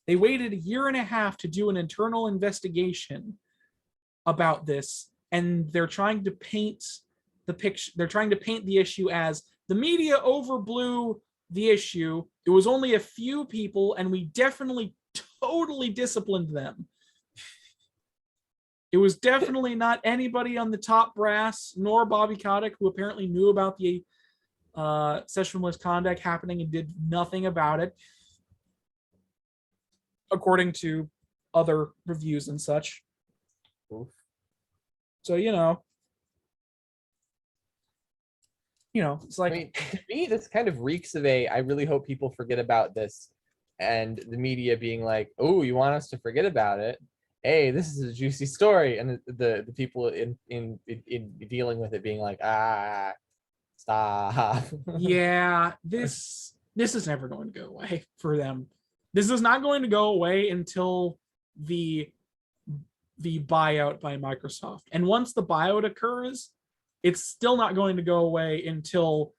They waited 1.5 years to do an internal investigation about this, and they're trying to paint the picture. They're trying to paint the issue as the media overblew the issue. It was only a few people, and we definitely totally disciplined them. It was definitely not anybody on the top brass, nor Bobby Kotick, who apparently knew about the sexual misconduct happening and did nothing about it, according to other reviews and such. Oof. So, it's like, I mean, to me, this kind of reeks of I really hope people forget about this, and the media being like, oh, you want us to forget about it? Hey, this is a juicy story, and the people in dealing with it being like, stop. Yeah, this is never going to go away for them. This is not going to go away until the buyout by Microsoft. And once the buyout occurs, it's still not going to go away until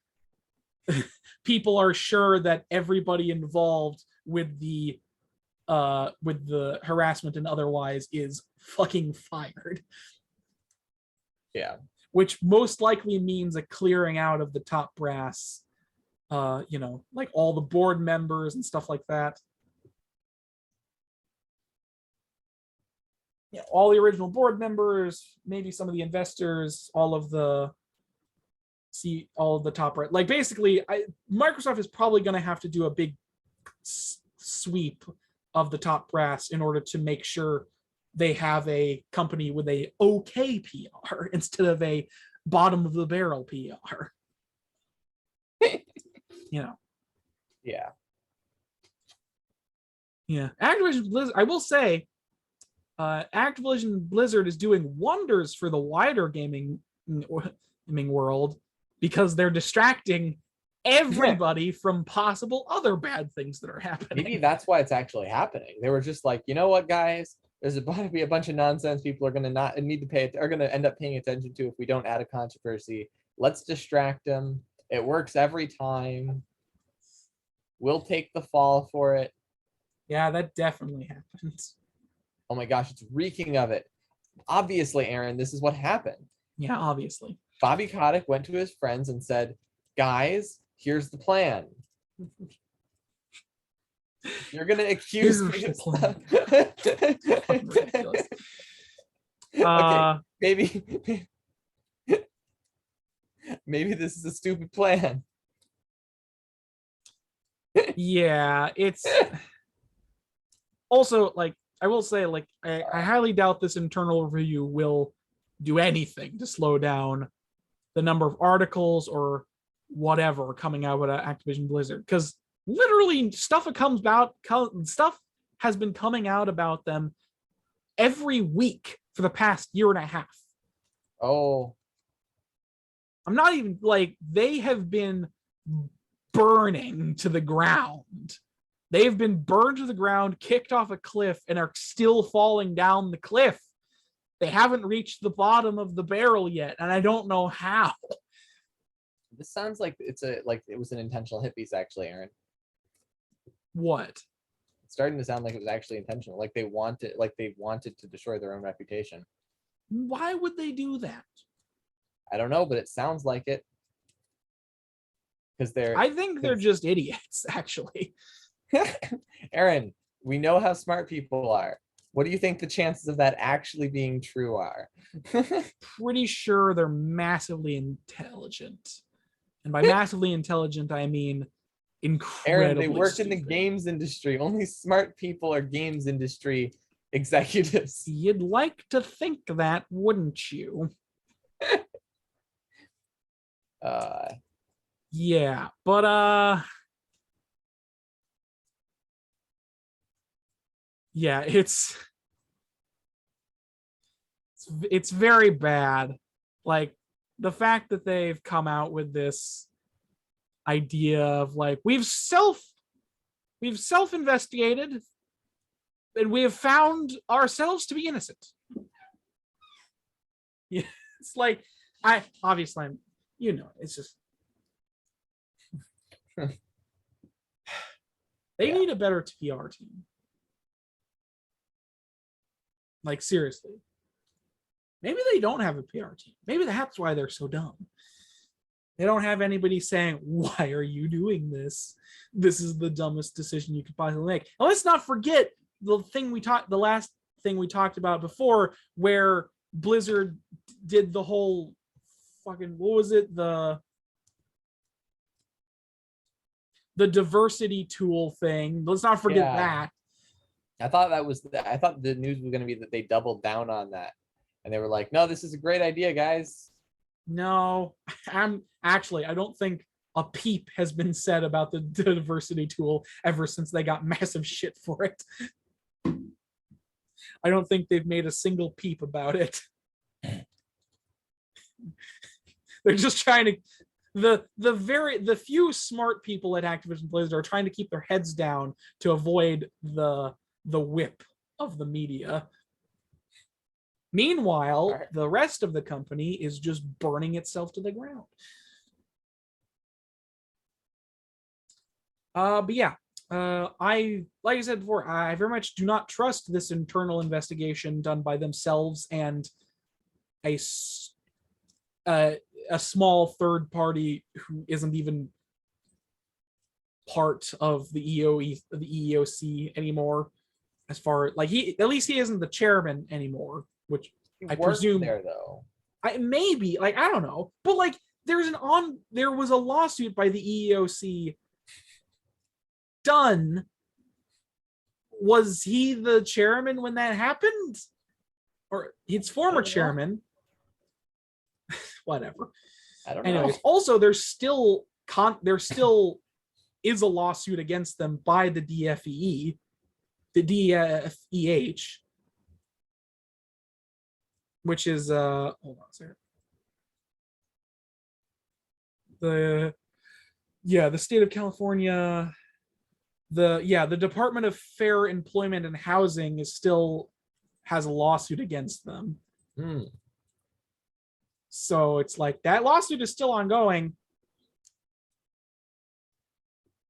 people are sure that everybody involved with the harassment and otherwise is fucking fired. Yeah. Which most likely means a clearing out of the top brass, like all the board members and stuff like that. Yeah, all the original board members, maybe some of the investors, all of the top right. Like basically, Microsoft is probably going to have to do a big sweep of the top brass in order to make sure they have a company with a okay PR instead of a bottom of the barrel PR. Yeah. Yeah. Activision Blizzard, I will say, Activision Blizzard is doing wonders for the wider gaming world because they're distracting everybody from possible other bad things that are happening. Maybe that's why it's actually happening. They were just like, you know what, guys? there's about to be a bunch of nonsense people are going to not need to pay, are going to end up paying attention to if we don't add a controversy. Let's distract them. It works every time. We'll take the fall for it. Yeah, that definitely happens. Oh my gosh, it's reeking of it. Obviously, Aaron, this is what happened. Yeah, obviously. Bobby Kotick went to his friends and said, guys, here's the plan. You're going to accuse me of stuff. Okay, maybe this is a stupid plan. Yeah, it's also, like, I will say, like, I highly doubt this internal review will do anything to slow down the number of articles or whatever coming out of Activision Blizzard, because literally stuff has been coming out about them every week for the past year and a half. Oh, I'm not even, like, they have been burning to the ground. They've been burned to the ground, kicked off a cliff, and are still falling down the cliff. They haven't reached the bottom of the barrel yet, and I don't know how. This sounds like it was an intentional hit piece, actually, Aaron. What? It's starting to sound like it was actually intentional. Like they wanted to destroy their own reputation. Why would they do that? I don't know, but it sounds like it. Because I think they're just idiots, actually. Aaron, we know how smart people are. What do you think the chances of that actually being true are? Pretty sure they're massively intelligent. And by massively intelligent, I mean incredibly Aaron, they work stupid. in the games industry. Only smart people are games industry executives. You'd like to think that, wouldn't you? Yeah, but yeah, it's very bad. Like, the fact that they've come out with this idea of, like, we've self-investigated and we have found ourselves to be innocent. Yeah, it's like, I'm, it's just they need a better PR team. Like, seriously. Maybe they don't have a PR team. Maybe that's why they're so dumb. They don't have anybody saying, why are you doing this? This is the dumbest decision you could possibly make. And let's not forget the last thing we talked about before, where Blizzard did the whole fucking, what was it? The diversity tool thing. Let's not forget that. I thought the news was going to be that they doubled down on that. And they were like, no, this is a great idea, guys. No, I don't think a peep has been said about the diversity tool ever since they got massive shit for it. I don't think they've made a single peep about it. They're just trying to, the few smart people at Activision Blizzard are trying to keep their heads down to avoid the whip of the media. Meanwhile, the rest of the company is just burning itself to the ground. But yeah, like I said before, I very much do not trust this internal investigation done by themselves and a small third party who isn't even part of the EEOC anymore. As far like at least he isn't the chairman anymore, which I presume there though. Maybe, like, I don't know, but like there was a lawsuit by the EEOC done. Was he the chairman when that happened, or its former chairman? Whatever. I don't know. Anyways, also there still is a lawsuit against them by the DFEE. The DFEH, which is hold on a second. The state of California, the Department of Fair Employment and Housing is still has a lawsuit against them. Hmm. So it's like that lawsuit is still ongoing.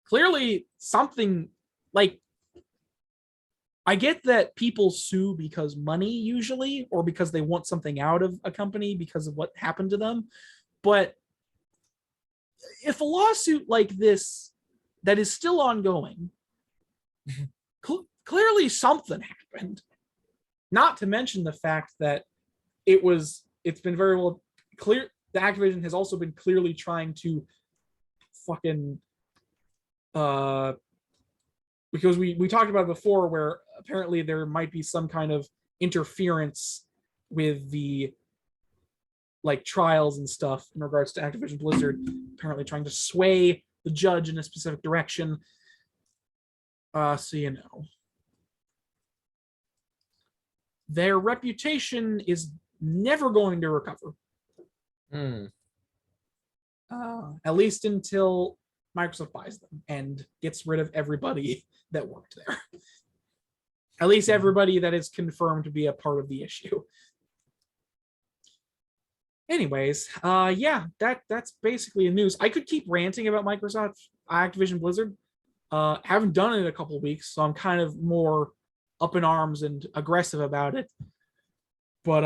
Clearly something, like, I get that people sue because money usually, or because they want something out of a company because of what happened to them. But if a lawsuit like this that is still ongoing, clearly something happened. Not to mention the fact that it's been very well clear. The Activision has also been clearly trying to fucking because we talked about it before, where apparently there might be some kind of interference with the like trials and stuff in regards to Activision Blizzard, apparently trying to sway the judge in a specific direction. So their reputation is never going to recover. At least until Microsoft buys them and gets rid of everybody that worked there. At least everybody that is confirmed to be a part of the issue. Anyways, that's basically the news. I could keep ranting about Microsoft Activision Blizzard. Haven't done it in a couple of weeks, so I'm kind of more up in arms and aggressive about it. But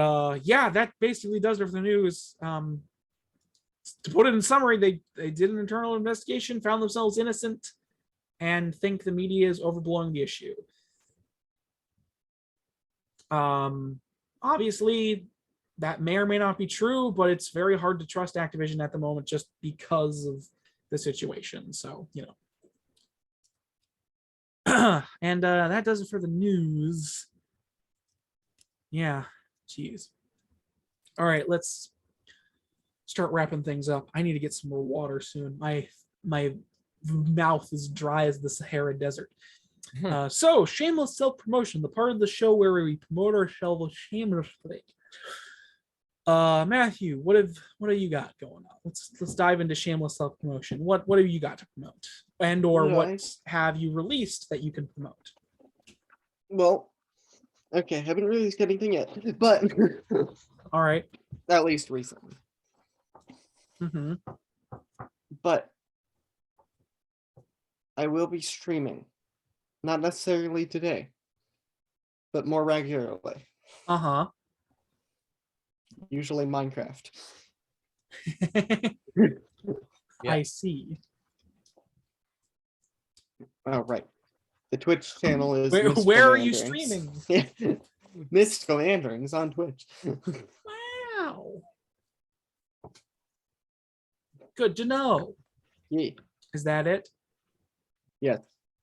that basically does it for the news. To put it in summary, they did an internal investigation, found themselves innocent, and think the media is overblowing the issue. Obviously, that may or may not be true, but it's very hard to trust Activision at the moment just because of the situation. So, and that does it for the news. Yeah, jeez. All right, let's start wrapping things up. I need to get some more water soon. My mouth is dry as the Sahara Desert. So, Shameless Self-Promotion, the part of the show where we promote ourselves shamelessly. Matthew, what have you got going on? Let's dive into Shameless Self-Promotion. What have you got to promote, and or what have you released that you can promote? Well, okay, haven't released anything yet, but all right, at least recently. But I will be streaming, not necessarily today, but more regularly. Usually Minecraft. I see. Oh, right. The Twitch channel is where are you streaming? Missed Philanderings on Twitch. Wow. Good to know. Yeah. Is that it? Yes.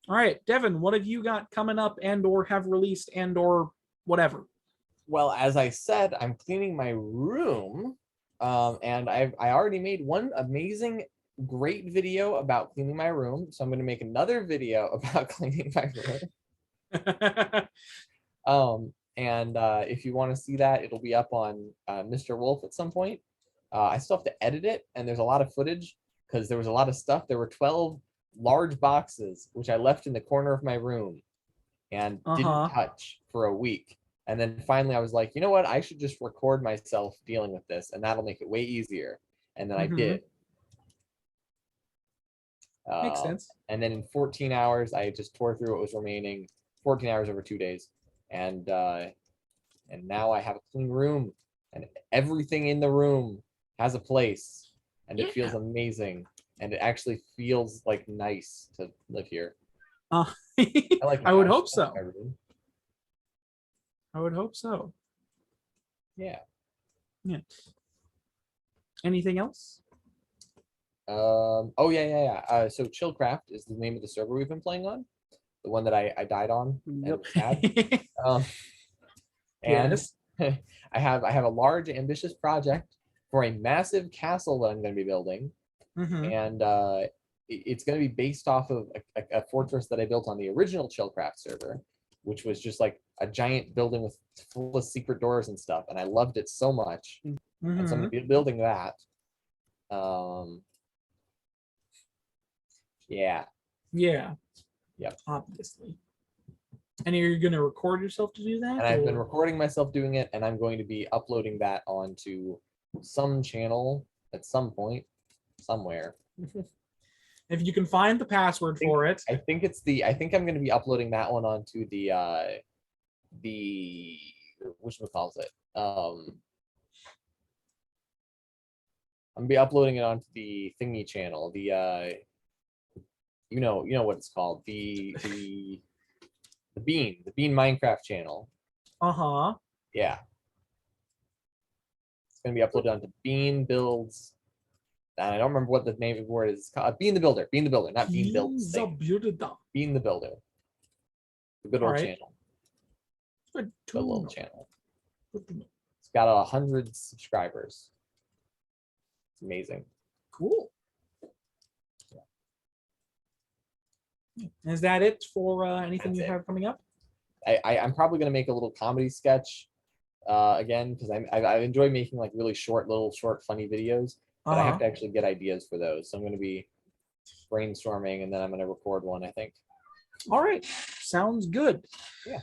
All right, Devin, what have you got coming up and or have released and or whatever? Well, as I said, I'm cleaning my room, and I already made one amazing, great video about cleaning my room. So I'm going to make another video about cleaning my room. And if you want to see that, it'll be up on Mr. Wolf at some point. I still have to edit it, and there's a lot of footage because there was a lot of stuff. There were 12 large boxes, which I left in the corner of my room and didn't touch for a week. And then finally I was like, you know what? I should just record myself dealing with this, and that'll make it way easier. And then I did. Makes sense. And then in 14 hours, I just tore through what was remaining. 14 hours over 2 days. And now I have a clean room, and everything in the room has a place, and it feels amazing. And it actually feels like nice to live here. I would hope so. I would hope so. Yeah. Anything else? So Chillcraft is the name of the server we've been playing on, the one that I died on. Yep. And yes. I have a large, ambitious project for a massive castle that I'm going to be building, and it's going to be based off of a fortress that I built on the original Chillcraft server, which was just like a giant building with full of secret doors and stuff, and I loved it so much. And so I'm going to be building that. Yeah. Yeah. Yep. Obviously. And you're going to record yourself to do that? And I've been recording myself doing it, and I'm going to be uploading that onto some channel at some point, somewhere. If you can find the password for it. I think I'm going to be uploading that one onto the whatchamacallit. I'm gonna be uploading it onto the thingy channel. The you know what it's called. The Bean Minecraft channel. Uh-huh. Yeah. It's gonna be uploaded onto Bean Builds. And I don't remember what the name of the word is. It's called Bean the Builder, not Bean Builds. Bean the Builder. The good old channel. Good little channel. It's got 100 subscribers. It's amazing. Cool. Is that it for anything you have coming up? I'm probably going to make a little comedy sketch again, because I enjoy making like really short, funny videos, but I have to actually get ideas for those. So I'm going to be brainstorming, and then I'm going to record one, I think. All right. Sounds good. Yeah.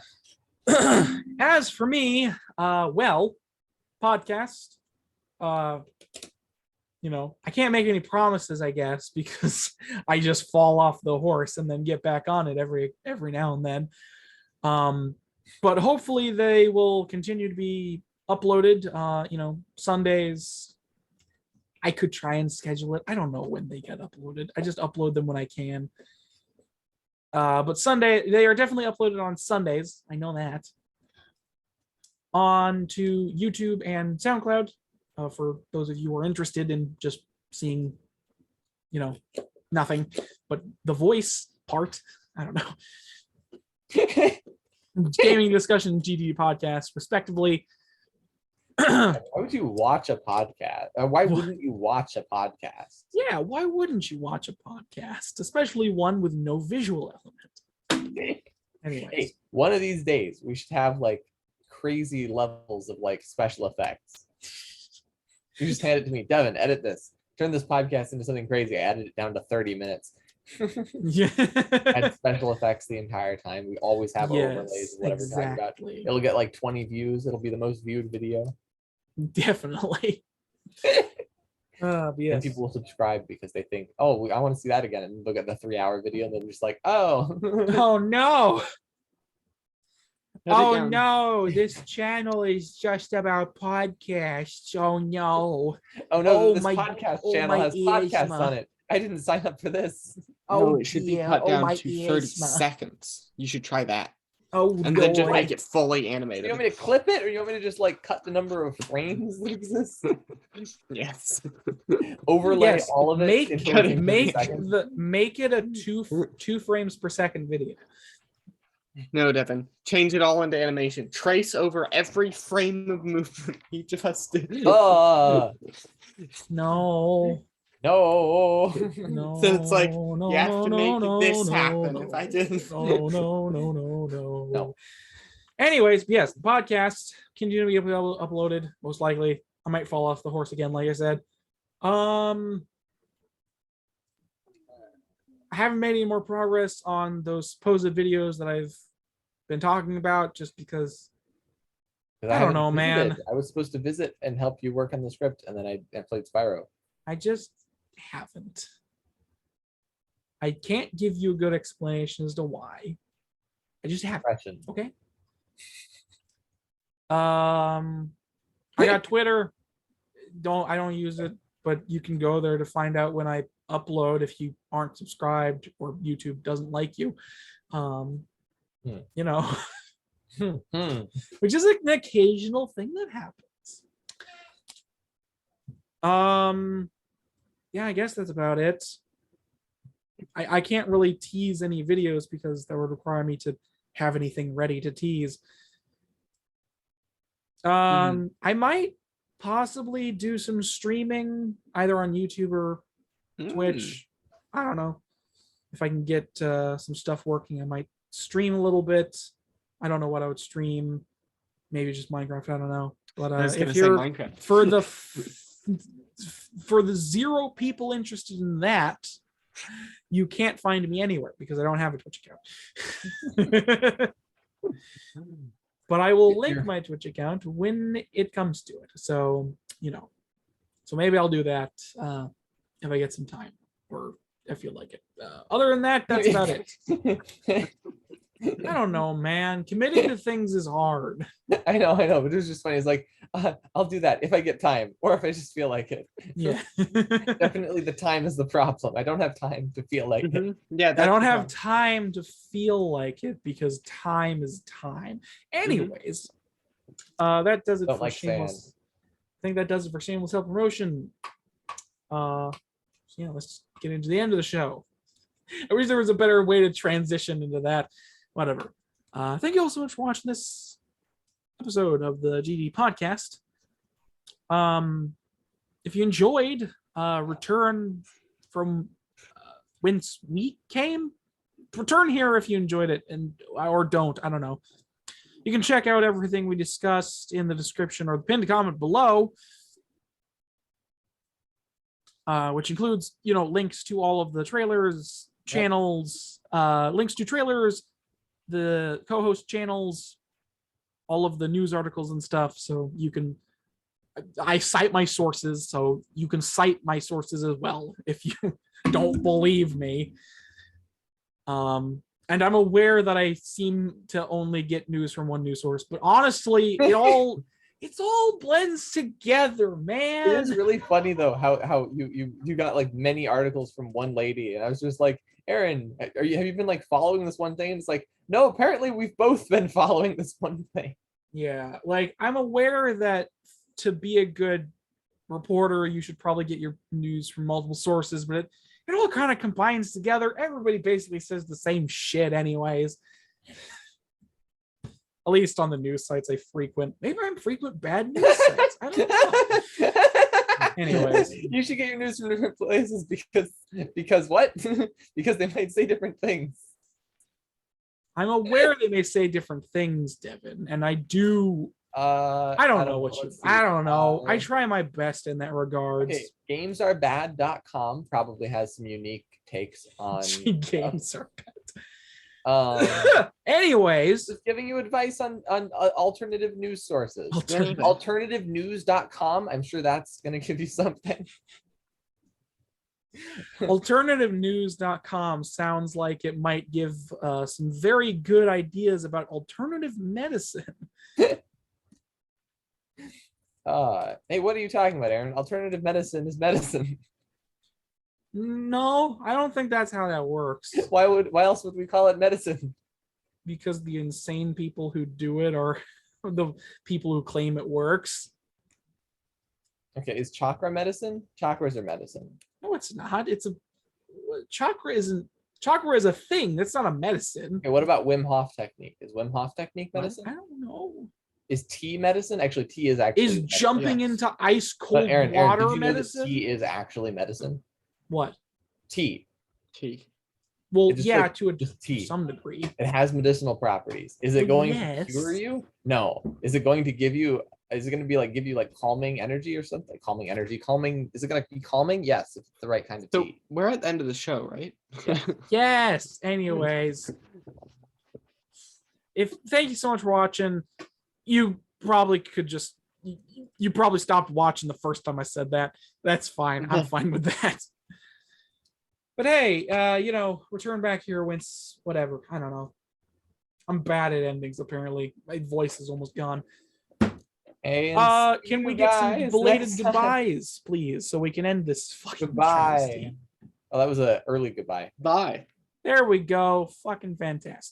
As for me, podcast, I can't make any promises, I guess, because I just fall off the horse and then get back on it every now and then. But hopefully they will continue to be uploaded, Sundays. I could try and schedule it. I don't know when they get uploaded. I just upload them when I can. But Sunday, they are definitely uploaded on Sundays. I know that. On to YouTube and SoundCloud, for those of you who are interested in just seeing, nothing but the voice part. I don't know. Gaming discussion, GTD Podcast, respectively. Why would you watch a podcast? Why wouldn't you watch a podcast? Yeah, why wouldn't you watch a podcast, especially one with no visual element? Anyways. Hey, one of these days we should have like crazy levels of like special effects. You just hand it to me, Devin. Edit this. Turn this podcast into something crazy. I added it down to 30 minutes. Yeah. And special effects the entire time. We always have overlays of whatever we're talking about. It'll get like 20 views. It'll be the most viewed video. Definitely. And people will subscribe because they think, oh, I want to see that again, and look at the 3-hour video, and they're just like, oh. Oh no. Oh no, this channel is just about podcasts. Oh no. Oh no, this podcast channel has podcasts on it. I didn't sign up for this. Oh, it should be cut down to 30 seconds. You should try that. Oh, and then just make it fully animated. You want me to clip it, or you want me to just like cut the number of frames that exist? Yes. Overlay all of it. Make it a two frames per second video. No, Devin. Change it all into animation. Trace over every frame of movement each of us did. No. No. So it's like, you have to make this happen if I didn't. No. Anyways, yes, the podcast continue to be uploaded, most likely. I might fall off the horse again, like I said. I haven't made any more progress on those supposed videos that I've been talking about, just because I don't know, man. I was supposed to visit and help you work on the script, and then I played Spyro. I just haven't. I can't give you a good explanation as to why. I just haven't. Okay. I got Twitter. I don't use it, but you can go there to find out when I upload if you aren't subscribed or YouTube doesn't like you. Which is an occasional thing that happens. Yeah, I guess that's about it. I can't really tease any videos because that would require me to have anything ready to tease. I might possibly do some streaming either on YouTube or Twitch. I don't know. If I can get some stuff working, I might stream a little bit. I don't know what I would stream. Maybe just Minecraft. I don't know. But if you're Minecraft. For the 0 people interested in that, you can't find me anywhere because I don't have a Twitch account. but I will link my Twitch account when it comes to it. So, so maybe I'll do that if I get some time or I feel like it. Other than that, that's about it. I don't know, man. Committing to things is hard. I know, but it was just funny. It's like, I'll do that if I get time or if I just feel like it. Yeah. Definitely the time is the problem. I don't have time to feel like it. Yeah, I don't have time to feel like it because time is time. Anyways, that does it for Shameless. I think that does it for Shameless Self-Promotion. Yeah, let's get into the end of the show. I wish there was a better way to transition into that. Whatever. Thank you all so much for watching this episode of the GTD Podcast. If you enjoyed, return from whence we came. Return here if you enjoyed it, or don't. I don't know. You can check out everything we discussed in the description or the pinned comment below, which includes, links to all of the trailers, channels, links to trailers, the co-host channels, all of the news articles and stuff. So I cite my sources, so you can cite my sources as well if you don't believe me. And I'm aware that I seem to only get news from one news source, but honestly, it all blends together, man. It is really funny though how you got like many articles from one lady, and I was just like, Aaron, have you been like following this one thing? And it's like, no, apparently we've both been following this one thing. Yeah, like I'm aware that to be a good reporter, you should probably get your news from multiple sources, but it all kind of combines together. Everybody basically says the same shit anyways. At least on the news sites I frequent. Maybe I'm frequent bad news sites. I don't know. Anyways, you should get your news from different places because what? Because they might say different things. I'm aware they may say different things, Devin, and I do. I don't know. I don't know. I try my best in that regards. Okay, gamesarbad.com probably has some unique takes on games are bad. Anyways, just giving you advice on alternative news sources. Alternativenews.com. I'm sure that's going to give you something. Alternativenews.com sounds like it might give some very good ideas about alternative medicine. Hey, what are you talking about, Aaron? Alternative medicine is medicine. No, I don't think that's how that works. Why else would we call it medicine? Because the insane people who do it are the people who claim it works. Okay, is chakra medicine? Chakras are medicine. No, it's not. Chakra is a thing. That's not a medicine. Okay, what about Wim Hof technique? Is Wim Hof technique medicine? I don't know. Is tea medicine? Actually, tea is actually medicine. Jumping into ice cold Aaron, water did you medicine? know that tea is actually medicine? What? Tea. Well, yeah, like, to some degree. It has medicinal properties. Is it going to cure you? No. Is it going to give you? Is it going to be like give you like calming energy or something? Calming energy. Calming. Is it going to be calming? Yes, if it's the right kind of tea. We're at the end of the show, right? Yes. Anyways, thank you so much for watching. You probably could just you probably stopped watching the first time I said that. That's fine. I'm fine with that. But hey, return back here once, whatever. I don't know. I'm bad at endings, apparently. My voice is almost gone. Hey, can we get some belated goodbyes, please, so we can end this fucking goodbye. travesty? Oh, that was an early goodbye. Bye. There we go. Fucking fantastic.